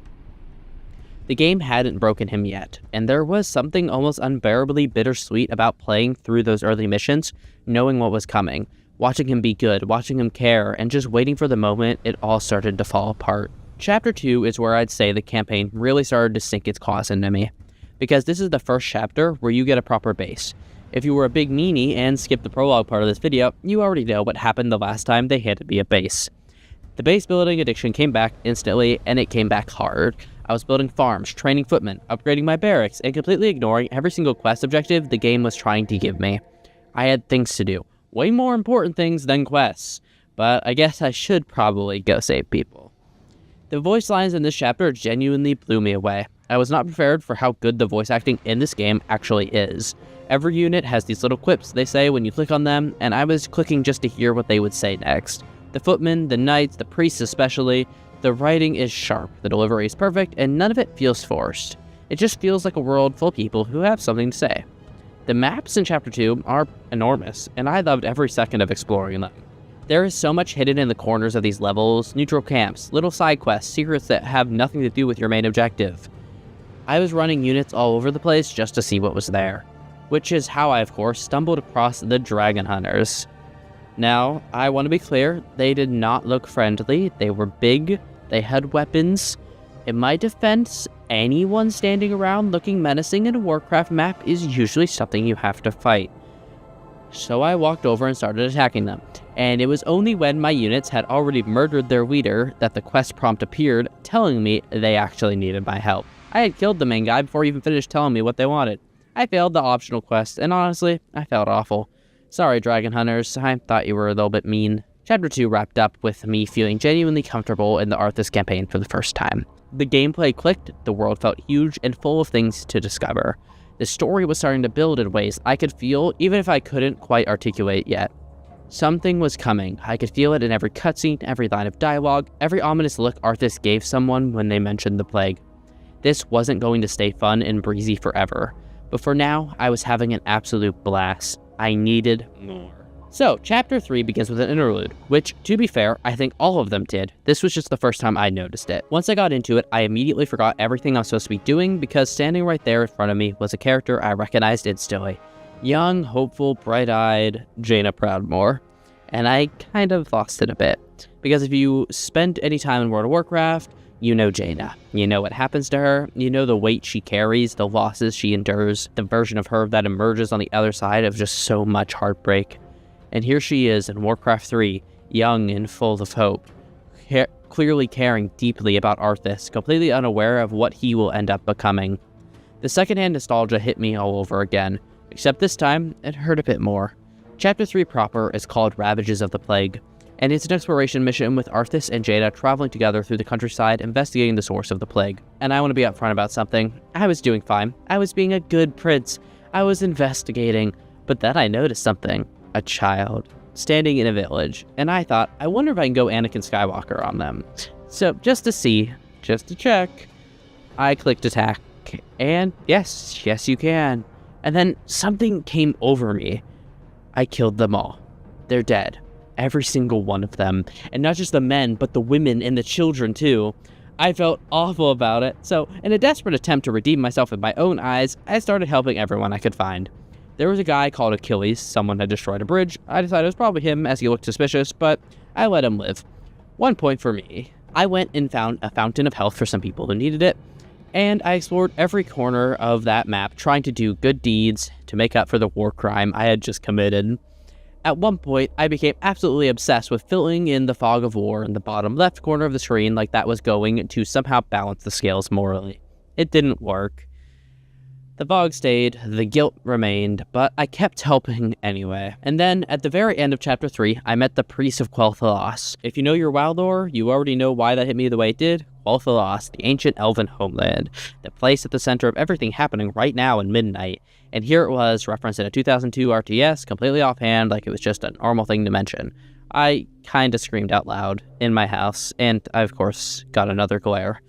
The game hadn't broken him yet, and there was something almost unbearably bittersweet about playing through those early missions, knowing what was coming, watching him be good, watching him care, and just waiting for the moment it all started to fall apart. Chapter 2 is where I'd say the campaign really started to sink its claws into me, because this is the first chapter where you get a proper base. If you were a big meanie and skipped the prologue part of this video, you already know what happened the last time they handed me a base. The base building addiction came back instantly, and it came back hard. I was building farms, training footmen, upgrading my barracks, and completely ignoring every single quest objective the game was trying to give me. I had things to do, way more important things than quests, but I guess I should probably go save people. The voice lines in this chapter genuinely blew me away. I was not prepared for how good the voice acting in this game actually is. Every unit has these little quips they say when you click on them, and I was clicking just to hear what they would say next. The footmen, the knights, the priests especially, the writing is sharp, the delivery is perfect, and none of it feels forced. It just feels like a world full of people who have something to say. The maps in Chapter 2 are enormous, and I loved every second of exploring them. There is so much hidden in the corners of these levels, neutral camps, little side quests, secrets that have nothing to do with your main objective. I was running units all over the place just to see what was there, which is how I, of course, stumbled across the Dragon Hunters. Now, I want to be clear, they did not look friendly, they were big, they had weapons. In my defense, anyone standing around looking menacing in a Warcraft map is usually something you have to fight. So I walked over and started attacking them, and it was only when my units had already murdered their leader that the quest prompt appeared, telling me they actually needed my help. I had killed the main guy before he even finished telling me what they wanted. I failed the optional quest, and honestly, I felt awful. Sorry, Dragon Hunters, I thought you were a little bit mean. Chapter 2 wrapped up with me feeling genuinely comfortable in the Arthas campaign for the first time. The gameplay clicked, the world felt huge and full of things to discover. The story was starting to build in ways I could feel, even if I couldn't quite articulate yet. Something was coming. I could feel it in every cutscene, every line of dialogue, every ominous look Arthas gave someone when they mentioned the plague. This wasn't going to stay fun and breezy forever, but for now, I was having an absolute blast. I needed more. So, Chapter 3 begins with an interlude, which, to be fair, I think all of them did. This was just the first time I noticed it. Once I got into it, I immediately forgot everything I was supposed to be doing because standing right there in front of me was a character I recognized instantly. Young, hopeful, bright-eyed Jaina Proudmoore. And I kind of lost it a bit. Because if you spend any time in World of Warcraft, you know Jaina. You know what happens to her, you know the weight she carries, the losses she endures, the version of her that emerges on the other side of just so much heartbreak. And here she is in Warcraft 3, young and full of hope, clearly caring deeply about Arthas, completely unaware of what he will end up becoming. The secondhand nostalgia hit me all over again, except this time, it hurt a bit more. Chapter 3 proper is called Ravages of the Plague, and it's an exploration mission with Arthas and Jaina traveling together through the countryside investigating the source of the plague. And I want to be upfront about something. I was doing fine. I was being a good prince. I was investigating, but then I noticed something. A child standing in a village, and I thought, I wonder if I can go Anakin Skywalker on them. So just to see, just to check, I clicked attack, and yes you can. And then something came over me. I killed them all. They're dead. Every single one of them. And not just the men, but the women and the children too. I felt awful about it, so in a desperate attempt to redeem myself in my own eyes, I started helping everyone I could find. There was a guy called Achilles. Someone had destroyed a bridge. I decided it was probably him as he looked suspicious, but I let him live. 1 point for me. I went and found a fountain of health for some people who needed it, and I explored every corner of that map trying to do good deeds to make up for the war crime I had just committed. At one point, I became absolutely obsessed with filling in the fog of war in the bottom left corner of the screen like that was going to somehow balance the scales morally. It didn't work. The fog stayed, the guilt remained, but I kept helping anyway. And then, at the very end of Chapter 3, I met the Priest of Quel'Thalas. If you know your WoW lore, you already know why that hit me the way it did. Quel'Thalas, the ancient elven homeland, the place at the center of everything happening right now in Midnight. And here it was, referenced in a 2002 RTS, completely offhand, like it was just a normal thing to mention. I kinda screamed out loud in my house, and I of course got another glare.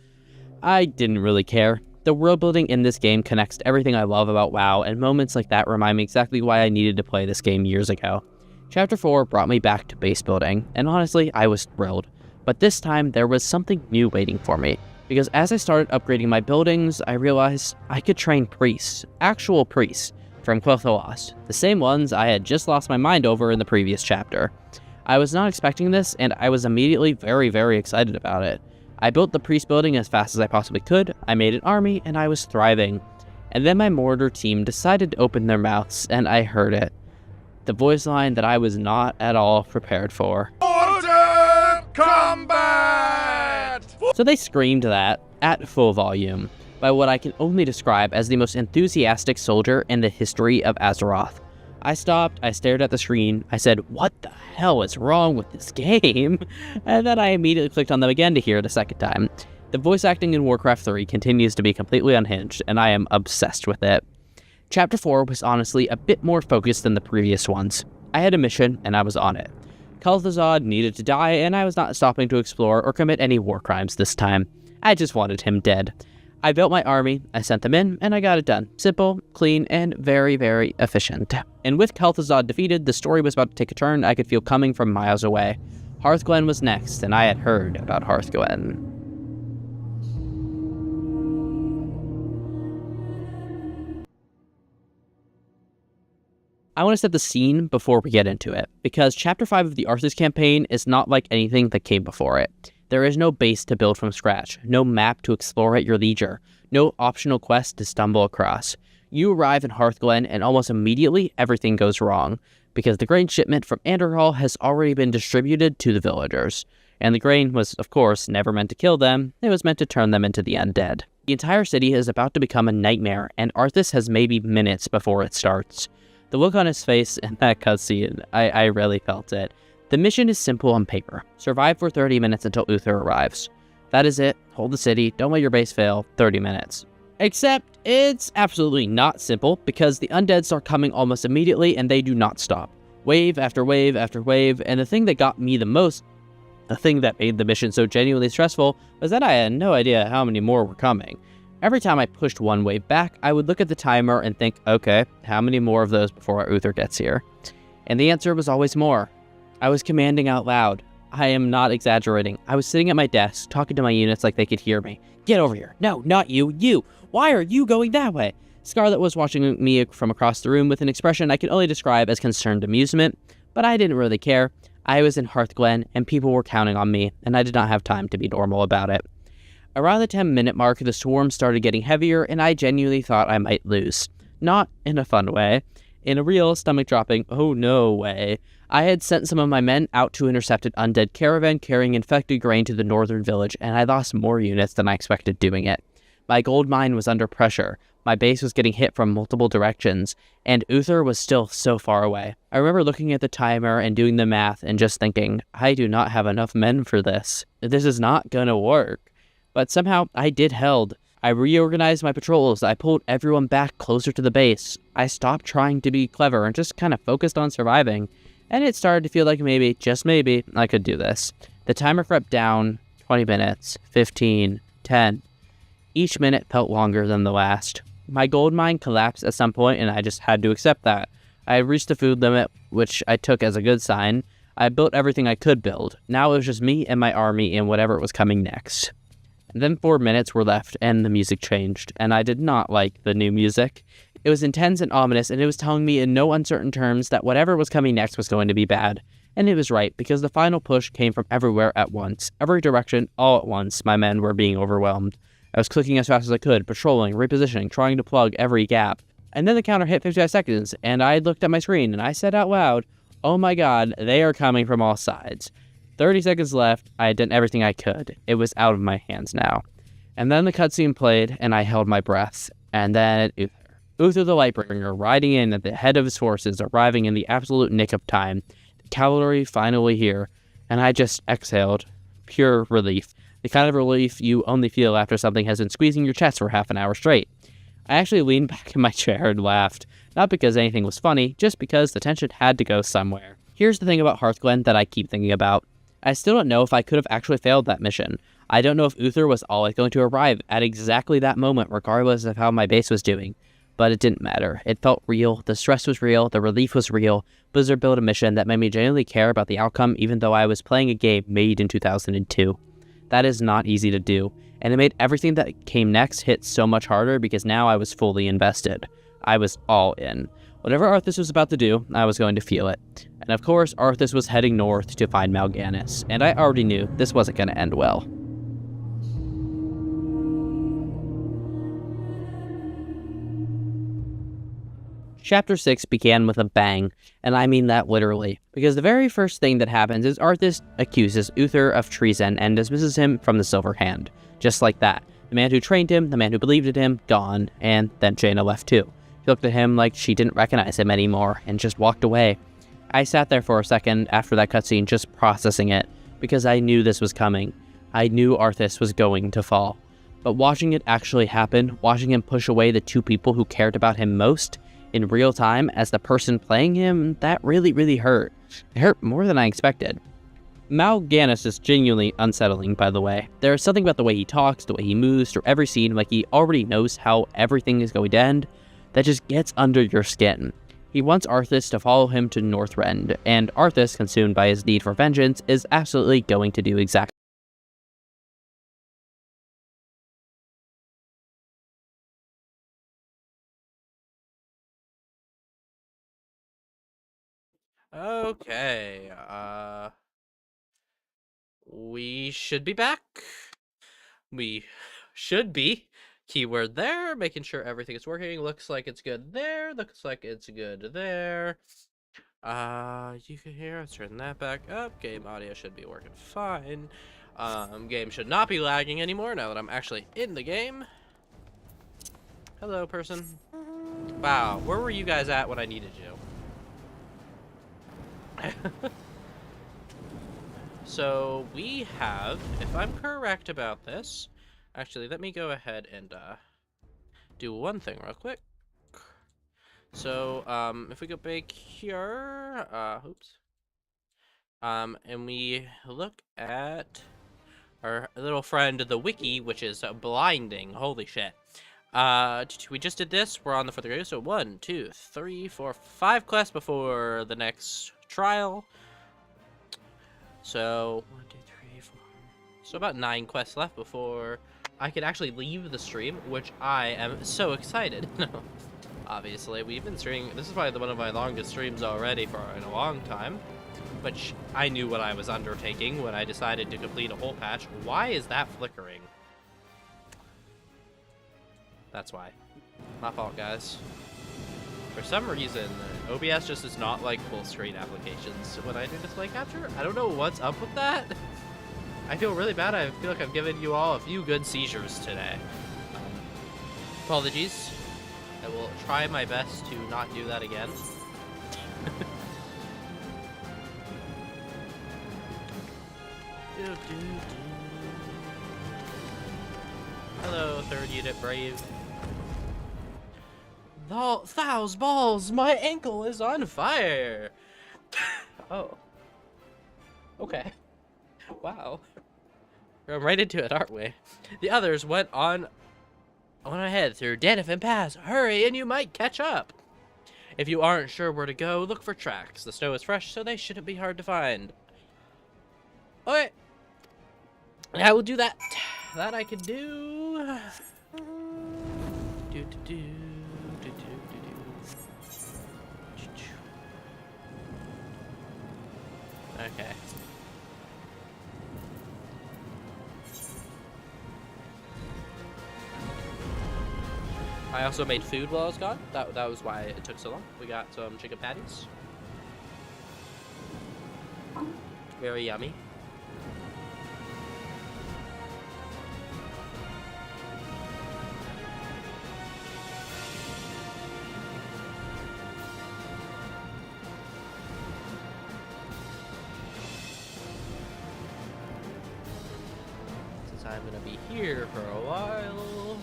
I didn't really care. The world building in this game connects to everything I love about WoW, and moments like that remind me exactly why I needed to play this game years ago. Chapter 4 brought me back to base building, and honestly, I was thrilled. But this time, there was something new waiting for me, because as I started upgrading my buildings, I realized I could train priests, actual priests, from Quel'Thalas, the same ones I had just lost my mind over in the previous chapter. I was not expecting this, and I was immediately very, very excited about it. I built the priest building as fast as I possibly could, I made an army, and I was thriving. And then my mortar team decided to open their mouths, and I heard it. The voice line that I was not at all prepared for. Order combat! So they screamed that, at full volume, by what I can only describe as the most enthusiastic soldier in the history of Azeroth. I stopped, I stared at the screen, I said, what the hell is wrong with this game? And then I immediately clicked on them again to hear it a second time. The voice acting in Warcraft 3 continues to be completely unhinged, and I am obsessed with it. Chapter 4 was honestly a bit more focused than the previous ones. I had a mission, and I was on it. Kel'Thuzad needed to die, and I was not stopping to explore or commit any war crimes this time. I just wanted him dead. I built my army, I sent them in, and I got it done. Simple, clean, and very, very efficient. And with Kel'Thuzad defeated, the story was about to take a turn I could feel coming from miles away. Hearthglen was next, and I had heard about Hearthglen. I want to set the scene before we get into it, because Chapter 5 of the Arthas campaign is not like anything that came before it. There is no base to build from scratch, no map to explore at your leisure, no optional quest to stumble across. You arrive in Hearthglen and almost immediately everything goes wrong, because the grain shipment from Anderhall has already been distributed to the villagers. And the grain was, of course, never meant to kill them, it was meant to turn them into the undead. The entire city is about to become a nightmare, and Arthas has maybe minutes before it starts. The look on his face in that cutscene, I really felt it. The mission is simple on paper. Survive for 30 minutes until Uther arrives. That is it. Hold the city, don't let your base fail, 30 minutes. Except, it's absolutely not simple, because the undead start coming almost immediately and they do not stop. Wave after wave after wave, and the thing that got me the most, the thing that made the mission so genuinely stressful, was that I had no idea how many more were coming. Every time I pushed one wave back, I would look at the timer and think, okay, how many more of those before Uther gets here? And the answer was always more. I was commanding out loud. I am not exaggerating. I was sitting at my desk, talking to my units like they could hear me. Get over here. No, not you. You. Why are you going that way? Scarlet was watching me from across the room with an expression I could only describe as concerned amusement, but I didn't really care. I was in Hearthglen, and people were counting on me, and I did not have time to be normal about it. Around the 10-minute mark, the swarm started getting heavier, and I genuinely thought I might lose. Not in a fun way. In a real stomach-dropping, oh no way. I had sent some of my men out to intercept an undead caravan carrying infected grain to the northern village, and I lost more units than I expected doing it. My gold mine was under pressure, my base was getting hit from multiple directions, and Uther was still so far away. I remember looking at the timer and doing the math and just thinking, I do not have enough men for this. This is not gonna work. But somehow, I did held. I reorganized my patrols, I pulled everyone back closer to the base. I stopped trying to be clever and just kind of focused on surviving. And it started to feel like maybe, just maybe, I could do this. The timer crept down, 20 minutes, 15, 10. Each minute felt longer than the last. My gold mine collapsed at some point and I just had to accept that. I had reached the food limit, which I took as a good sign. I built everything I could build. Now it was just me and my army and whatever was coming next. And then 4 minutes were left and the music changed, and I did not like the new music. It was intense and ominous, and it was telling me in no uncertain terms that whatever was coming next was going to be bad. And it was right, because the final push came from everywhere at once. Every direction, all at once, my men were being overwhelmed. I was clicking as fast as I could, patrolling, repositioning, trying to plug every gap. And then the counter hit 55 seconds, and I looked at my screen, and I said out loud, oh my god, they are coming from all sides. 30 seconds left, I had done everything I could. It was out of my hands now. And then the cutscene played, and I held my breath. And then Uther. Uther the Lightbringer, riding in at the head of his forces, arriving in the absolute nick of time. The cavalry finally here, and I just exhaled. Pure relief. The kind of relief you only feel after something has been squeezing your chest for half an hour straight. I actually leaned back in my chair and laughed. Not because anything was funny, just because the tension had to go somewhere. Here's the thing about Hearthglen that I keep thinking about. I still don't know if I could have actually failed that mission. I don't know if Uther was always going to arrive at exactly that moment, regardless of how my base was doing. But it didn't matter. It felt real, the stress was real, the relief was real. Blizzard built a mission that made me genuinely care about the outcome, even though I was playing a game made in 2002. That is not easy to do, and it made everything that came next hit so much harder because now I was fully invested. I was all in. Whatever Arthas was about to do, I was going to feel it. And of course, Arthas was heading north to find Mal'Ganis, and I already knew this wasn't going to end well. Chapter 6 began with a bang, and I mean that literally, because the very first thing that happens is Arthas accuses Uther of treason and dismisses him from the Silver Hand. Just like that. The man who trained him, the man who believed in him, gone, and then Jaina left too. She looked at him like she didn't recognize him anymore, and just walked away. I sat there for a second after that cutscene just processing it, because I knew this was coming. I knew Arthas was going to fall. But watching it actually happen, watching him push away the two people who cared about him most, in real time as the person playing him, that really hurt. It hurt more than I expected. Mal'Ganis is genuinely unsettling, by the way. There's something about the way he talks, the way he moves through every scene, like he already knows how everything is going to end, that just gets under your skin. He wants Arthas to follow him to Northrend, and Arthas, consumed by his need for vengeance, is absolutely going to do exactly. Okay, we should be back. We should be. Keyword there, making sure everything is working. Looks like it's good there. Looks like it's good there. You can hear. Let's turn that back up. Game audio should be working fine. Game should not be lagging anymore now that I'm actually in the game. Hello, person. Wow, where were you guys at when I needed you? So we have, if I'm correct about this, actually, let me go ahead and do one thing real quick. So, if we go back here, oops. And we look at our little friend, the wiki, which is blinding. Holy shit. We just did this. We're on the further go. So 1, 2, 3, 4, 5 quests before the next trial. So 1, 2, 3, 4. So about 9 quests left before I could actually leave the stream, which I am so excited. Obviously, we've been streaming. This is probably one of my longest streams already for a long time. Which I knew what I was undertaking when I decided to complete a whole patch. Why is that flickering? That's why. My fault, guys. For some reason, OBS just does not like full screen applications when I do display capture. I don't know what's up with that. I feel really bad. I feel like I've given you all a few good seizures today. Apologies. I will try my best to not do that again. Hello, 3rd Unit Brave. Thous balls, my ankle is on fire. Oh. Okay. Wow. We're right into it, aren't we? The others went on ahead through Danifin Pass. Hurry, and you might catch up. If you aren't sure where to go, look for tracks. The snow is fresh, so they shouldn't be hard to find. Okay. I will do that. That I can do. Okay. I also made food while I was gone. That was why it took so long. We got some chicken patties. Very yummy. Since I'm gonna be here for a while.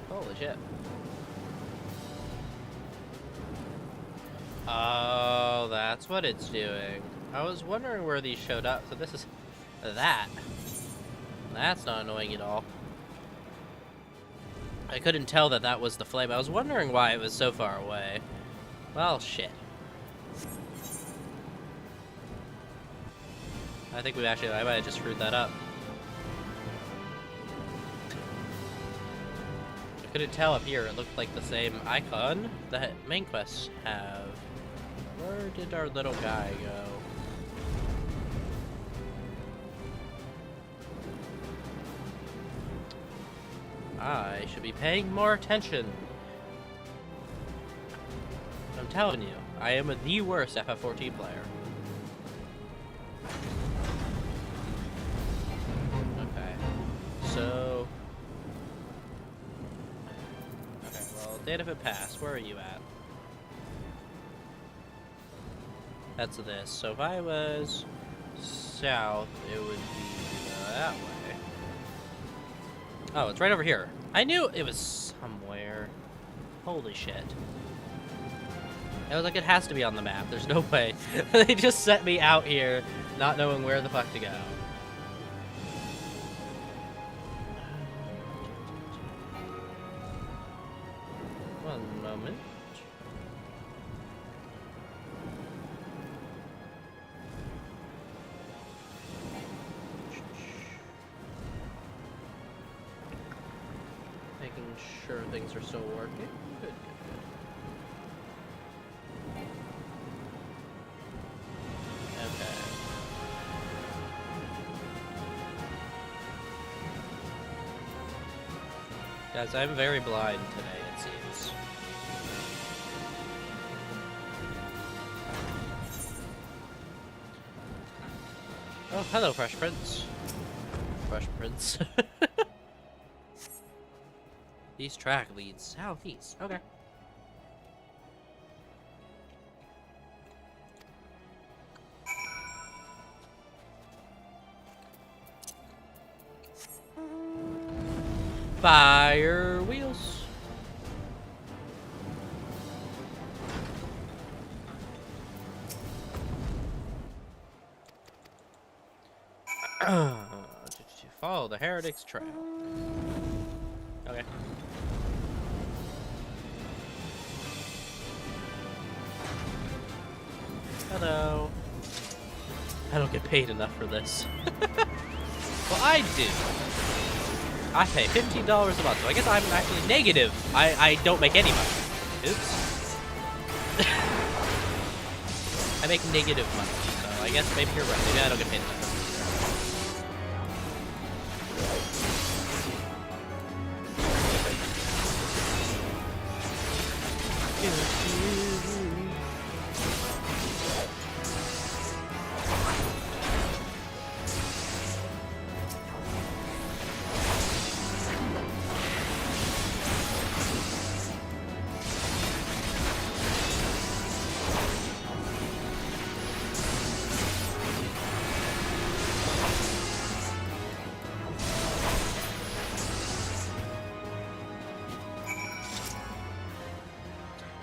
Holy shit. Oh, that's what it's doing. I was wondering where these showed up. So this is that. That's not annoying at all. I couldn't tell that that was the flame. I was wondering why it was so far away. Well, shit. I think I might have just screwed that up. I couldn't tell up here. It looked like the same icon that main quests have. Where did our little guy go? I should be paying more attention. I'm telling you, I am the worst FF14 player. Okay, so... Okay, well, Danifin Pass, where are you at? That's this. So if I was south, it would be that way. Oh, it's right over here. I knew it was... somewhere. Holy shit. I was like, it has to be on the map. There's no way. They just set me out here, not knowing where the fuck to go. One moment. Making sure things are still working. Good, good, good. Okay. Guys, I'm very blind today, it seems. Oh, hello, Fresh Prince. Fresh Prince. These track leads southeast. Okay. Fire wheels. Follow the heretic's trail. Okay. Hello. I don't get paid enough for this. Well, I do. I pay $15 a month, so I guess I'm actually negative. I don't make any money. Oops. I make negative money, so I guess maybe you're right. Maybe I don't get paid enough.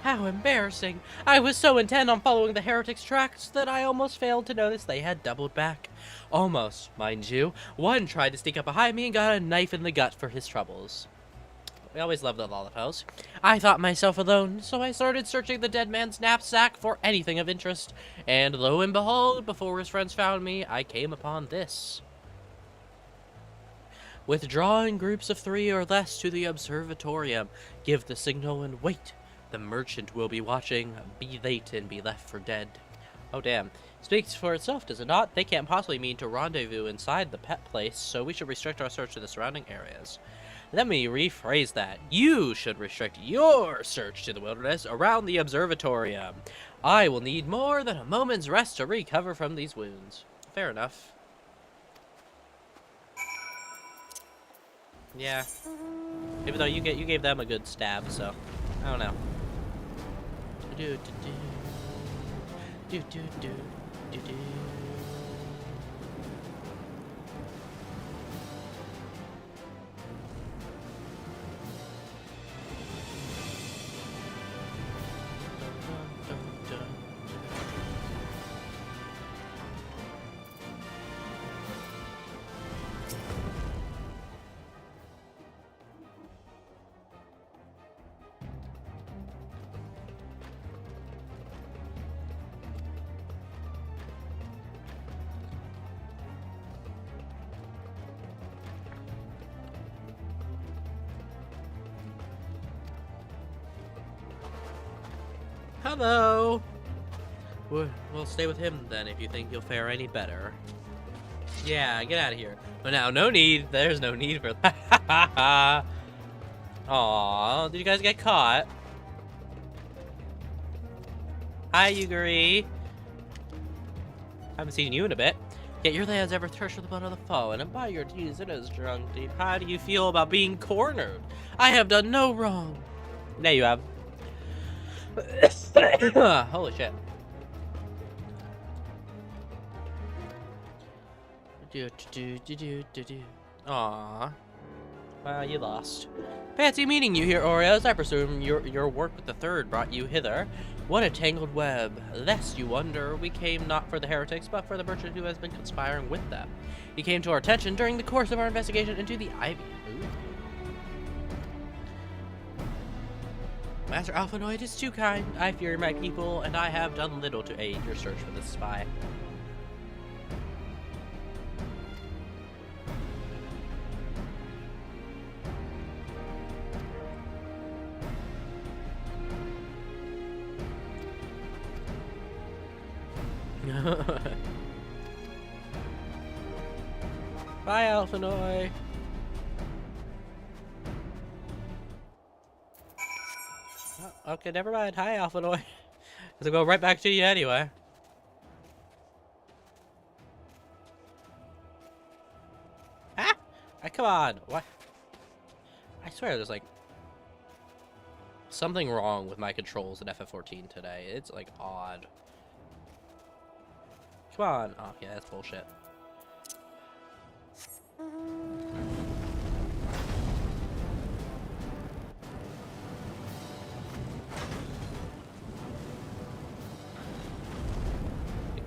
How embarrassing. I was so intent on following the heretics' tracks that I almost failed to notice they had doubled back. Almost, mind you. One tried to sneak up behind me and got a knife in the gut for his troubles. We always love the Lollipops. I thought myself alone, so I started searching the dead man's knapsack for anything of interest. And lo and behold, before his friends found me, I came upon this. Withdraw in groups of 3 or less to the observatorium. Give the signal and wait. The merchant will be watching. Be late and be left for dead. Oh, damn. Speaks for itself, does it not? They can't possibly mean to rendezvous inside the pet place, so we should restrict our search to the surrounding areas. Let me rephrase that. You should restrict your search to the wilderness around the observatorium. I will need more than a moment's rest to recover from these wounds. Fair enough. Yeah. Even though you gave them a good stab, so I don't know. Do do do do do do do. Hello! We'll stay with him then if you think you'll fare any better. Yeah, get out of here. But now, no need. There's no need for that. Aww, did you guys get caught? Hi, Yuguri. Haven't seen you in a bit. Yet your lands ever thirst for the blood of the fallen, and by your deeds it is drunk deep. How do you feel about being cornered? I have done no wrong. There you have. Holy shit. Aww. You lost. Fancy meeting you here, Oreos. I presume your work with the Third brought you hither. What a tangled web. Lest you wonder, we came not for the heretics, but for the merchant who has been conspiring with them. He came to our attention during the course of our investigation into the Ivy. Ooh. Master Alphanoid is too kind. I fear my people, and I have done little to aid your search for this spy. Bye, Alphanoid. Oh, okay, never mind. Hi, Alphanoid. I'll go right back to you anyway. Ah! Come on. What? I swear there's like something wrong with my controls in FF14 today. It's like odd. Come on. Oh, yeah, that's bullshit.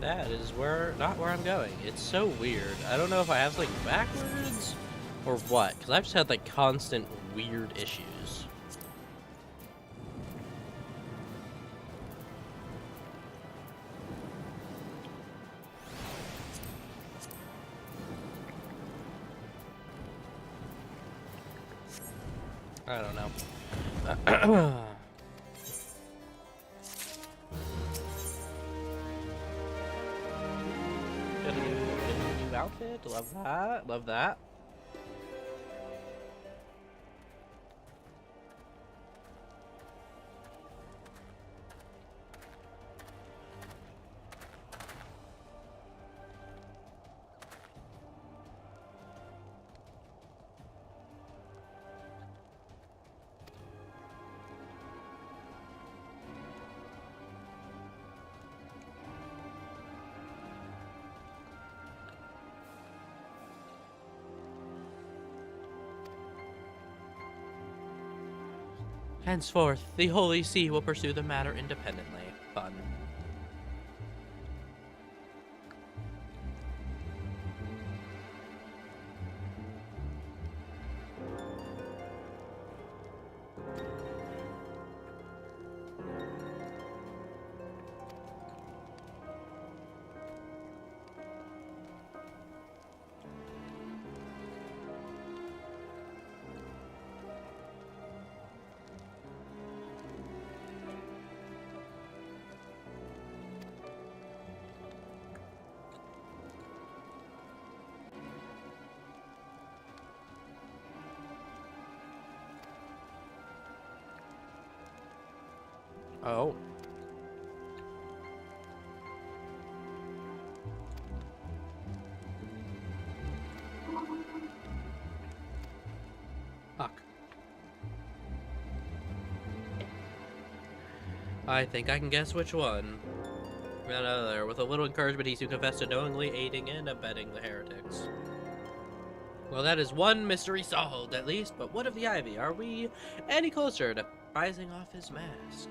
That is not where I'm going. It's so weird. I don't know if I have like backwards or what, because I've just had like constant weird issues. I don't know. Get a new outfit. Love that. Love that. Henceforth, the Holy See will pursue the matter independently. Fun. Oh. Fuck. I think I can guess which one. None other. With a little encouragement, he soon confessed to knowingly aiding and abetting the heretics. Well, that is one mystery solved, at least. But what of the Ivy? Are we any closer to prizing off his mask?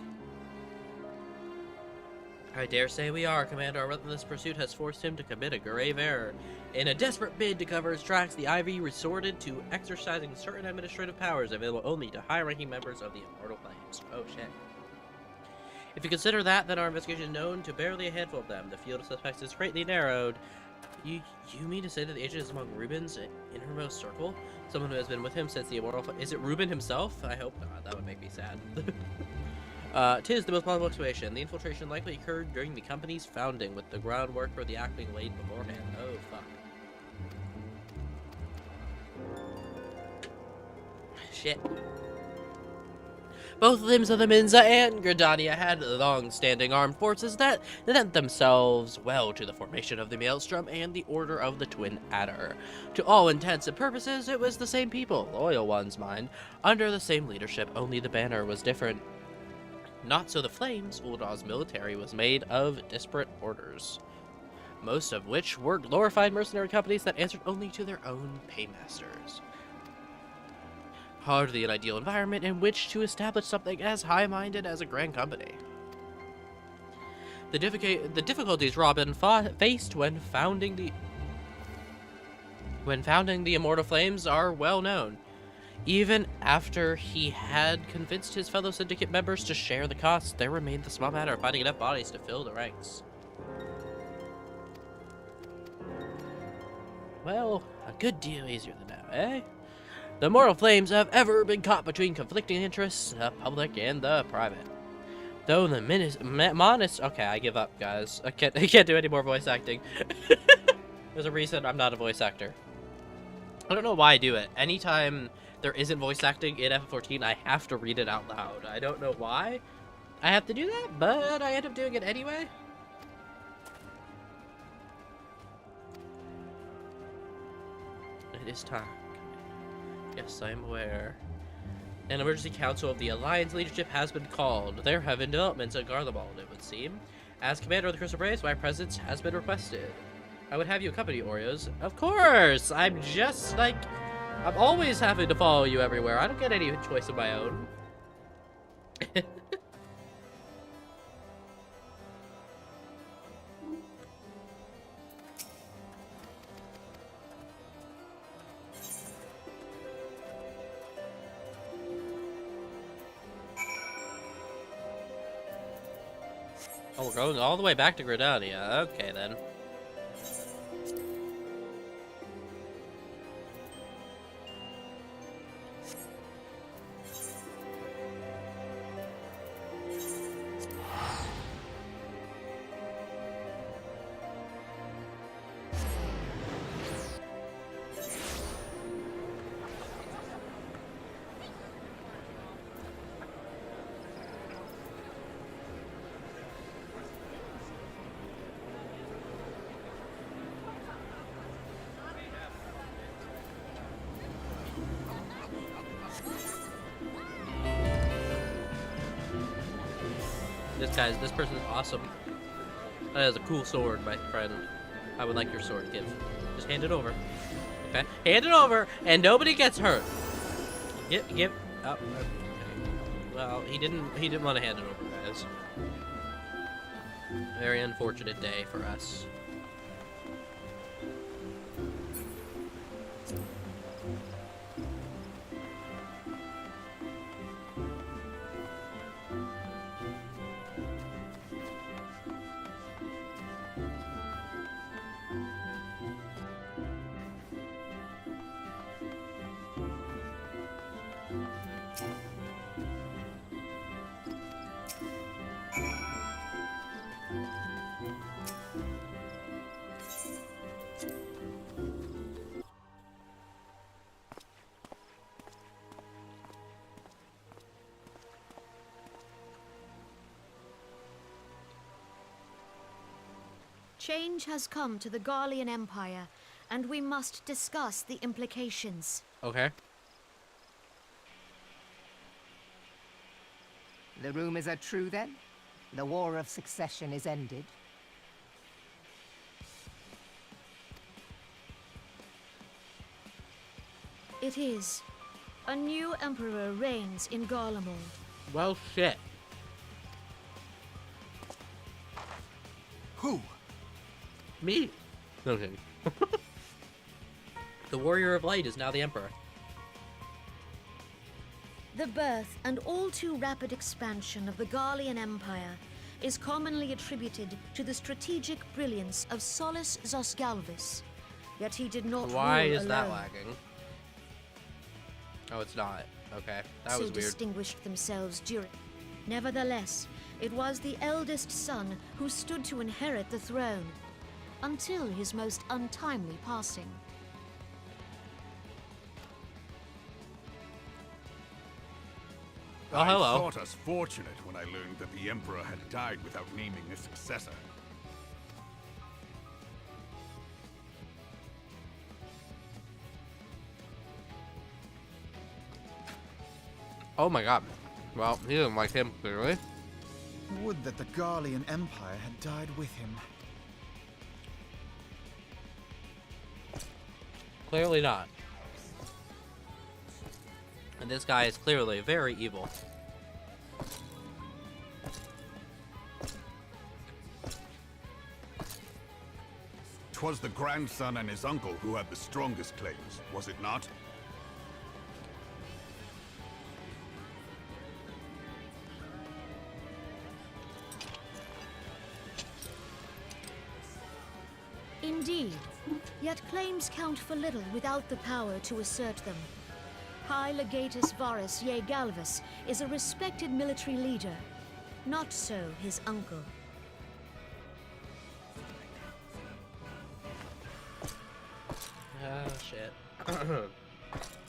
I dare say we are, Commander. Our relentless pursuit has forced him to commit a grave error. In a desperate bid to cover his tracks, the Ivy resorted to exercising certain administrative powers available only to high-ranking members of the Immortal Flames. Oh, shit. If you consider that, then our investigation is known to barely a handful of them. The field of suspects is greatly narrowed. You mean to say that the agent is among Reuben's innermost circle? Someone who has been with him since the Immortal Flames? Is it Reuben himself? I hope not. That would make me sad. 'Tis the most plausible explanation. The infiltration likely occurred during the company's founding, with the groundwork for the act being laid beforehand. Oh, fuck. Shit. Both limbs of the Minza and Gridania had long-standing armed forces that lent themselves well to the formation of the Maelstrom and the Order of the Twin Adder. To all intents and purposes, it was the same people, loyal ones, mind, under the same leadership, only the banner was different. Not so the Flames. Uldal's military was made of disparate orders, most of which were glorified mercenary companies that answered only to their own paymasters. Hardly an ideal environment in which to establish something as high-minded as a grand company. The difficulties Robin faced when founding the Immortal Flames are well known. Even after he had convinced his fellow syndicate members to share the costs, there remained the small matter of finding enough bodies to fill the ranks. Well, a good deal easier than now, eh? The Immortal Flames have ever been caught between conflicting interests, the public and the private. Though the okay, I give up, guys. I can't do any more voice acting. There's a reason I'm not a voice actor. I don't know why I do it. Anytime there isn't voice acting in FF14, I have to read it out loud. I don't know why I have to do that, but I end up doing it anyway. It is time. Yes, I am aware. An emergency council of the Alliance leadership has been called. There have been developments at Garlemald, it would seem. As commander of the Crystal Braves, my presence has been requested. I would have you accompany Oreos. Of course! I'm always having to follow you everywhere. I don't get any choice of my own. Oh, we're going all the way back to Gridania. Okay, then. This person is awesome. That is a cool sword, my friend. I would like your sword, give. Just hand it over. Okay? Hand it over, and nobody gets hurt. Give. Oh, okay. Well, he didn't want to hand it over, guys. Very unfortunate day for us. Change has come to the Garlean Empire, and we must discuss the implications. Okay. The rumors are true, then? The War of Succession is ended? It is. A new emperor reigns in Garlemald. Well, shit. Who? Me. Okay. The Warrior of Light is now the Emperor. The birth and all too rapid expansion of the Garlean Empire is commonly attributed to the strategic brilliance of Solus Zosgalvis. Yet he did not Why rule is that alone. lagging? Oh, it's not. Okay, that So was weird. distinguished themselves during. Nevertheless, it was the eldest son who stood to inherit the throne, until his most untimely passing. Oh, hello. I thought us fortunate when I learned that the Emperor had died without naming a successor. Oh my god. Well, he didn't like him, clearly. Would that the Garlean Empire had died with him. Clearly not. And this guy is clearly very evil. 'Twas the grandson and his uncle who had the strongest claims, was it not? Indeed, yet claims count for little without the power to assert them. High Legatus Varus Ye Galvus is a respected military leader. Not so his uncle. Oh, shit.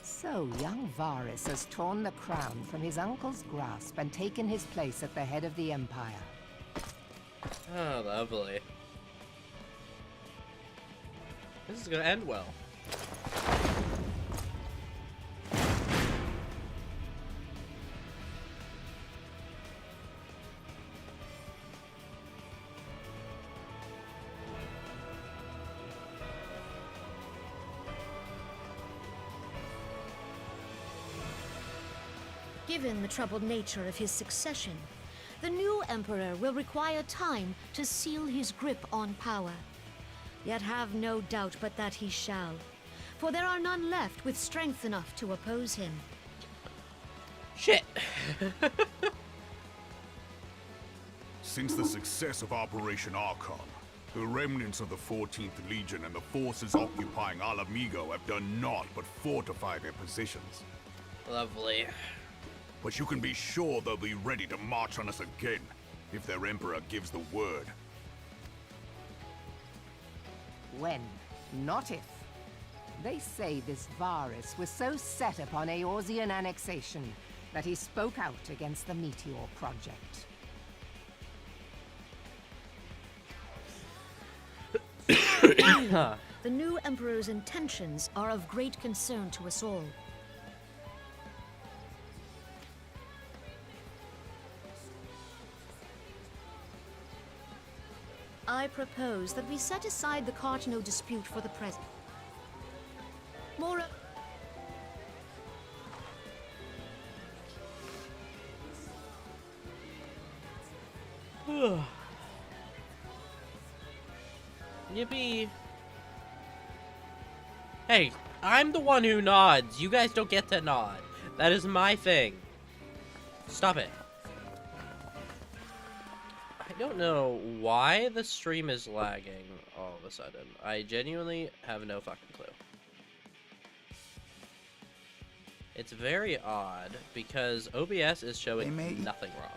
So, young Varus has torn the crown from his uncle's grasp and taken his place at the head of the Empire. Oh, lovely. This is gonna end well. Given the troubled nature of his succession, the new emperor will require time to seal his grip on power. Yet have no doubt but that he shall, for there are none left with strength enough to oppose him. Shit. Since the success of Operation Archon, the remnants of the 14th Legion and the forces occupying Alamigo have done naught but fortify their positions. Lovely. But you can be sure they'll be ready to march on us again, if their emperor gives the word. When, not if. They say this Varus was so set upon Eorzean annexation that he spoke out against the Meteor Project. The new emperor's intentions are of great concern to us all. I propose that we set aside the Cartano dispute for the present. More. Yippee. Hey, I'm the one who nods. You guys don't get to nod. That is my thing. Stop it. I don't know why the stream is lagging all of a sudden. I genuinely have no fucking clue. It's very odd because OBS is showing nothing wrong.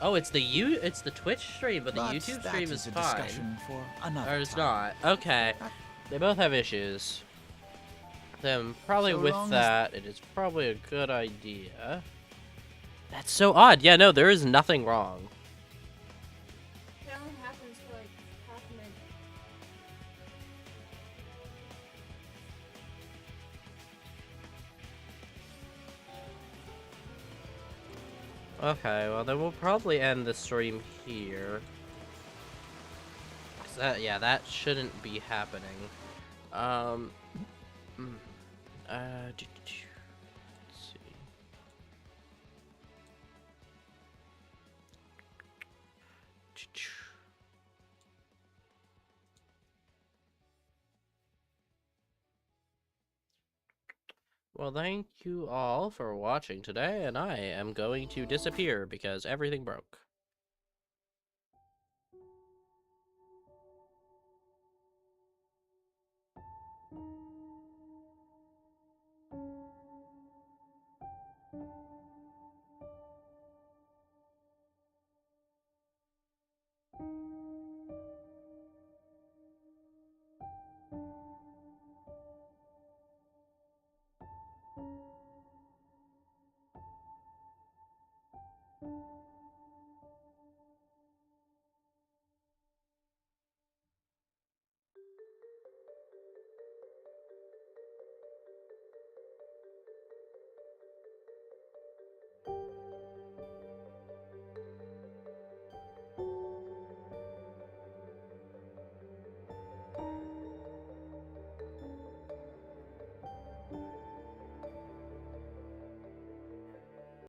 Oh, it's the Twitch stream, but the YouTube stream is fine. Or it's not. Okay. They both have issues. Then probably with that, it is probably a good idea. That's so odd. Yeah, no, there is nothing wrong. It only happens for like half a minute. Okay, well then we'll probably end the stream here. 'Cause yeah, that shouldn't be happening. Let's see. Well, thank you all for watching today, and I am going to disappear because everything broke.